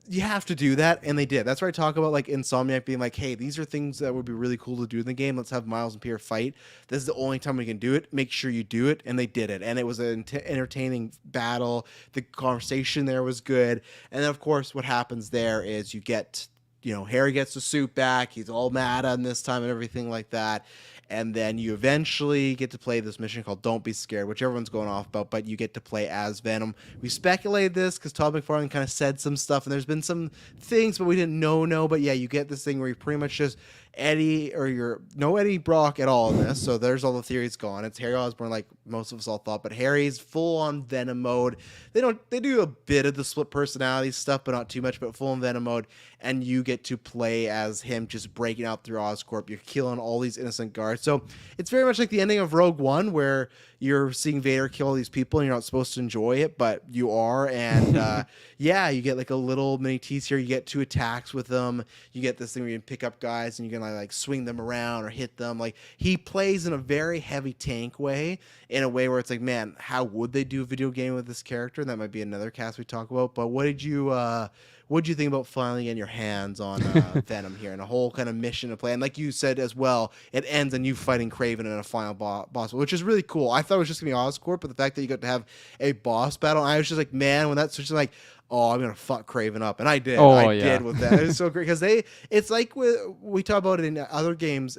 Speaker 2: you have to do that, and they did. That's where I talk about like Insomniac being like, hey, these are things that would be really cool to do in the game. Let's have Miles and Peter fight. This is the only time we can do it. Make sure you do it. And they did it, and it was an entertaining battle. The conversation there was good. And then of course what happens there is you get, Harry gets the suit back. He's all mad on this time and everything like that. And then you eventually get to play this mission called Don't Be Scared, which everyone's going off about, but you get to play as Venom. We speculated this because Todd McFarlane kind of said some stuff, and there's been some things, but we didn't know. But yeah, you get this thing where you pretty much just no Eddie Brock at all in this, so there's all the theories gone. It's Harry Osborn, like most of us all thought, but Harry's full on Venom mode. They do a bit of the split personality stuff, but not too much, but full on Venom mode, and you get to play as him just breaking out through Oscorp. You're killing all these innocent guards. So it's very much like the ending of Rogue One, where you're seeing Vader kill all these people and you're not supposed to enjoy it, but you are. And yeah, you get like a little mini tease here. You get 2 attacks with them. You get this thing where you can pick up guys and you can like swing them around or hit them. Like, he plays in a very heavy tank way, in a way where it's like, man, how would they do a video game with this character? And that might be another cast we talk about. But what did you think about finally getting your hands on Venom here and a whole kind of mission to play? And like you said as well, it ends in you fighting Craven in a final boss, which is really cool. I thought it was just going to be Oscorp, but the fact that you got to have a boss battle, I was just like, man, when that's just like, oh, I'm going to fuck Craven up. And I did.
Speaker 1: Oh,
Speaker 2: I
Speaker 1: yeah.
Speaker 2: did with that. It was so great because it's like we talk about it in other games.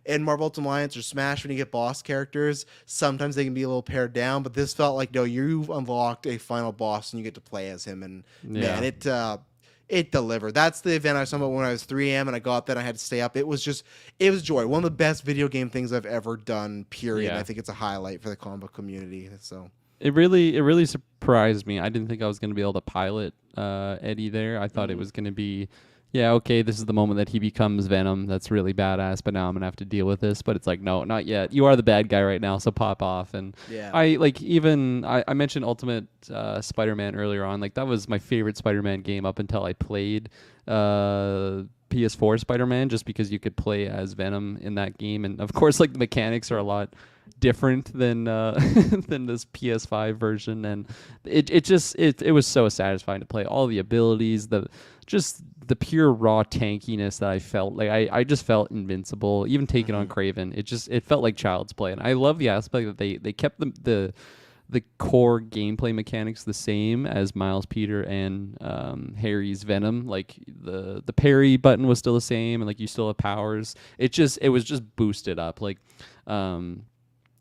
Speaker 2: In Marvel Ultimate Alliance or Smash, when you get boss characters, sometimes they can be a little pared down, but this felt like, no, you've unlocked a final boss and you get to play as him, and
Speaker 1: Yeah.
Speaker 2: man, it delivered. That's the event I was talking about when I was 3M and I got that. I had to stay up. It was joy. One of the best video game things I've ever done, period.
Speaker 1: Yeah.
Speaker 2: I think it's a highlight for the comic book community. So
Speaker 1: It really surprised me. I didn't think I was going to be able to pilot Eddie there. I thought it was going to be, yeah, okay, this is the moment that he becomes Venom. That's really badass, but now I'm going to have to deal with this. But it's like, no, not yet. You are the bad guy right now, so pop off. And
Speaker 2: yeah.
Speaker 1: I mentioned Ultimate Spider-Man earlier on. Like, that was my favorite Spider-Man game up until I played PS4 Spider-Man, just because you could play as Venom in that game. And of course, like, the mechanics are a lot different than than this PS5 version, and it was so satisfying to play. All the abilities, the pure raw tankiness that I felt. Like, I just felt invincible, even taking on Craven. It felt like child's play. And I love the aspect that they kept the core gameplay mechanics the same as Miles, Peter, and Harry's Venom. Like, the parry button was still the same, and like, you still have powers. It was just boosted up. Like,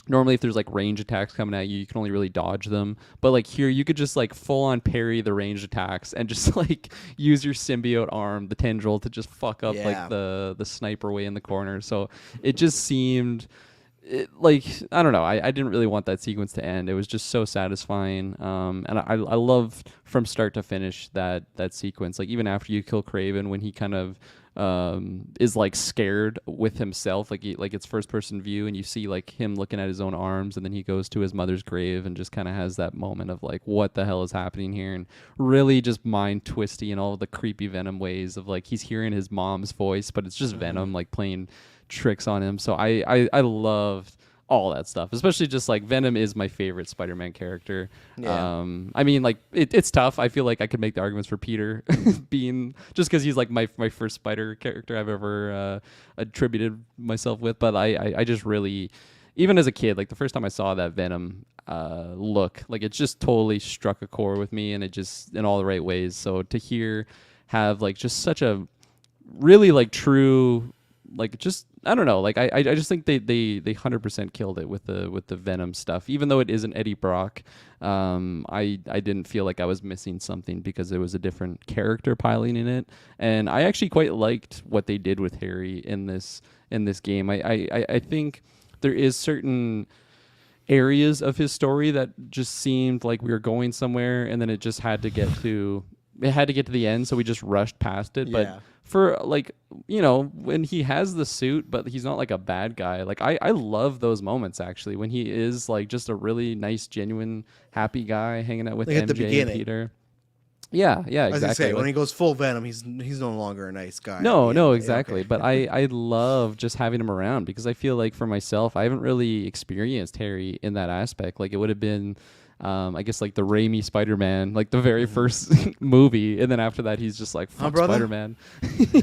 Speaker 1: normally if there's like range attacks coming at you, you can only really dodge them. But like, here you could just like full on parry the ranged attacks and just like use your symbiote arm, the tendril, to just fuck up like the sniper way in the corner. So it just seemed like, I don't know, I didn't really want that sequence to end. It was just so satisfying. And I loved from start to finish that sequence. Like, even after you kill Craven, when he kind of is like scared with himself, like it's first person view, and you see like him looking at his own arms, and then he goes to his mother's grave and just kind of has that moment of like, what the hell is happening here? And really just mind twisty in all the creepy Venom ways of like, he's hearing his mom's voice, but it's just Venom like playing tricks on him. So I loved all that stuff, especially just like Venom is my favorite Spider-Man character. I mean, like, it's tough. I feel like I could make the arguments for Peter being, just because he's like my first Spider character I've ever attributed myself with. But I just really, even as a kid, like the first time I saw that Venom look, like, it just totally struck a chord with me, and it just, in all the right ways. So to have like just such a really like true like just I don't know, like I just think they 100% killed it with the Venom stuff. Even though it isn't Eddie Brock, I didn't feel like I was missing something because it was a different character piloting it, and I actually quite liked what they did with Harry in this game. I think there is certain areas of his story that just seemed like we were going somewhere, and then it just had to get to the end, so we just rushed past it.
Speaker 2: Yeah.
Speaker 1: But for like, when he has the suit but he's not like a bad guy, like I love those moments actually, when he is like just a really nice, genuine, happy guy hanging out with
Speaker 2: Like at the
Speaker 1: MJ and
Speaker 2: beginning.
Speaker 1: Peter. Yeah,
Speaker 2: As
Speaker 1: exactly.
Speaker 2: you say, when
Speaker 1: Like,
Speaker 2: he goes full Venom, he's no longer a nice guy.
Speaker 1: no,
Speaker 2: at the end.
Speaker 1: exactly.
Speaker 2: Okay.
Speaker 1: But I love just having him around, because I feel like for myself, I haven't really experienced Harry in that aspect. Like it would have been, I guess like the Raimi Spider-Man, like the very first movie, and then after that he's just like, fuck
Speaker 2: brother?
Speaker 1: Spider-Man.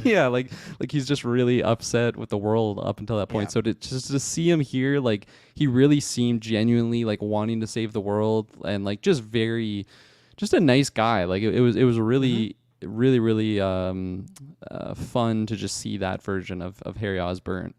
Speaker 1: Yeah, like he's just really upset with the world up until that point.
Speaker 2: Yeah.
Speaker 1: So to see him here, like he really seemed genuinely like wanting to save the world, and like just a nice guy. Like it was really really fun to just see that version of Harry Osborn,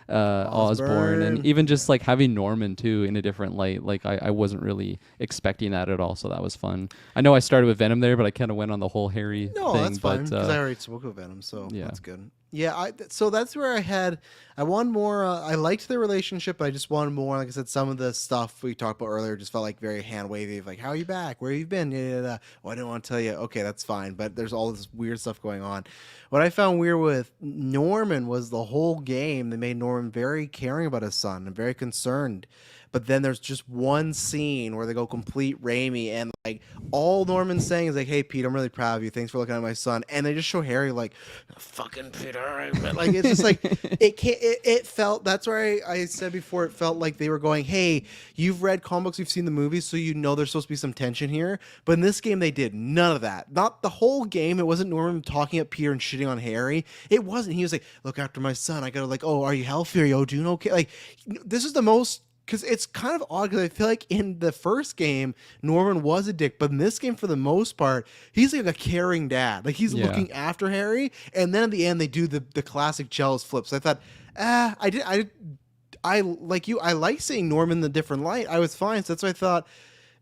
Speaker 1: and even just like having Norman too in a different light. Like I wasn't really expecting that at all, so that was fun. I know I started with Venom there, but I kind of went on the whole Harry
Speaker 2: No,
Speaker 1: thing.
Speaker 2: that's fine
Speaker 1: But
Speaker 2: because I already spoke of Venom, so
Speaker 1: yeah.
Speaker 2: that's good. Yeah, so that's where I wanted more. I liked their relationship, but I just wanted more. Like I said, some of the stuff we talked about earlier just felt like very hand wavy. Like, how are you back? Where have you been? Yeah. Oh, I didn't want to tell you. Okay, that's fine. But there's all this weird stuff going on. What I found weird with Norman was the whole game. They made Norman very caring about his son and very concerned. But then there's just one scene where they go complete Raimi, and like all Norman's saying is like, "Hey, Pete, I'm really proud of you. Thanks for looking at my son." And they just show Harry like, "Fucking Peter," like it's just like it can't. It felt, that's where I said before, it felt like they were going, "Hey, you've read comic books, you've seen the movies, so you know there's supposed to be some tension here." But in this game, they did none of that. Not the whole game. It wasn't Norman talking at Peter and shitting on Harry. It wasn't. He was like, "Look after my son. I gotta like, oh, are you healthy? Are you doing okay?" Like, this is the most. Because it's kind of odd, because I feel like in the first game, Norman was a dick. But in this game, for the most part, he's like a caring dad. Like, he's looking after Harry. And then at the end, they do the classic jealous flips. I thought, I like you. I like seeing Norman in the different light. I was fine. So that's why I thought,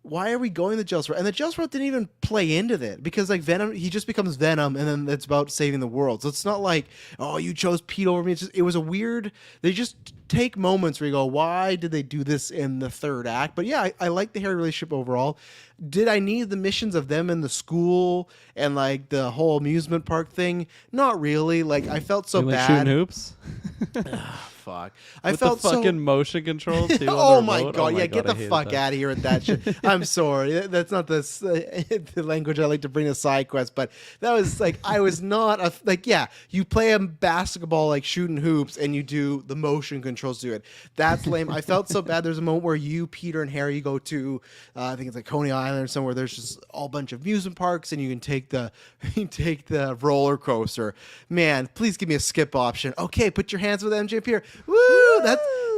Speaker 2: why are we going the jealous route? And the jealous route didn't even play into that, because like Venom, he just becomes Venom, and then it's about saving the world. So it's not like, oh, you chose Pete over me. It was a weird. They just take moments where you go, why did they do this in the third act? But yeah, I like the Harry relationship overall. Did I need the missions of them in the school and like the whole amusement park thing? Not really. Like I felt so
Speaker 1: like
Speaker 2: bad.
Speaker 1: shooting hoops.
Speaker 2: Fuck.
Speaker 1: With the fucking motion control too.
Speaker 2: Oh
Speaker 1: on the
Speaker 2: my
Speaker 1: remote.
Speaker 2: god!
Speaker 1: Oh my
Speaker 2: Yeah,
Speaker 1: God,
Speaker 2: get the fuck out of here with that shit. I'm sorry, that's not the language I like to bring to Sidequest. But that was like, I was not like, yeah, you play a basketball like shooting hoops, and you do the motion controls to it. That's lame. I felt so bad. There's a moment where you, Peter, and Harry go to, I think it's like Coney Island or somewhere. There's just all bunch of amusement parks, and you can take the roller coaster. Man, please give me a skip option. Okay, put your hands with MJ up here. Woo!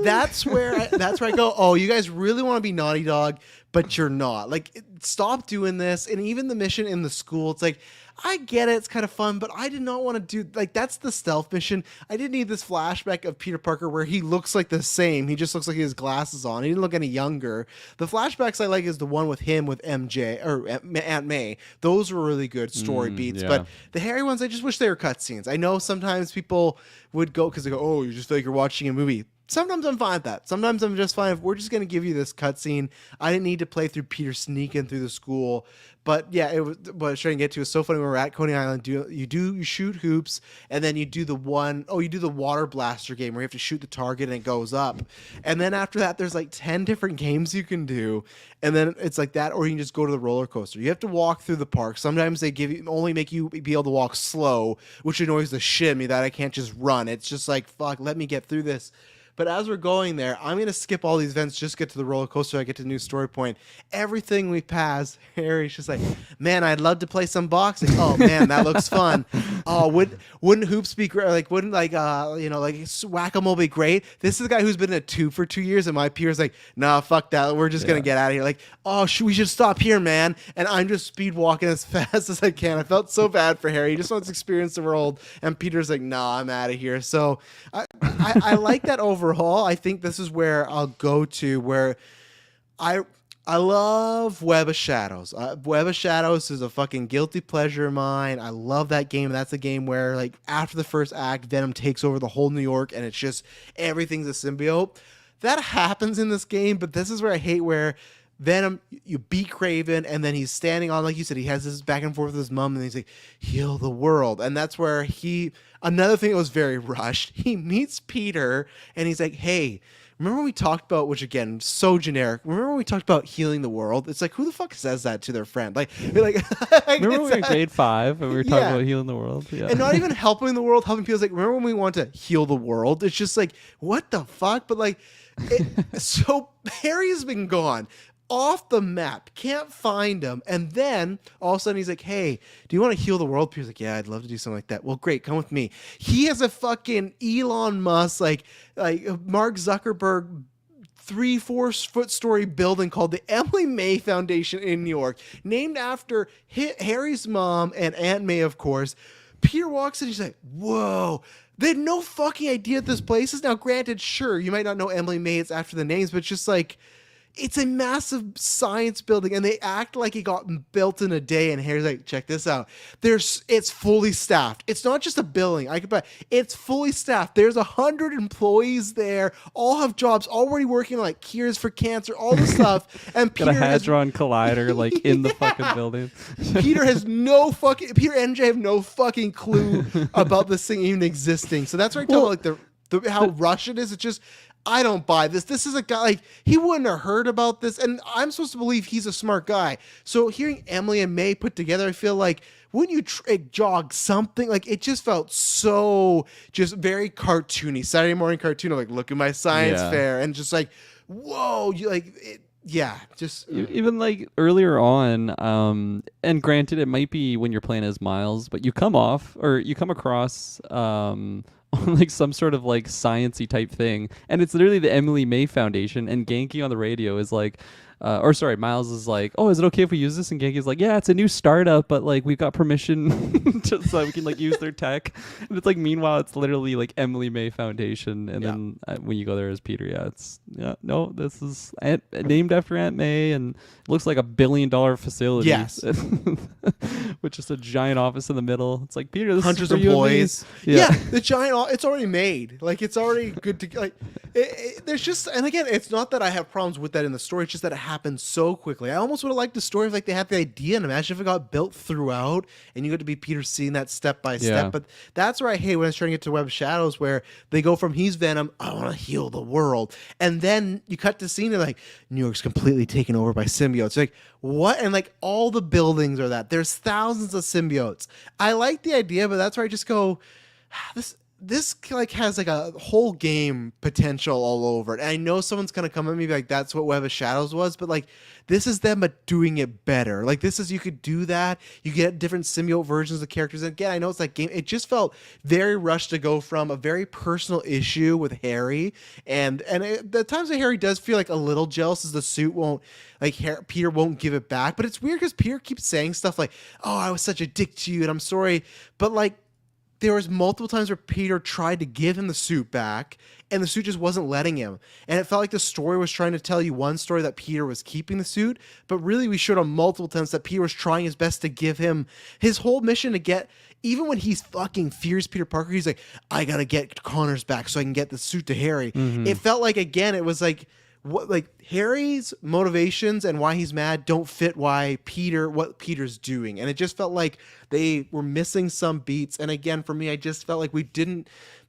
Speaker 2: That's where I go, oh, you guys really want to be Naughty Dog, but you're not. Like, stop doing this. And even the mission in the school, it's like, I get it, it's kind of fun, but I did not want to do, like, that's the stealth mission. I didn't need this flashback of Peter Parker where he looks like the same. He just looks like he has glasses on. He didn't look any younger. The flashbacks I like is the one with him with MJ or Aunt May. Those were really good story beats.
Speaker 1: Yeah.
Speaker 2: But the Harry ones, I just wish they were cutscenes. I know sometimes people would go because they go, oh, you just feel like you're watching a movie. Sometimes I'm fine with that. Sometimes I'm just fine if we're just going to give you this cutscene. I didn't need to play through Peter sneaking through the school. But yeah, it was, what I was trying to get to is so funny when we're at Coney Island. You shoot hoops, and then you do the water blaster game where you have to shoot the target and it goes up. And then after that, there's like 10 different games you can do. And then it's like that, or you can just go to the roller coaster. You have to walk through the park. Sometimes they only make you be able to walk slow, which annoys the shit out of me that I can't just run. It's just like, fuck, let me get through this. But as we're going there, I'm going to skip all these events, just get to the roller coaster. I get to the new story point. Everything we pass, Harry's just like, man, I'd love to play some boxing. Oh man, that looks fun. Oh, wouldn't hoops be great? Like, wouldn't like whack-a-mole be great? This is a guy who's been in a tube for 2 years, and my peer's like, nah, fuck that. We're just gonna get out of here. Like, oh, we should stop here, man. And I'm just speed walking as fast as I can. I felt so bad for Harry. He just wants to experience the world, and Peter's like, nah, I'm out of here. So I like that overhaul. I think this is where I'll go to where I love Web of Shadows. Web of Shadows is a fucking guilty pleasure of mine. I love that game. That's a game where, like, after the first act, Venom takes over the whole New York, and it's just everything's a symbiote. That happens in this game, but this is where I hate where Venom, you beat Kraven, and then he's standing on, like you said, he has this back and forth with his mom, and he's like, heal the world. And that's where another thing that was very rushed, he meets Peter, and he's like, hey, remember when we talked about, which again, so generic, remember when we talked about healing the world? It's like, who the fuck says that to their friend? Like
Speaker 1: remember when we were in grade 5 and we were talking about healing the world? Yeah.
Speaker 2: And not even helping the world, helping people. It's like, remember when we want to heal the world? It's just like, what the fuck? But like, so Harry has been gone. Off the map, can't find him, and then all of a sudden he's like, hey, do you want to heal the world? Peter's like, yeah, I'd love to do something like that. Well, great, come with me. He has a fucking Elon Musk, like Mark Zuckerberg 3-4 foot story building called the Emily May Foundation in New York, named after Harry's mom and Aunt May, of course. Peter walks in, he's like, whoa. They had no fucking idea this place is. Now, granted, sure, you might not know Emily May, it's after the names, but it's just like, it's a massive science building, and they act like it got built in a day. And Harry's like, check this out. It's fully staffed. It's not just a building. It's fully staffed. There's 100 employees there, all have jobs, already working on like cures for cancer, all this stuff. And
Speaker 1: Peter got a Hadron Collider like in the fucking building.
Speaker 2: Peter and MJ have no fucking clue about this thing even existing. So that's where I talk about like how rushed it is. It's just, I don't buy this. This is a guy, like, he wouldn't have heard about this, and I'm supposed to believe he's a smart guy. So hearing Emily and May put together, I feel like, wouldn't you jog something? Like, it just felt so just very cartoony. Saturday morning cartoon of like, look at my science fair, and just like, whoa, you like it. Yeah, just
Speaker 1: even like earlier on, and granted, it might be when you're playing as Miles, but you come across like some sort of like sciencey type thing, and it's literally the Emily May Foundation, and Genki on the radio is like, Miles is like, oh, is it okay if we use this? And Genki's like, yeah, it's a new startup, but like we've got permission so we can like use their tech. And it's like, meanwhile, it's literally like Emily May Foundation. And then when you go there as Peter, this is named after Aunt May, and it looks like $1 billion facility.
Speaker 2: Yes. With
Speaker 1: just a giant office in the middle. It's like, Peter, this
Speaker 2: hundreds
Speaker 1: is
Speaker 2: of employees.
Speaker 1: Yeah,
Speaker 2: the giant, it's already made. Like, it's already good to, like, there's just, and again, it's not that I have problems with that in the story, it's just that it happens so quickly. I almost would have liked the story if like they had the idea, and imagine if it got built throughout and you get to be Peter seeing that step by step. But that's where I hate when I was trying to get to Web of Shadows, where they go from he's Venom, I want to heal the world, and then you cut to scene and like New York's completely taken over by symbiotes. Like, what? And like all the buildings are that. There's thousands of symbiotes. I like the idea, but that's where I just go, this like has like a whole game potential all over it. And I know someone's gonna come at me like that's what Web of Shadows was, but like this is them but doing it better. Like this is, you could do that. You get different symbiote versions of characters. And again, I know it's like game. It just felt very rushed to go from a very personal issue with Harry, and the times that Harry does feel like a little jealous as the suit won't, like Peter won't give it back. But it's weird because Peter keeps saying stuff like, "Oh, I was such a dick to you, and I'm sorry," but like, there was multiple times where Peter tried to give him the suit back, and the suit just wasn't letting him. And it felt like the story was trying to tell you one story that Peter was keeping the suit, but really we showed on multiple times that Peter was trying his best to give him his whole mission to get, even when he's fucking fears Peter Parker, he's like, I gotta get Connors back so I can get the suit to Harry. Mm-hmm. It felt like, again, it was like, what, like Harry's motivations and why he's mad don't fit what Peter's doing, and it just felt like they were missing some beats. And again, for me, I just felt like we didn't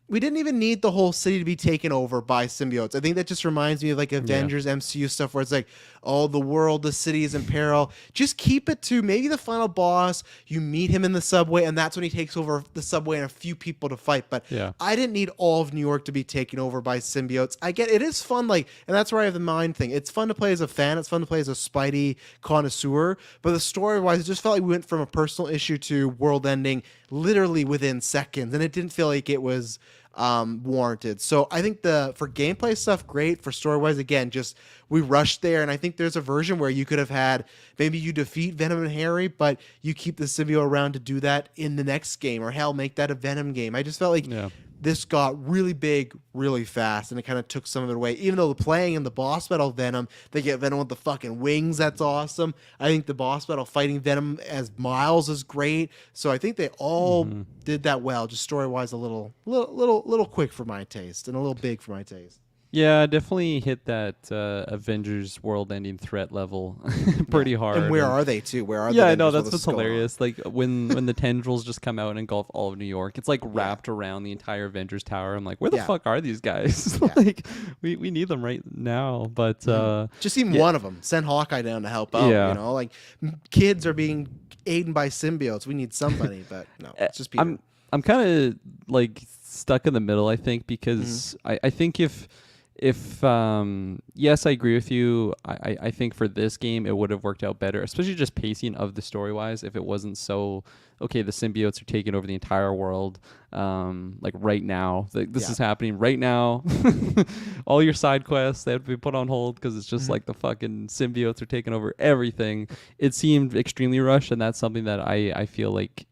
Speaker 2: even need the whole city to be taken over by symbiotes. I think that just reminds me of like Avengers MCU stuff where it's like, oh, the city is in peril. Just keep it to maybe the final boss. You meet him in the subway, and that's when he takes over the subway and a few people to fight. But
Speaker 1: Yeah.
Speaker 2: I didn't need all of New York to be taken over by symbiotes. I get it is fun, like, and that's where I have the mind thing. It's fun to play as a fan. It's fun to play as a Spidey connoisseur. But the story wise, it just felt like we went from a personal issue to world ending literally within seconds, and it didn't feel like it was warranted. So I think for gameplay stuff, great. For story wise, again, just we rushed there, and I think there's a version where you could have had maybe you defeat Venom and Harry, but you keep the symbiote around to do that in the next game, or hell, make that a Venom game. I just felt like this got really big really fast, and it kind of took some of it away. Even though the playing in the boss battle Venom, they get Venom with the fucking wings. That's awesome. I think the boss battle fighting Venom as Miles is great. So I think they all did that well. Just story wise, a little quick for my taste, and a little big for my taste.
Speaker 1: Yeah, definitely hit that Avengers world-ending threat level pretty hard.
Speaker 2: And where are they too? Where are they?
Speaker 1: Yeah, I know, that's what's hilarious. Like when the tendrils just come out and engulf all of New York, it's like wrapped around the entire Avengers Tower. I'm like, where the fuck are these guys? Like, we need them right now. But
Speaker 2: just even one of them. Send Hawkeye down to help out.
Speaker 1: Yeah.
Speaker 2: You know, like kids are being eaten by symbiotes. We need somebody, but no, it's just Peter.
Speaker 1: I'm kind of like stuck in the middle, I think, because I think if yes, I agree with you. I think for this game it would have worked out better, especially just pacing of the story wise, if it wasn't so okay, the symbiotes are taking over the entire world, like right now. This is happening right now. All your side quests, they have to be put on hold because it's just like the fucking symbiotes are taking over everything. It seemed extremely rushed, and that's something that I feel like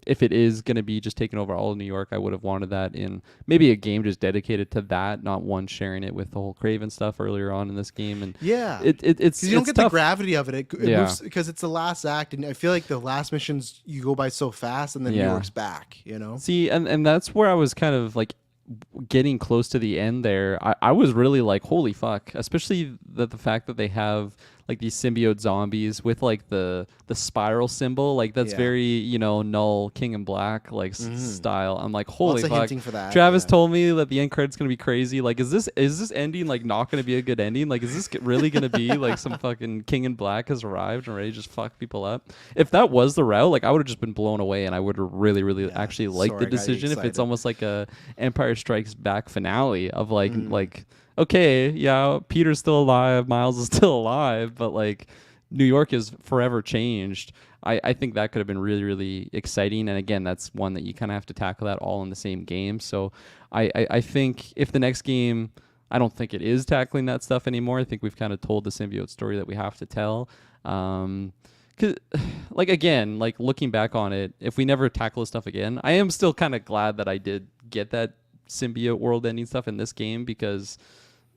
Speaker 1: if it is going to be just taking over all of New York, I would have wanted that in maybe a game just dedicated to that, not one sharing it with the whole Kraven stuff earlier on in this game. And it's
Speaker 2: you don't get
Speaker 1: tough.
Speaker 2: the gravity of it. It moves because it's the last act, and I feel like the last missions you go by so fast, and then New York's back. You know.
Speaker 1: See, and that's where I was kind of like getting close to the end there. I was really like, holy fuck, especially the fact that they have like these symbiote zombies with like the spiral symbol, like that's very, you know, Null King in Black like style. I'm like, holy fuck.
Speaker 2: For that,
Speaker 1: Travis told me that the end credit's gonna be crazy. Like, is this ending like not gonna be a good ending? Like, is this really gonna be like some fucking King in Black has arrived and ready to just fuck people up? If that was the route, like I would have just been blown away, and I would have really actually liked the decision if it's almost like a Empire Strikes Back finale of like okay, yeah, Peter's still alive, Miles is still alive, but like New York is forever changed. I think that could have been really exciting, and again, that's one that you kind of have to tackle that all in the same game. So I think if the next game, I don't think it is tackling that stuff anymore. I think we've kind of told the symbiote story that we have to tell. 'Cause, like, again, like looking back on it, if we never tackle this stuff again, I am still kind of glad that I did get that symbiote world ending stuff in this game, because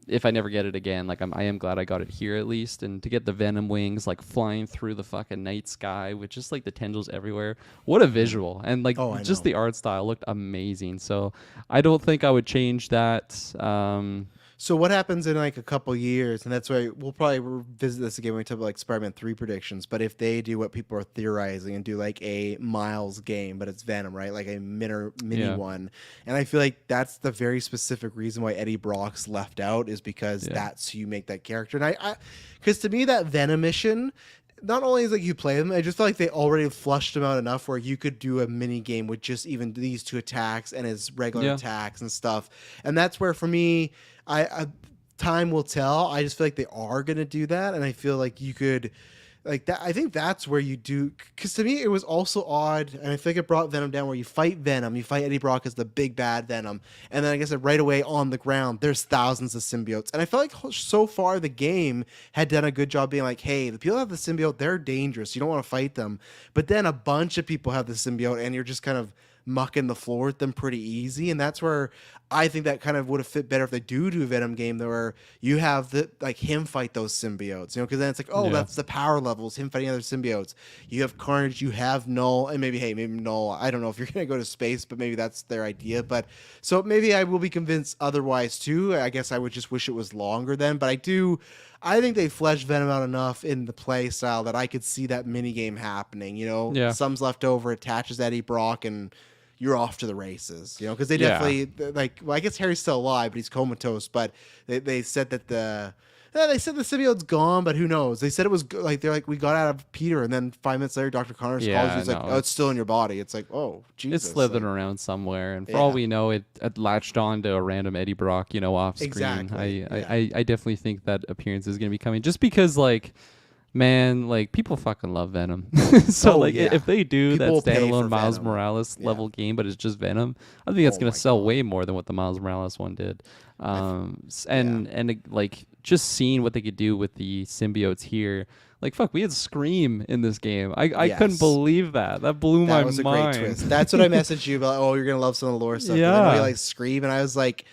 Speaker 1: if I never get it again, like I am glad I got it here at least. And to get the Venom wings like flying through the fucking night sky with just like the tendrils everywhere, what a visual. And like just the art style looked amazing. So I don't think I would change that.
Speaker 2: So what happens in like a couple years, and that's why we'll probably revisit this again when we talk about like Spider-Man 3 predictions, but if they do what people are theorizing and do like a Miles game, but it's Venom, right? Like a mini one. And I feel like that's the very specific reason why Eddie Brock's left out, is because that's who you make that character. And because to me that Venom mission, not only is like you play them, I just feel like they already flushed them out enough where you could do a mini game with just even these two attacks and his regular attacks and stuff. And that's where for me, time will tell. I just feel like they are going to do that. And I feel like you could like that. I think that's where you do. Cause to me, it was also odd. And I feel like it brought Venom down where you fight Venom, you fight Eddie Brock as the big bad Venom. And then I guess right away on the ground, there's thousands of symbiotes. And I felt like so far the game had done a good job being like, hey, the people that have the symbiote, they're dangerous. You don't want to fight them. But then a bunch of people have the symbiote and you're just kind of mucking the floor with them pretty easy. And that's where I think that kind of would have fit better if they do a Venom game where you have the like him fight those symbiotes, you know, because then it's like, oh, that's the power levels, him fighting other symbiotes. You have Carnage, you have Null, and maybe Null, I don't know if you're gonna go to space, but maybe that's their idea. But so maybe I will be convinced otherwise too. I guess I would just wish it was longer then, but I think they fleshed Venom out enough in the play style that I could see that mini game happening, you know. Some's left over, attaches Eddie Brock, and you're off to the races, you know, because they definitely like. Well, I guess Harry's still alive, but he's comatose. But they said that They said the symbiote's gone, but who knows? They said it was like they're like we got out of Peter, and then 5 minutes later, Dr. Connors calls you. He's like, "Oh, it's still in your body." It's like, "Oh, Jesus!"
Speaker 1: It's slithering
Speaker 2: like,
Speaker 1: around somewhere, and for all we know, it latched on to a random Eddie Brock, off screen.
Speaker 2: Exactly.
Speaker 1: I definitely think that appearance is going to be coming, just because, like, man, like, people fucking love Venom. So if they do
Speaker 2: People
Speaker 1: that
Speaker 2: will pay
Speaker 1: standalone
Speaker 2: for
Speaker 1: Miles
Speaker 2: Venom.
Speaker 1: Morales level game, but it's just Venom, I think that's
Speaker 2: Oh
Speaker 1: going
Speaker 2: my
Speaker 1: to sell
Speaker 2: God.
Speaker 1: way more than what the Miles Morales one did. Like, just seeing what they could do with the symbiotes here. Like, fuck, we had Scream in this game. I couldn't
Speaker 2: Yes.
Speaker 1: believe that. That blew my
Speaker 2: That was a
Speaker 1: mind.
Speaker 2: great twist. That's what I messaged you about. Oh, you're gonna love some of the lore stuff.
Speaker 1: Yeah.
Speaker 2: I know you like Scream, and I was like,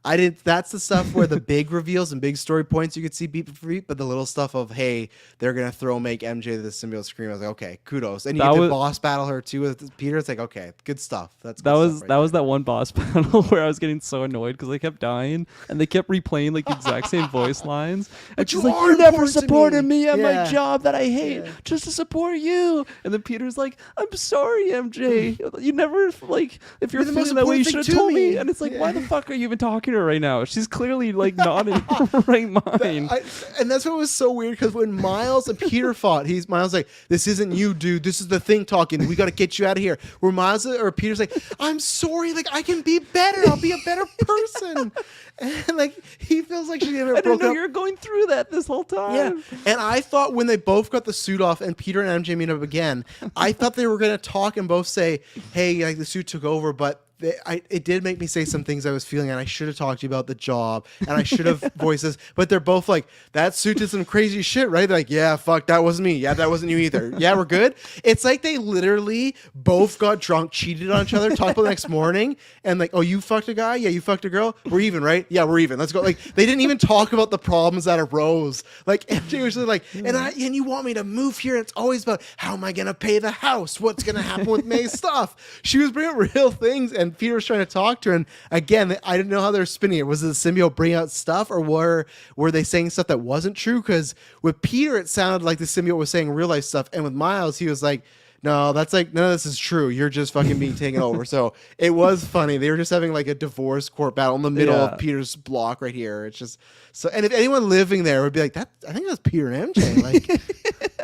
Speaker 2: I did. That's the stuff where the big reveals and big story points you could see beat for beat, but the little stuff of hey, they're gonna make MJ the symbiote Scream. I was like, okay, kudos. And you get to boss battle her too with Peter. It's like, okay, good stuff.
Speaker 1: That was that one boss battle where I was getting so annoyed because they kept dying and they kept replaying like the exact same voice lines. And she's like, "You never supported me at my job that I hate just to support you." And then Peter's like, "I'm sorry, MJ. You never like if you're
Speaker 2: the most
Speaker 1: feeling that way, you
Speaker 2: important
Speaker 1: should have
Speaker 2: thing to
Speaker 1: told me."
Speaker 2: me.
Speaker 1: And it's like, why the fuck are you even talking to her right now? She's clearly like not in her right mind.
Speaker 2: And that's what was so weird because when Miles and Peter fought, Miles like, "This isn't you, dude. This is the thing talking. We got to get you out of here." Where Miles or Peter's like, "I'm sorry. Like I can be better. I'll be a better person." And like he feels like she never
Speaker 1: I didn't
Speaker 2: broke
Speaker 1: know
Speaker 2: up.
Speaker 1: you were going through that this whole time.
Speaker 2: Yeah, and I thought when they both got the suit off and Peter and MJ meet up again, I thought they were gonna talk and both say, "Hey, like the suit took over," but it did make me say some things I was feeling, and I should have talked to you about the job, and I should have voiced this. But they're both like, "That suit did some crazy shit, right?" They're like, "Yeah, fuck, that wasn't me. Yeah, that wasn't you either. Yeah, we're good." It's like they literally both got drunk, cheated on each other, talked about the next morning, and like, "Oh, you fucked a guy? Yeah, you fucked a girl. We're even, right? Yeah, we're even. Let's go." Like they didn't even talk about the problems that arose. Like MJ was just like, and you want me to move here? It's always about how am I gonna pay the house? What's gonna happen with May's stuff? She was bringing up real things, and Peter was trying to talk to her. And again, I didn't know how they were spinning it. Was it the symbiote bringing out stuff, or were they saying stuff that wasn't true? Because with Peter, it sounded like the symbiote was saying real life stuff, and with Miles, he was like, "No, that's like none of this is true. You're just fucking being taken over." So it was funny. They were just having like a divorce court battle in the middle of Peter's block right here. It's just so. And if anyone living there would be like, "That I think that's Peter and MJ." Like,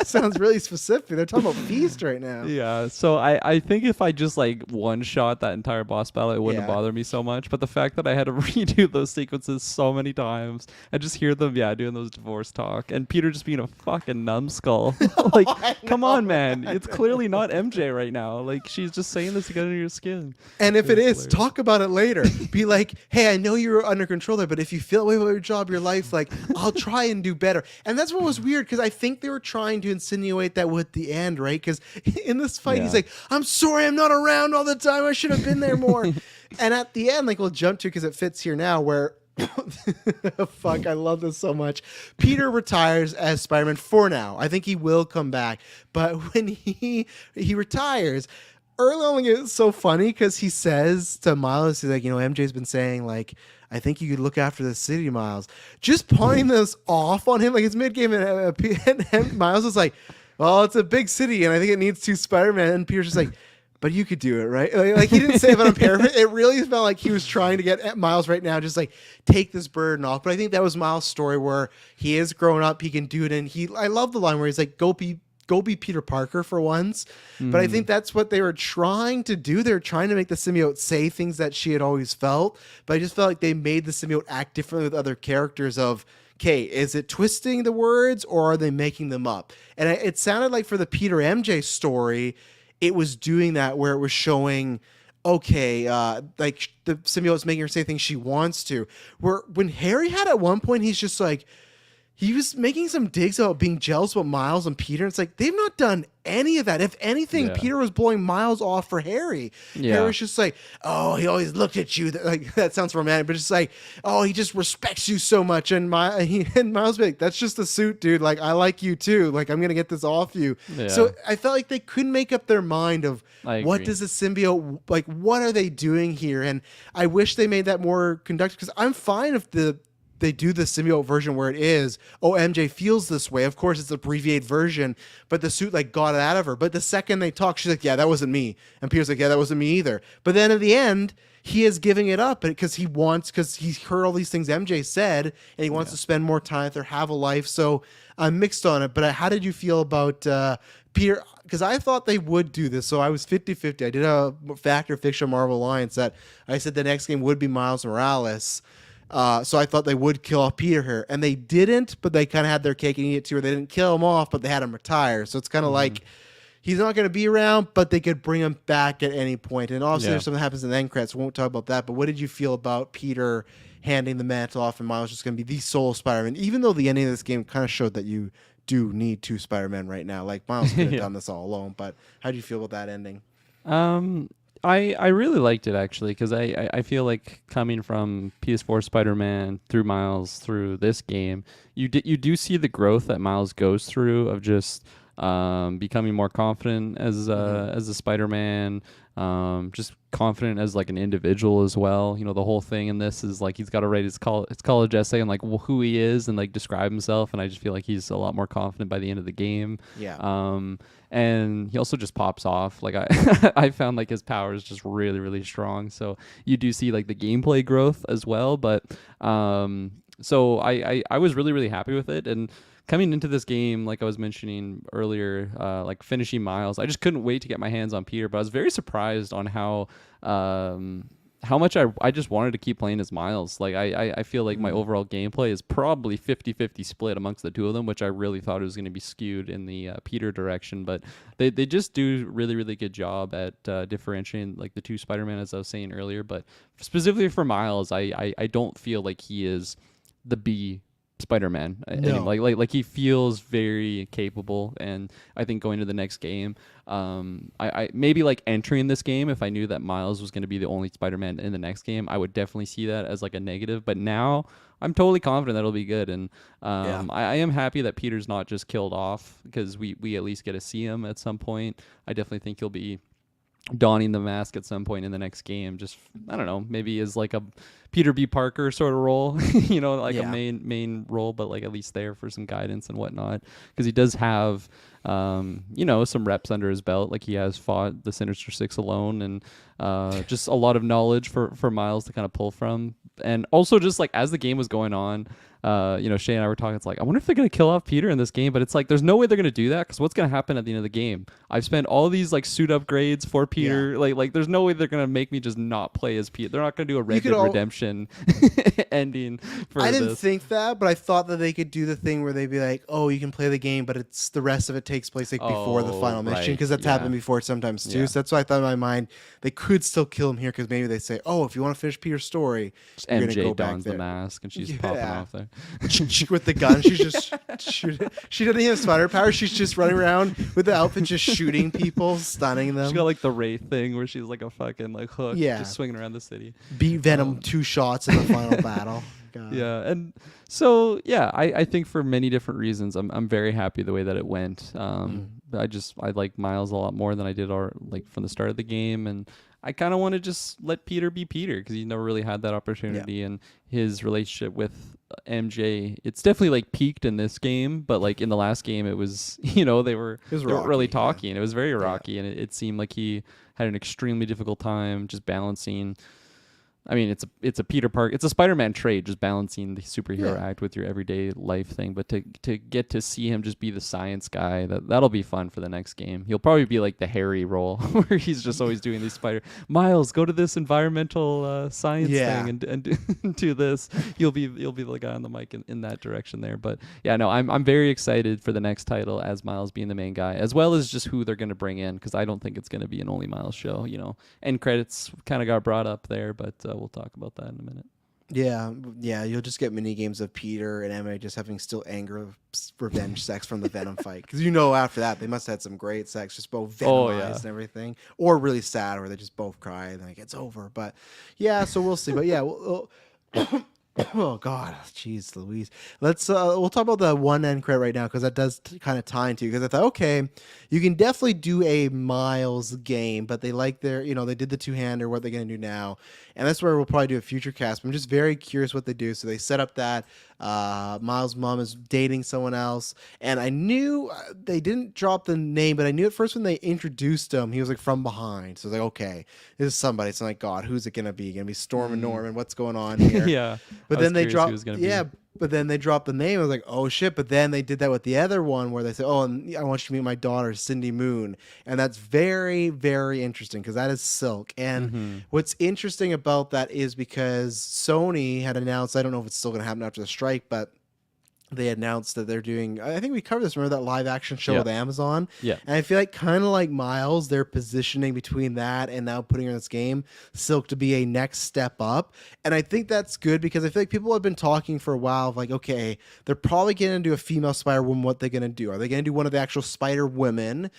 Speaker 2: sounds really specific. They're talking about Feast right now.
Speaker 1: Yeah, so I think if I just like one shot that entire boss battle, it wouldn't have bothered me so much. But the fact that I had to redo those sequences so many times, I just hear them, doing those divorce talk, and Peter just being a fucking numbskull. Like, come on, man, it's clearly not MJ right now. Like, she's just saying this to get under your skin.
Speaker 2: And if it is,
Speaker 1: hilarious.
Speaker 2: talk about it later. Be like, "Hey, I know you're under control there, but if you feel away about your job, your life, like, I'll try and do better." And that's what was weird, because I think they were trying to insinuate that with the end, right? Because in this fight, he's like, "I'm sorry, I'm not around all the time. I should have been there more." And at the end, like we'll jump to because it fits here now, where fuck, I love this so much. Peter retires as Spider-Man for now. I think he will come back, but when he retires. Early on, it's so funny because he says to Miles, he's like, "MJ's been saying, like, I think you could look after the city, Miles." Just pawning this off on him, like it's mid-game, and Miles is like, "Well, it's a big city, and I think it needs 2 Spider-Man." And Peter's just like, "But you could do it, right?" Like he didn't say it, but I'm paraphrasing. It really felt like he was trying to get at Miles right now, just like take this burden off. But I think that was Miles' story where he is growing up, he can do it, and I love the line where he's like, go be Peter Parker for once." But I think that's what they were trying to do. They were trying to make the symbiote say things that she had always felt. But I just felt like they made the symbiote act differently with other characters of, okay, is it twisting the words or are they making them up? And it sounded like for the Peter MJ story, it was doing that where it was showing, okay, like the symbiote's making her say things she wants to. Where when Harry had at one point, he's just like, he was making some digs about being jealous about Miles and Peter. It's like, they've not done any of that. If anything, Peter was blowing Miles off for Harry. Harry's just like, "Oh, he always looked at you." Like, that sounds romantic, but it's like, "Oh, he just respects you so much." And Miles be like, "That's just the suit, dude. Like, I like you too. Like, I'm going to get this off you." Yeah. So I felt like they couldn't make up their mind of what does the symbiote, like, what are they doing here? And I wish they made that more conductive, because I'm fine if the they do the symbiote version where it is, oh, MJ feels this way. Of course, it's an abbreviated version, but the suit like got it out of her. But the second they talk, she's like, yeah, that wasn't me. And Peter's like, yeah, that wasn't me either. But then at the end, he is giving it up because he's heard all these things MJ said, and he wants to spend more time with her, have a life. So I'm mixed on it. But how did you feel about Peter? Because I thought they would do this. So I was 50-50. I did a Fact or Fiction Marvel Alliance that I said the next game would be Miles Morales. So I thought they would kill off Peter here, and they didn't, but they kind of had their cake and eat it too, where they didn't kill him off, but they had him retire. So it's kind of like he's not going to be around, but they could bring him back at any point. And obviously there's something that happens in the end credits. We won't talk about that, but what did you feel about Peter handing the mantle off and Miles just going to be the sole Spider-Man, even though the ending of this game kind of showed that you do need two Spider-Men right now. Like Miles could have done this all alone, but how do you feel about that ending?
Speaker 1: I really liked it actually because I feel like coming from PS4 Spider-Man through Miles through this game, you do see the growth that Miles goes through of just becoming more confident as a Spider-Man, just confident as like an individual as well. You know, the whole thing in this is like he's got to write his college essay and like who he is and like describe himself, and I just feel like he's a lot more confident by the end of the game.
Speaker 2: Yeah.
Speaker 1: And he also just pops off. Like I found like his power is just really, really strong. So you do see like the gameplay growth as well. But so I was really, really happy with it. And coming into this game, like I was mentioning earlier, like finishing Miles, I just couldn't wait to get my hands on Peter. But I was very surprised on how much I just wanted to keep playing as Miles. Like I feel like my overall gameplay is probably 50-50 split amongst the two of them, which I really thought it was going to be skewed in the Peter direction. But they just do really, really good job at differentiating like the two Spider-Man, as I was saying earlier. But specifically for Miles, I don't feel like he is the B Spider-Man.
Speaker 2: No.
Speaker 1: Like he feels very capable, and I think going to the next game, I maybe like entering this game, if I knew that Miles was going to be the only Spider-Man in the next game, I would definitely see that as like a negative. But now I'm totally confident that it'll be good, and I am happy that Peter's not just killed off, because we at least get to see him at some point. I definitely think he'll be donning the mask at some point in the next game. Just I don't know, maybe as like a Peter B. Parker sort of role, you know, like a main role, but like at least there for some guidance and whatnot, because he does have you know, some reps under his belt. Like he has fought the Sinister Six alone, and just a lot of knowledge for Miles to kind of pull from. And also just like as the game was going on, you know, Shay and I were talking, it's like, I wonder if they're going to kill off Peter in this game, but it's like, there's no way they're going to do that, because what's going to happen at the end of the game? I've spent all these like suit upgrades for Peter. Like there's no way they're going to make me just not play as Peter. They're not going to do a Red Dead Redemption ending for
Speaker 2: I didn't
Speaker 1: this.
Speaker 2: think that, but I thought that they could do the thing where they'd be like, oh, you can play the game, but it's the rest of it takes place like before the final mission, because that's happened before sometimes too. So that's why I thought in my mind they could still kill him here, because maybe they say, oh, if you want to finish Peter's story, you're
Speaker 1: MJ
Speaker 2: go
Speaker 1: dons
Speaker 2: back
Speaker 1: the mask and she's popping off there
Speaker 2: with the gun. She's just shooting. She doesn't even have spider power. She's just running around with the outfit, just shooting people, stunning them.
Speaker 1: She's got like the Wraith thing where she's like a fucking like hook, just swinging around the city.
Speaker 2: Beat Venom 2 shots in the final battle. God.
Speaker 1: Yeah, and so I think for many different reasons, I'm very happy the way that it went. I like Miles a lot more than I did like from the start of the game, and I kind of want to just let Peter be Peter, because he never really had that opportunity, and his relationship with MJ, it's definitely like peaked in this game, but like in the last game, it was, you know, they weren't really talking. It was very rocky, and it seemed like he had an extremely difficult time just balancing. I mean, it's a Peter Parker, it's a Spider-Man trait, just balancing the superhero act with your everyday life thing. But to get to see him just be the science guy, that'll be fun for the next game. He'll probably be like the Harry role, where he's just always doing these Miles, go to this environmental science thing and do this. You'll be the guy on the mic in that direction there. But yeah, no, I'm very excited for the next title as Miles being the main guy, as well as just who they're going to bring in, because I don't think it's going to be an only Miles show. You know, end credits kind of got brought up there, but we'll talk about that in a minute.
Speaker 2: Yeah, you'll just get mini games of Peter and Emma just having still anger, revenge sex from the Venom fight. Because you know, after that, they must have had some great sex, just both Venomized and everything. Or really sad, where they just both cry and like, it's over. But yeah, so we'll see. But yeah, Oh God, jeez, Louise. Let's we'll talk about the one end credit right now because that does kind of tie into, because I thought, okay, you can definitely do a Miles game, but they like their, they did the two hander. What are they going to do now? And that's where we'll probably do a future cast. But I'm just very curious what they do. So they set up that Miles' mom is dating someone else, and I knew they didn't drop the name, but I knew at first when they introduced him, he was like from behind. So I was like, okay, this is somebody. So I'm like, God, who's it gonna be? Gonna be Storm and Norman? What's going on here?
Speaker 1: Yeah,
Speaker 2: But
Speaker 1: I was
Speaker 2: then they
Speaker 1: curious who
Speaker 2: dropped,
Speaker 1: it was gonna
Speaker 2: yeah.
Speaker 1: be.
Speaker 2: But then they dropped the name. I was like, oh shit. But then they did that with the other one where they said, oh, and I want you to meet my daughter, Cindy Moon. And that's very, very interesting because that is Silk. And
Speaker 1: Mm-hmm.
Speaker 2: what's interesting about that is because Sony had announced, I don't know if it's still going to happen after the strike, but they announced that they're doing, I think we covered this, remember that live action show
Speaker 1: Yeah.
Speaker 2: with Amazon?
Speaker 1: Yeah.
Speaker 2: And I feel like kind of like Miles, they're positioning between that and now putting her in this game, Silk, to be a next step up. And I think that's good because I feel like people have been talking for a while of like, okay, they're probably going to do a female Spider Woman. What they're going to do? Are they going to do one of the actual Spider Women?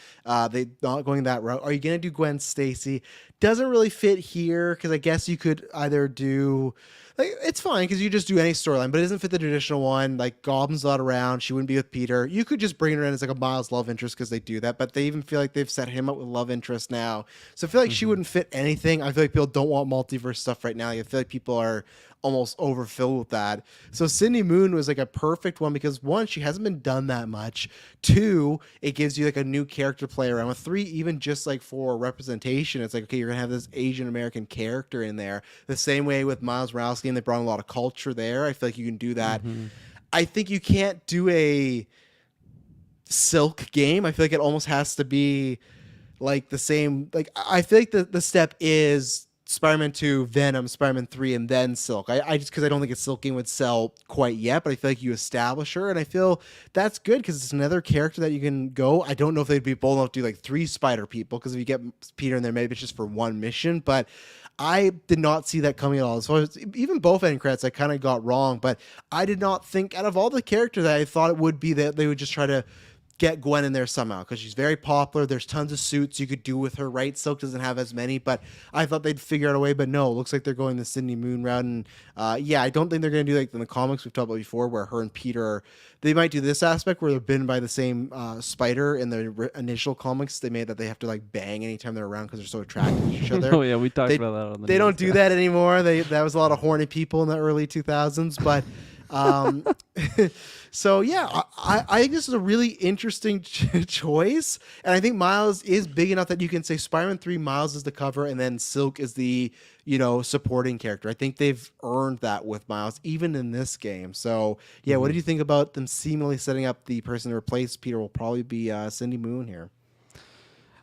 Speaker 2: They not going that route. Are you going to do Gwen Stacy? Doesn't really fit here because I guess you could either do, like, it's fine because you just do any storyline, but it doesn't fit the traditional one. Like, Goblin's not around; she wouldn't be with Peter. You could just bring her in as like a Miles love interest because they do that, but they even feel like they've set him up with love interest now. So I feel like she
Speaker 1: Mm-hmm.
Speaker 2: wouldn't fit anything. I feel like people don't want multiverse stuff right now. I feel like people are almost overfilled with that. So Cindy Moon was like a perfect one because one, she hasn't been done that much. Two, it gives you like a new character to play around with. Three, even just like for representation, it's like, okay, you're gonna have this Asian American character in there. The same way with Miles Morales game, they brought a lot of culture there. I feel like you can do that.
Speaker 1: Mm-hmm.
Speaker 2: I think you can't do a Silk game. I feel like it almost has to be like the same. Like, I feel like the step is Spider-Man 2, Venom, Spider-Man 3, and then Silk. I just, because I don't think a Silk game would sell quite yet, but I feel like you establish her, and I feel that's good because it's another character that you can go. I don't know if they'd be bold enough to do like 3 Spider people, because if you get Peter in there, maybe it's just for one mission, but I did not see that coming at all. So even both end credits, I kind of got wrong, but I did not think out of all the characters that I thought it would be that they would just try to get Gwen in there somehow because she's very popular. There's tons of suits you could do with her, right? Silk doesn't have as many, but I thought they'd figure out a way. But no, it looks like they're going the Cindy Moon route. And yeah, I don't think they're going to do like in the comics we've talked about before, where her and Peter, they might do this aspect where they're bitten by the same spider. In the initial comics, they made that they have to like bang anytime they're around because they're so attracted to each other.
Speaker 1: Oh yeah, we talked
Speaker 2: They,
Speaker 1: about that on the
Speaker 2: they don't
Speaker 1: news,
Speaker 2: do
Speaker 1: yeah.
Speaker 2: that anymore. That was a lot of horny people in the early 2000s, but. Um, so yeah, I think this is a really interesting choice, and I think Miles is big enough that you can say Spider-Man 3 Miles is the cover, and then Silk is the supporting character. I think they've earned that with Miles, even in this game. So yeah, what did you think about them seemingly setting up the person to replace Peter will probably be Cindy Moon here?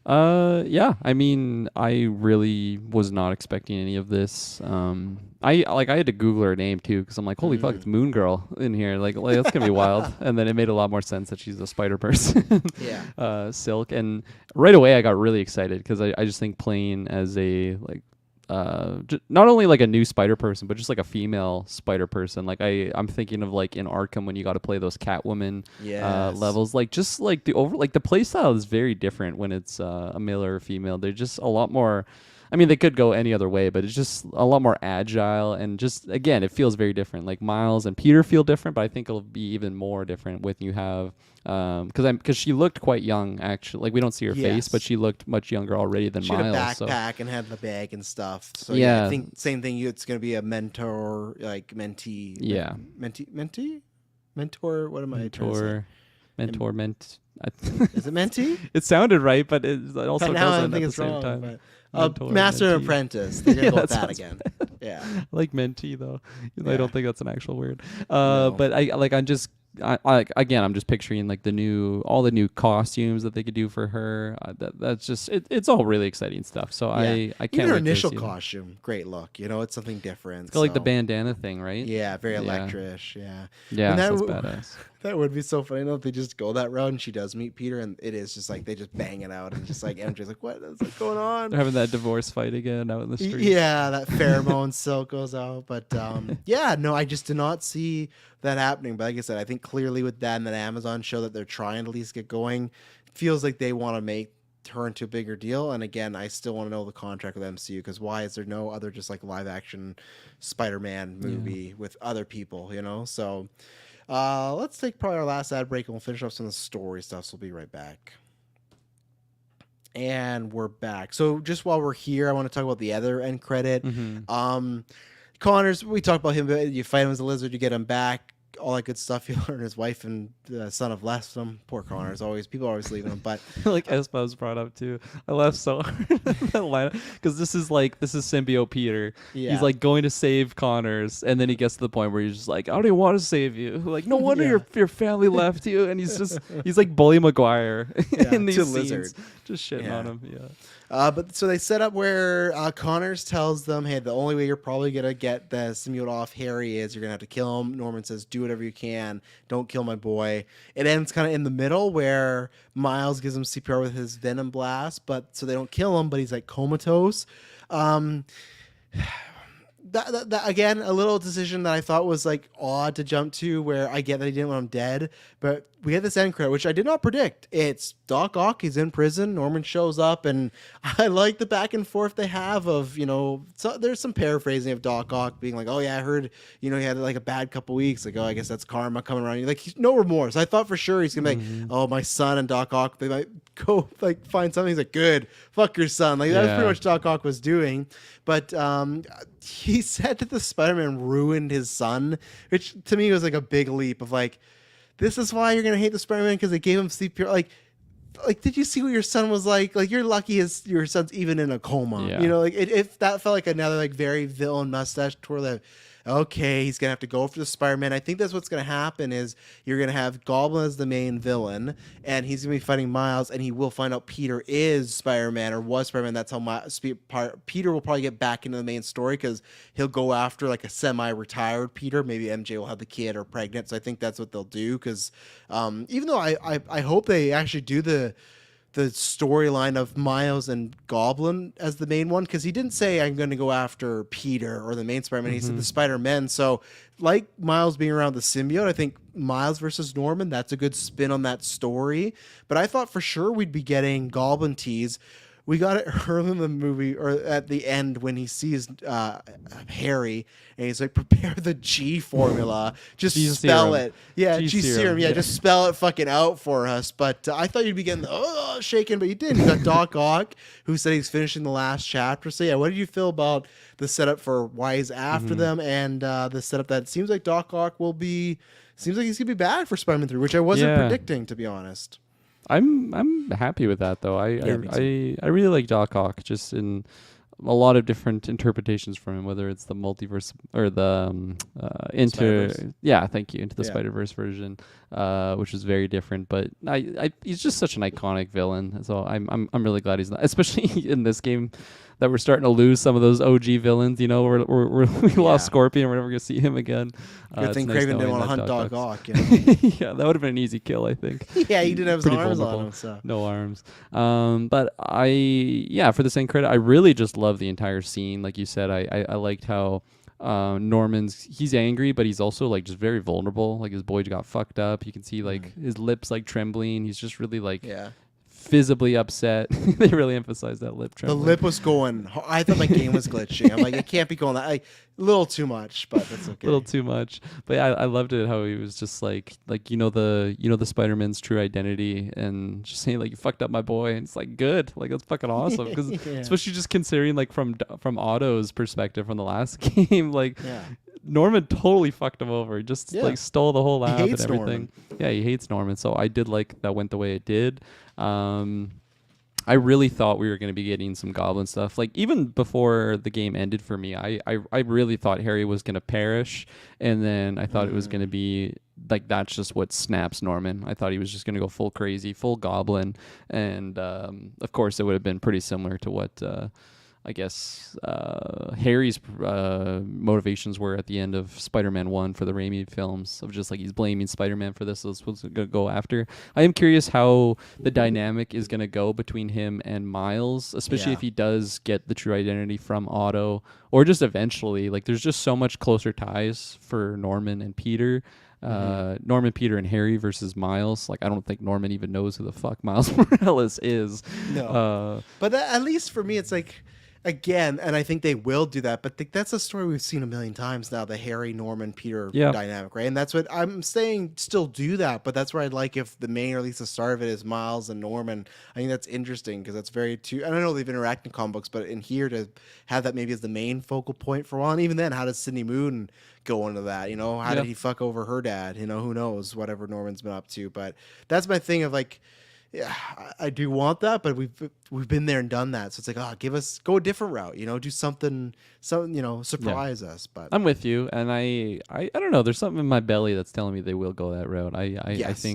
Speaker 1: Yeah, I mean, I really was not expecting any of this. I had to Google her name too because I'm like, holy fuck, it's Moon Girl in here. Like that's gonna be wild. And then it made a lot more sense that she's a spider person.
Speaker 2: Yeah.
Speaker 1: Silk, and right away I got really excited because I just think playing as a like not only like a new spider person but just like a female spider person, like I'm thinking of like in Arkham when you got to play those Catwoman
Speaker 2: Yes.
Speaker 1: levels, like just like the play style is very different when it's a male or a female. They're just a lot more, I mean, they could go any other way, but it's just a lot more agile, and just again, it feels very different. Like Miles and Peter feel different, but I think it'll be even more different when you have because she looked quite young actually. Like we don't see her face, but
Speaker 2: Yes.
Speaker 1: she looked much younger already than
Speaker 2: She had a
Speaker 1: Miles. So
Speaker 2: backpack and had the bag and stuff. So yeah, I
Speaker 1: yeah,
Speaker 2: think same thing. It's gonna be a mentor, like mentee.
Speaker 1: yeah,
Speaker 2: Mentor. What am I trying to say?
Speaker 1: mentor, ment.
Speaker 2: Is it mentee?
Speaker 1: It sounded right, but it also
Speaker 2: But now I
Speaker 1: doesn't
Speaker 2: think
Speaker 1: at the
Speaker 2: it's
Speaker 1: same
Speaker 2: wrong.
Speaker 1: time.
Speaker 2: But
Speaker 1: Mentor,
Speaker 2: master and
Speaker 1: mentee.
Speaker 2: apprentice. They're gonna
Speaker 1: Yeah,
Speaker 2: go with
Speaker 1: that
Speaker 2: that
Speaker 1: sounds
Speaker 2: again. Yeah.
Speaker 1: I like mentee though. Even though I
Speaker 2: Yeah.
Speaker 1: don't think that's an actual word.
Speaker 2: No.
Speaker 1: But I'm just picturing like all the new costumes that they could do for her. That's just it's all really exciting stuff. So
Speaker 2: Yeah.
Speaker 1: I can't
Speaker 2: Even her
Speaker 1: wait to
Speaker 2: initial
Speaker 1: see it.
Speaker 2: costume, great look. It's something different.
Speaker 1: It's got like the
Speaker 2: so-
Speaker 1: bandana thing, right?
Speaker 2: Yeah, very
Speaker 1: Yeah.
Speaker 2: electric. Yeah.
Speaker 1: Yeah,
Speaker 2: And that
Speaker 1: so that's
Speaker 2: w-
Speaker 1: badass.
Speaker 2: That would be so funny though if they just go that route and she does meet Peter and it is just like they just bang it out and just like MJ's like, what is going on?
Speaker 1: They're having that divorce fight again out in the street.
Speaker 2: Yeah, that pheromone silk goes out. But yeah, no, I just did not see that happening. But like I said, I think clearly with that and that Amazon show that they're trying to at least get going, it feels like they want to make her into a bigger deal. And again, I still want to know the contract with MCU, because why is there no other just like live action Spider-Man movie with other people, you know? So let's take probably our last ad break and we'll finish up some of the story stuff. So we'll be right back. And we're back. So just while we're here, I want to talk about the other end credit. Connors, we talked about him. You fight him as a lizard, you get him back, all that good stuff. You learn his wife and son have left him. Poor Connors, people are always leaving him. But
Speaker 1: like Espa was brought up too. I laughed so hard at that line because this is symbiote Peter.
Speaker 2: Yeah.
Speaker 1: He's like going to save Connors, and then he gets to the point where he's just like, "I don't even want to save you." Like, no wonder your family left you. And he's like Bully Maguire in these scenes,
Speaker 2: lizard.
Speaker 1: just shitting on him. Yeah.
Speaker 2: But so they set up where Connors tells them, hey, the only way you're probably going to get the symbiote off Harry is you're going to have to kill him. Norman says, do whatever you can. Don't kill my boy. It ends kind of in the middle where Miles gives him CPR with his venom blast, but so they don't kill him, but he's like comatose. That again, a little decision that I thought was like odd to jump to, where I get that he didn't want him dead, but we had this end credit, which I did not predict. It's Doc Ock, he's in prison, Norman shows up, and I like the back and forth they have of, so there's some paraphrasing of Doc Ock being like, oh yeah, I heard, he had like a bad couple weeks, like, oh, I guess that's karma coming around. Like, no remorse. I thought for sure he's gonna be like, oh, my son and Doc Ock, they might go like find something. He's like, good, fuck your son. Like, that's pretty much Doc Ock was doing. But he said that the Spider-Man ruined his son, which to me was like a big leap of like, this is why you're gonna hate the Spider-Man, because they gave him CPR. Like, did you see what your son was like? Like, you're lucky your son's even in a coma.
Speaker 1: Yeah.
Speaker 2: If that felt like another like very villain mustache twirl that, okay, he's gonna have to go for the Spider-Man. I think that's what's gonna happen is you're gonna have Goblin as the main villain, and he's gonna be fighting Miles, and he will find out Peter is Spider-Man or was Spider-Man. That's how Peter will probably get back into the main story, because he'll go after like a semi-retired Peter. Maybe MJ will have the kid or pregnant. So I think that's what they'll do. Because even though I hope they actually do the storyline of Miles and Goblin as the main one, because he didn't say I'm going to go after Peter or the main Spider-Man. He said the Spider-Men. So like Miles being around the symbiote, I think Miles versus Norman, that's a good spin on that story. But I thought for sure we'd be getting Goblin tease. We got it early in the movie, or at the end when he sees Harry, and he's like, prepare the G formula. Just
Speaker 1: G
Speaker 2: spell
Speaker 1: serum.
Speaker 2: it. Yeah,
Speaker 1: G
Speaker 2: G serum.
Speaker 1: serum.
Speaker 2: Yeah,
Speaker 1: Yeah.
Speaker 2: just spell it fucking out for us. But I thought you'd be getting shaking, but you didn't. You got Doc Ock, who said he's finishing the last chapter. So yeah, what did you feel about the setup for why he's after them, and the setup that it seems like Doc Ock seems like he's gonna be back for Spider-Man 3, which I wasn't predicting, to be honest.
Speaker 1: I'm happy with that though. I really like Doc Ock, just in a lot of different interpretations from him, whether it's the multiverse or the into the Spider-Verse version, which is very different. But he's just such an iconic villain, so I'm really glad he's not, especially in this game, that we're starting to lose some of those OG villains. We lost Scorpion. We're never gonna see him again.
Speaker 2: Good thing Craven didn't want to hunt Doc Ock.
Speaker 1: Yeah, that would have been an easy kill, I think.
Speaker 2: Yeah, he didn't have his
Speaker 1: Pretty
Speaker 2: arms
Speaker 1: vulnerable.
Speaker 2: on him. So.
Speaker 1: No arms. But for the same credit, I really just love the entire scene. Like you said, I liked how he's angry, but he's also like just very vulnerable. Like his boy got fucked up. You can see like his lips like trembling. He's just really like visibly upset. They really emphasize that lip trembling.
Speaker 2: The lip was going. I thought my game was glitching. I'm like, it can't be going that. A little too much, but that's okay.
Speaker 1: A little too much. But yeah, I loved it how he was just like the Spider-Man's true identity, and just saying like, you fucked up my boy, and it's like, good, like that's fucking awesome, because especially just considering like from Otto's perspective from the last game, like Norman totally fucked him over. Just like stole the whole lab and everything.
Speaker 2: Norman.
Speaker 1: Yeah, he hates Norman. So I did like that went the way it did. I really thought we were going to be getting some Goblin stuff. Like even before the game ended for me, I really thought Harry was going to perish, and then I thought it was going to be like that's just what snaps Norman. I thought he was just going to go full crazy, full Goblin, and of course it would have been pretty similar to what I guess Harry's motivations were at the end of Spider-Man 1 for the Raimi films, of just like he's blaming Spider-Man for this, so it's what's going to go after. I am curious how the dynamic is going to go between him and Miles, especially if he does get the true identity from Otto, or just eventually. Like there's just so much closer ties for Norman and Peter. Norman, Peter, and Harry versus Miles. Like I don't think Norman even knows who the fuck Miles Morales is.
Speaker 2: No. But at least for me, it's like, again, and I think they will do that, but that's a story we've seen a million times now, the Harry, Norman, Peter
Speaker 1: Yeah.
Speaker 2: dynamic, right? And that's what I'm saying, still do that, but that's where I'd like if the main, or at least the start of it, is Miles and Norman. I think that's interesting because that's very too, I don't know, they've interacted in comic books, but in here to have that maybe as the main focal point for one, and even then, how does Sydney Moon go into that? You know, how did he fuck over her dad? You know, who knows, whatever Norman's been up to, but that's my thing of like, yeah, I do want that, but we've been there and done that. So it's like, go a different route, you know, do something, surprise us. But
Speaker 1: I'm with you, and I don't know. There's something in my belly that's telling me they will go that route.
Speaker 2: Yes.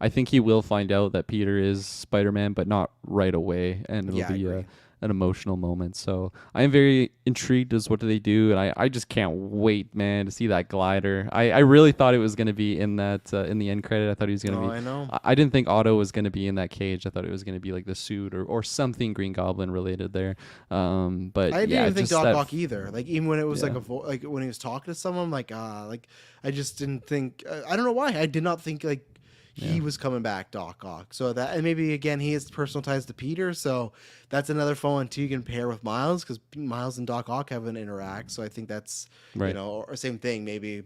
Speaker 1: I think he will find out that Peter is Spider-Man, but not right away, and it'll be an emotional moment. So I am very intrigued as what do they do, and I just can't wait, man, to see that glider. I really thought it was going to be in that in the end credit. I thought he was going to be.
Speaker 2: I know.
Speaker 1: I didn't think Otto was going to be in that cage. I thought it was going to be like the suit or something Green Goblin related there. But
Speaker 2: I didn't even think Doc
Speaker 1: that
Speaker 2: Ock either. Like even when it was like like when he was talking to someone, like I just didn't think. I don't know why. I did not think like he was coming back, Doc Ock. So that, and maybe again he has personal ties to Peter, so that's another fun one too. You can pair with Miles because Miles and Doc Ock have an interact. So I think that's
Speaker 1: Right.
Speaker 2: or same thing. Maybe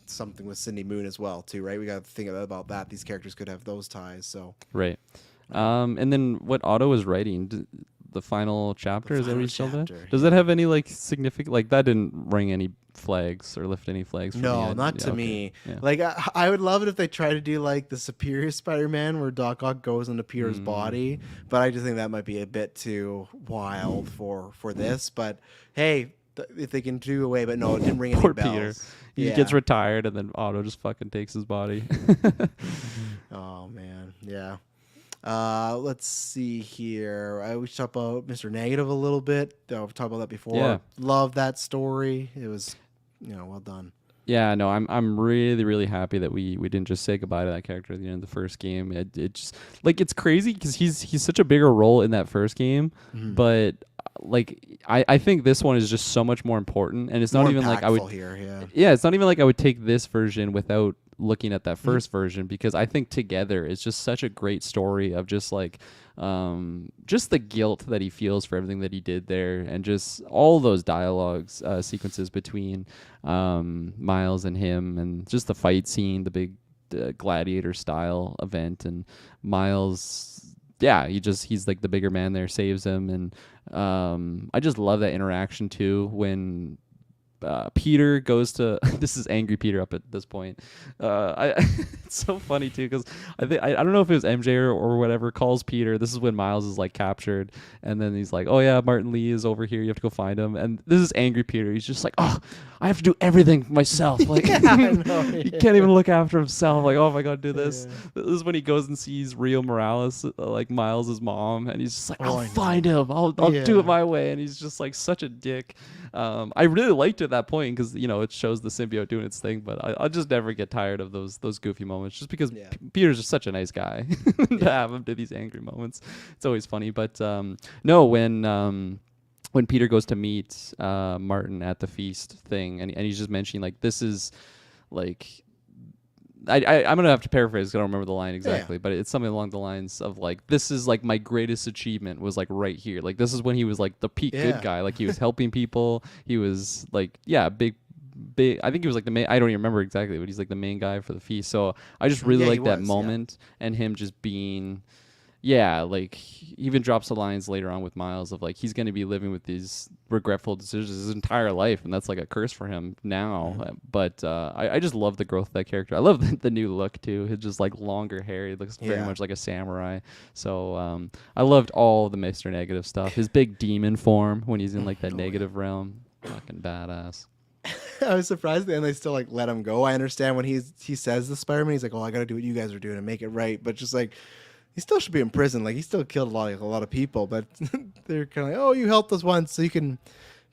Speaker 2: something with Sydney Moon as well too, right? We got to think about that. These characters could have those ties. So
Speaker 1: Right. And then what Otto was writing, the final chapter, is that what he's still doing? Does that have any like significant, like that didn't ring any flags or lift any flags?
Speaker 2: No, not to me. Yeah. Like I would love it if they try to do like the Superior Spider-Man where Doc Ock goes into Peter's body, but I just think that might be a bit too wild for this. But hey, if they can do away, but no, it didn't ring any
Speaker 1: Poor
Speaker 2: bells.
Speaker 1: Peter. He gets retired and then Otto just fucking takes his body.
Speaker 2: Oh man, yeah. Let's see here. We should talk about Mr. Negative a little bit. We've talked about that before.
Speaker 1: Yeah.
Speaker 2: Love that story. It was, well done.
Speaker 1: Yeah, no, I'm really, really happy that we didn't just say goodbye to that character at the end of the first game. It just like it's crazy because he's such a bigger role in that first game, but like I think this one is just so much more important, and it's not even like I would it's not even like I would take this version without looking at that first version, because I think together it's just such a great story of just like just the guilt that he feels for everything that he did there, and just all those dialogues sequences between Miles and him, and just the fight scene, the big gladiator style event, and Miles, he's like the bigger man there, saves him, and I just love that interaction too when Peter goes to this is angry Peter up at this point. It's so funny too because I don't know if it was MJ or whatever calls Peter. This is when Miles is like captured, and then he's like, "Oh yeah, Martin Lee is over here. You have to go find him." And this is angry Peter. He's just like, "Oh, I have to do everything myself. Like he can't even look after himself. Like, oh my god, do this." This is when he goes and sees Rio Morales, like Miles's mom, and he's just like, "I'll find him. I'll do it my way." And he's just like such a dick. I really liked it at that point because it shows the symbiote doing its thing, but I'll just never get tired of those goofy moments just because Peter's just such a nice guy to have him do these angry moments. It's always funny. But no, when Peter goes to meet Martin at the feast thing, and he's just mentioning like this is like I'm gonna have to paraphrase because I don't remember the line exactly, but it's something along the lines of like, this is like my greatest achievement was like right here. Like this is when he was like the peak good guy. Like he was helping people. He was like big. I think he was like the main. I don't even remember exactly, but he's like the main guy for the feast. So I just really like that moment and him just being. Yeah, like he even drops the lines later on with Miles of like he's going to be living with these regretful decisions his entire life, and that's like a curse for him now. But I just love the growth of that character. I love the new look too. His just like longer hair. He looks very much like a samurai. So I loved all the Mr. Negative stuff. His big demon form when he's in like that negative realm, fucking badass.
Speaker 2: I was surprised and they still like let him go. I understand when he says the Spider-Man, he's like, "Oh, I got to do what you guys are doing and make it right," but just like. He still should be in prison. Like he still killed a lot of people, but they're kind of like, "Oh, you helped us once, so you can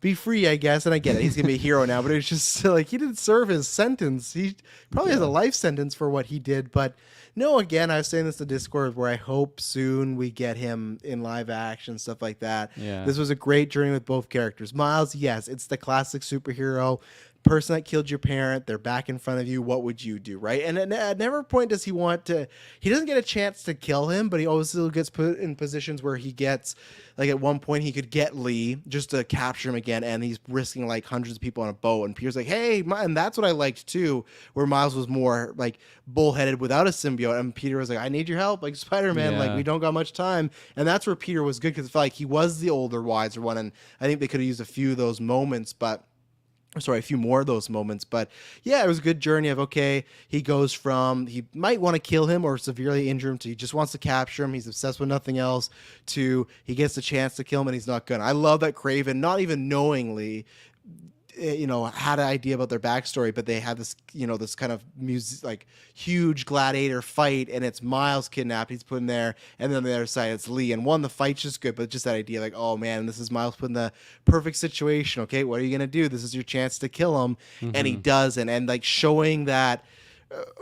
Speaker 2: be free, I guess." And I get it. He's gonna be a hero now, but it's just like he didn't serve his sentence. He probably has a life sentence for what he did. But no, again, I was saying this to Discord where I hope soon we get him in live action, stuff like that.
Speaker 1: Yeah.
Speaker 2: This was a great journey with both characters. Miles, yes, it's the classic superhero. person that killed your parent, they're back in front of you. What would you do, right? And at never point does he want to. He doesn't get a chance to kill him, but he always still gets put in positions where he gets, like at one point he could get Lee just to capture him again, and he's risking like hundreds of people on a boat. And Peter's like, "Hey," and that's what I liked too, where Miles was more like bullheaded without a symbiote, and Peter was like, "I need your help, like Spider-Man, like we don't got much time." And that's where Peter was good because it felt like he was the older, wiser one, and I think they could have used a few of those moments, but. Sorry, a few more of those moments, but yeah, it was a good journey of, okay, he goes from he might want to kill him or severely injure him to he just wants to capture him, he's obsessed with nothing else, to he gets the chance to kill him and he's not gonna. I love that Craven, not even knowingly, had an idea about their backstory, but they had this, this kind of music, like huge gladiator fight, and it's Miles kidnapped, he's put in there, and then on the other side it's Lee, and the fight's just good, but just that idea, like, oh man, this is Miles put in the perfect situation. Okay, what are you gonna do? This is your chance to kill him, and he does, and like showing that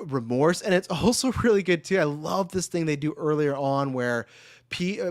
Speaker 2: remorse, and it's also really good too. I love this thing they do earlier on where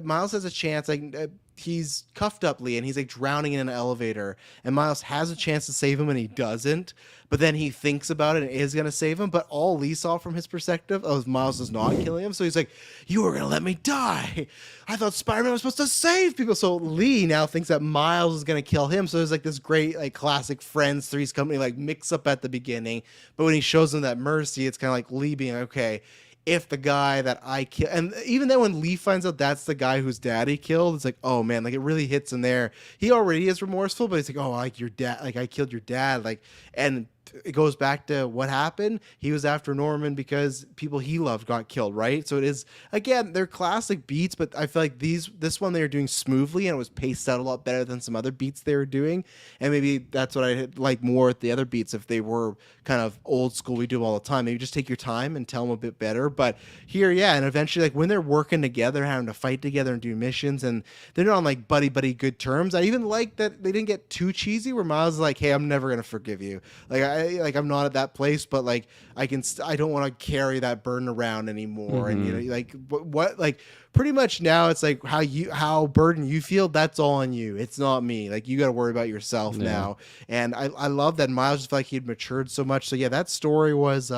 Speaker 2: Miles has a chance, like he's cuffed up Lee and he's like drowning in an elevator, and Miles has a chance to save him and he doesn't, but then he thinks about it and is going to save him, but all Lee saw from his perspective was Miles is not killing him, so he's like, you were going to let me die, I thought Spider-Man was supposed to save people. So Lee now thinks that Miles is going to kill him, so there's like this great like classic Friends Three's Company like mix up at the beginning, but when he shows him that mercy, it's kind of like Lee being okay, if the guy that I kill, and even then when Lee finds out that's the guy whose dad he killed, it's like, oh man, like it really hits him there. He already is remorseful, but he's like, oh, like your dad, like I killed your dad, like, and it goes back to what happened. He was after Norman because people he loved got killed, right? So it is, again, they're classic beats, but I feel like this one they were doing smoothly and it was paced out a lot better than some other beats they were doing. And maybe that's what I like more at the other beats if they were kind of old school, we do them all the time. Maybe just take your time and tell them a bit better. But here, yeah, and eventually, like when they're working together, having to fight together and do missions, and they're not on like buddy good terms. I even like that they didn't get too cheesy. Where Miles is like, "Hey, I'm never gonna forgive you. I'm not at that place, but like I don't want to carry that burden around anymore." And like what like pretty much now it's like how burdened you feel, that's all on you. It's not me. Like you got to worry about yourself now. And I love that Miles just felt like he'd matured so much. So yeah, that story was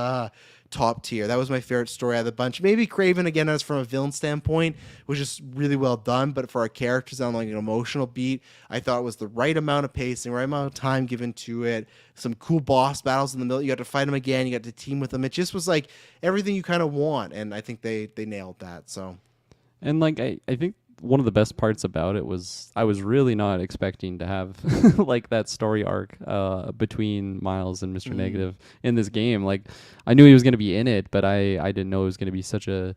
Speaker 2: top tier. That was my favorite story out of the bunch. Maybe Craven, again, as from a villain standpoint, was just really well done, but for our characters on like an emotional beat, I thought it was the right amount of pacing, right amount of time given to it. Some cool boss battles in the middle. You got to fight them again. You got to team with them. It just was like everything you kind of want, and I think they nailed that. So,
Speaker 1: and like I think one of the best parts about it was I was really not expecting to have like that story arc between Miles and Mr. Negative in this game. Like I knew he was going to be in it, but I didn't know it was going to be such a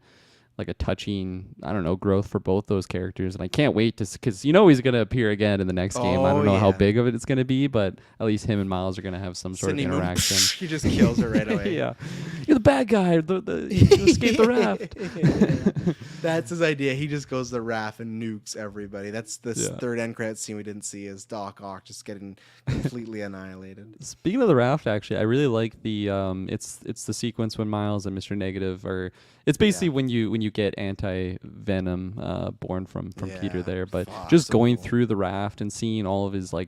Speaker 1: touching, I don't know, growth for both those characters. And I can't wait to, because he's going to appear again in the next game. I don't know how big of it it's going to be, but at least him and Miles are going to have some sort of interaction.
Speaker 2: He just kills her right away.
Speaker 1: Yeah. You're the bad guy. You escaped the raft.
Speaker 2: That's his idea. He just goes to the raft and nukes everybody. That's the third end credit scene we didn't see, is Doc Ock just getting completely annihilated.
Speaker 1: Speaking of the raft, actually, I really like the it's the sequence when Miles and Mr. Negative are. It's basically when you get anti-venom born from Peter there, but just so going through the raft and seeing all of his I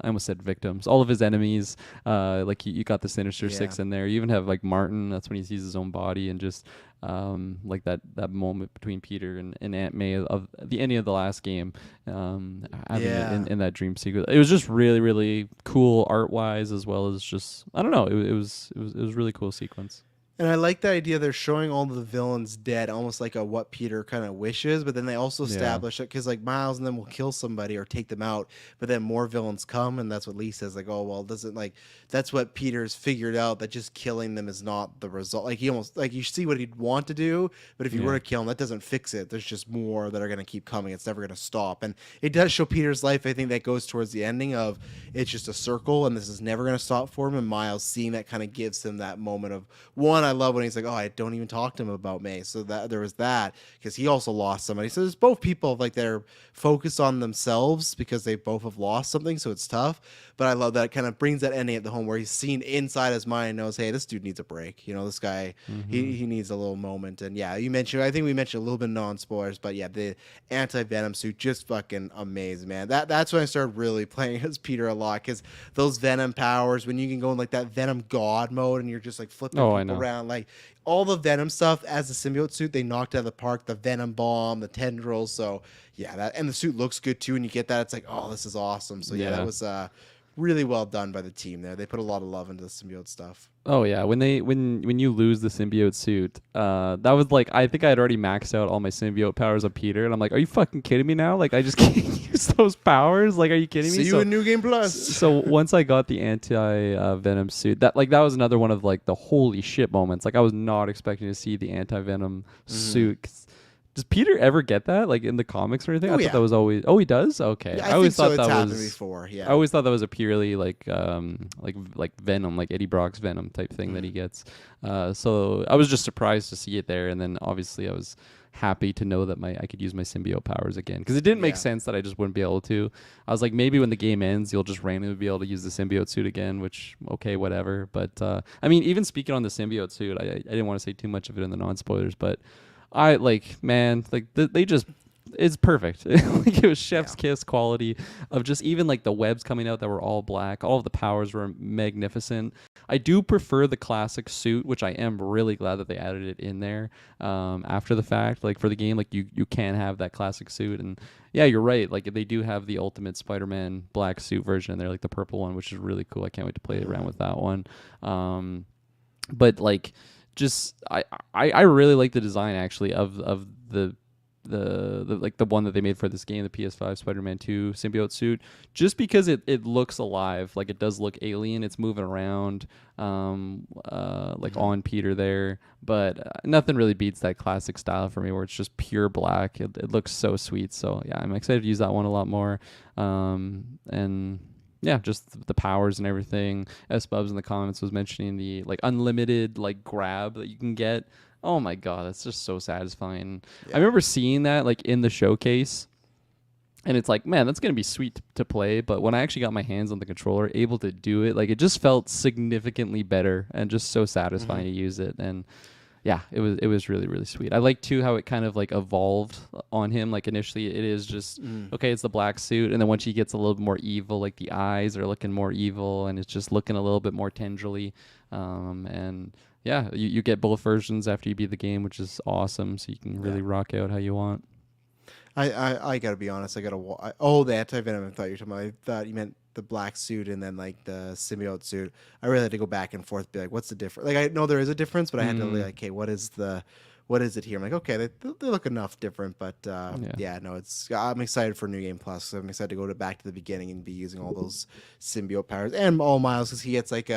Speaker 1: almost said victims, all of his enemies. Like you got the Sinister Six in there. You even have like Martin. That's when he sees his own body, and just like that moment between Peter and Aunt May of the ending of the last game, having it in that dream sequence. It was just really, really cool art wise, as well as just, I don't know, it was really cool sequence.
Speaker 2: And I like the idea they're showing all the villains dead, almost like a what Peter kind of wishes, but then they also establish it because like Miles and them will kill somebody or take them out, but then more villains come, and that's what Lee says, like, oh well, doesn't like that's what Peter's figured out, that just killing them is not the result. Like he almost like you see what he'd want to do, but if you were to kill him, that doesn't fix it. There's just more that are gonna keep coming. It's never gonna stop. And it does show Peter's life. I think that goes towards the ending of it's just a circle and this is never gonna stop for him. And Miles seeing that kind of gives him that moment of one, I love when he's like, oh, I don't even talk to him about May. So that there was that because he also lost somebody. So there's both people like they're focused on themselves because they both have lost something. So it's tough. But I love that it kind of brings that ending at the home where he's seen inside his mind and knows, hey, this dude needs a break. You know, this guy, he needs a little moment. And yeah, I think we mentioned a little bit of non-spoilers, but yeah, the anti-venom suit just fucking amazing, man. That's when I started really playing as Peter a lot because those venom powers, when you can go in like that venom god mode and you're just like flipping people around, like all the venom stuff as a symbiote suit, they knocked out of the park. The venom bomb, the tendrils. So yeah, that and the suit looks good too. And you get that, it's like, oh, this is awesome. So yeah, that was really well done by the team there. They put a lot of love into the symbiote stuff.
Speaker 1: Oh yeah, when you lose the symbiote suit, that was like I think I had already maxed out all my symbiote powers on Peter, and I'm like, are you fucking kidding me now? Like I just can't use those powers. Like, are you kidding me?
Speaker 2: See you in New Game Plus.
Speaker 1: So once I got the anti-venom suit, that was another one of like the holy shit moments. Like I was not expecting to see the anti-venom suit. Does Peter ever get that, like in the comics or anything? I thought that was always. Oh, he does. Okay,
Speaker 2: yeah, I always thought that was before. Yeah,
Speaker 1: I always thought that was a purely like Venom, like Eddie Brock's Venom type thing that he gets. So I was just surprised to see it there, and then obviously I was happy to know that I could use my symbiote powers again because it didn't make sense that I just wouldn't be able to. I was like, maybe when the game ends, you'll just randomly be able to use the symbiote suit again, which okay, whatever. But I mean, even speaking on the symbiote suit, I didn't want to say too much of it in the non-spoilers, but. I like, man, like they just, it's perfect. Like it was chef's kiss quality of just even like the webs coming out that were all black. All of the powers were magnificent. I do prefer the classic suit, which I am really glad that they added it in there after the fact. Like for the game, like you can have that classic suit. And yeah, you're right. Like they do have the Ultimate Spider-Man black suit version in there, like the purple one, which is really cool. I can't wait to play around with that one. But like, just I really like the design actually of the like the one that they made for this game, the PS5 Spider-Man 2 symbiote suit, just because it looks alive. Like it does look alien. It's moving around like on Peter there, but nothing really beats that classic style for me where it's just pure black. It looks so sweet. So yeah, I'm excited to use that one a lot more. And yeah, just the powers and everything. S Bubs in the comments was mentioning the like unlimited like grab that you can get. Oh my god, that's just so satisfying. I remember seeing that like in the showcase, and it's like, man, that's gonna be sweet to play. But when I actually got my hands on the controller, able to do it, like it just felt significantly better and just so satisfying to use it. And yeah, it was really, really sweet. I like too how it kind of like evolved on him. Like initially it is just okay, it's the black suit, and then once he gets a little bit more evil, like the eyes are looking more evil and it's just looking a little bit more tendrily. And yeah, you get both versions after you beat the game, which is awesome. So you can really rock out how you want.
Speaker 2: I gotta be honest. The anti-venom. I thought you were talking about. I thought you meant the black suit and then like the symbiote suit. I really had to go back and forth, be like, what's the difference? Like I know there is a difference, but I had to be like, hey, what is it here? I'm like, okay, they look enough different, but no, I'm excited for New Game Plus. So I'm excited to go back to the beginning and be using all those symbiote powers and all Miles because he gets like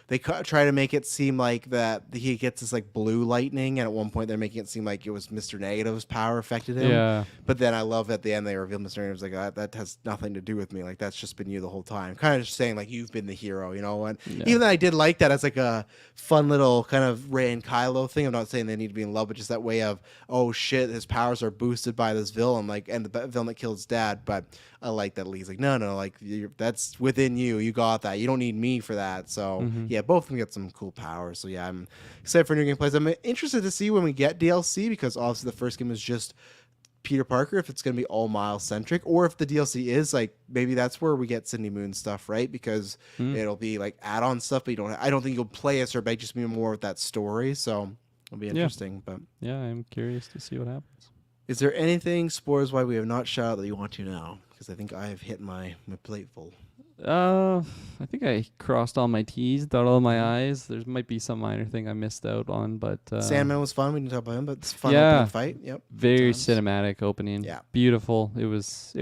Speaker 2: they try to make it seem like that he gets this like blue lightning, and at one point they're making it seem like it was Mr. Negative's power affected him. Yeah. But then I love at the end they reveal Mr. Negative's like that has nothing to do with me. Like that's just been you the whole time. Kind of just saying like you've been the hero, you know. And even though I did like that as like a fun little kind of Rey and Kylo thing. I'm not saying they need to be in love, but just that way of oh shit, his powers are boosted by this villain, like and the villain that killed his dad. But I like that Lee's like no, like that's within you. You got that. You don't need me for that. So yeah, both of them get some cool powers. So yeah, I'm excited for New Game Plays. I'm interested to see when we get DLC because obviously the first game is just Peter Parker, if it's going to be all Miles centric, or if the DLC is like maybe that's where we get Cindy Moon stuff, right? Because it'll be like add-on stuff, but I don't think you'll play as her, but just be more with that story. So it'll be interesting. But
Speaker 1: yeah, I'm curious to see what happens.
Speaker 2: Is there anything spoilers why we have not shot out that you want to know? Because I think I have hit my plate full.
Speaker 1: I think I crossed all my T's, dotted all my I's. There might be some minor thing I missed out on, but
Speaker 2: Sandman was fun. We didn't talk about him, but it's fun opening fight. Yep,
Speaker 1: very cinematic opening. Yeah, beautiful. It was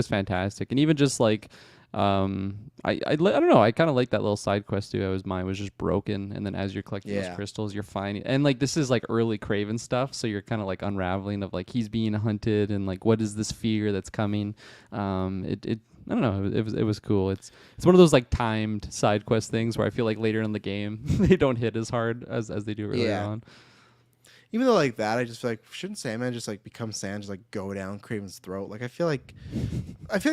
Speaker 1: fantastic, and even just like I don't know. I kind of like that little side quest too. Mine was just broken, and then as you're collecting those crystals, you're finding, and like this is like early Craven stuff, so you're kind of like unraveling of like he's being hunted, and like what is this fear that's coming. I don't know. It was cool. It's one of those like timed side quest things where I feel like later in the game they don't hit as hard as they do earlier
Speaker 2: Yeah.
Speaker 1: on.
Speaker 2: Even though like that, I just feel like shouldn't Sandman just like become Sand, just like go down Craven's throat? Like I feel like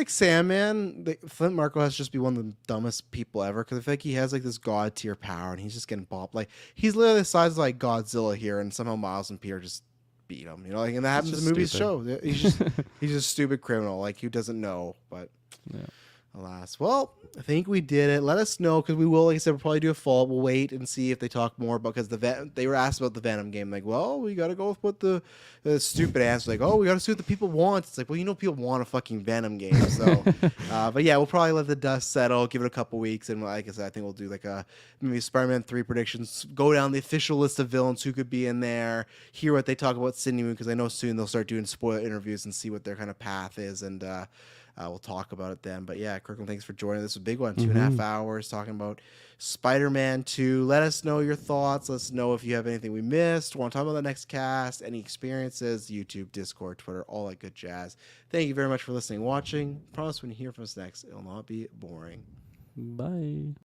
Speaker 2: Sandman, Flint Marko has to just be one of the dumbest people ever because I feel like he has like this god tier power and he's just getting bopped. Like he's literally the size of like Godzilla here, and somehow Miles and Peter just beat him. You know, like and that
Speaker 1: It's
Speaker 2: happens in
Speaker 1: just
Speaker 2: movies.
Speaker 1: stupid.
Speaker 2: Show he's just a stupid criminal, like who doesn't know, but.
Speaker 1: Yeah.
Speaker 2: Alas. Well, I think we did it. Let us know because we will, like I said, we'll probably do a follow. We'll wait and see if they talk more because they were asked about the Venom game. Like, well, we got to go with what the stupid answer. Like, oh, we got to see what the people want. It's like, well, people want a fucking Venom game. So, but yeah, we'll probably let the dust settle, give it a couple weeks, and like I said, I think we'll do like maybe Spider-Man 3 predictions. Go down the official list of villains who could be in there. Hear what they talk about Sydney Moon because I know soon they'll start doing spoiler interviews and see what their kind of path is and. We'll talk about it then. But yeah, Kirkland, thanks for joining. This was a big one, 2.5 hours talking about Spider-Man 2. Let us know your thoughts. Let us know if you have anything we missed. Want to talk about the next cast, any experiences, YouTube, Discord, Twitter, all that good jazz. Thank you very much for listening, watching. Promise when you hear from us next, it'll not be boring.
Speaker 1: Bye.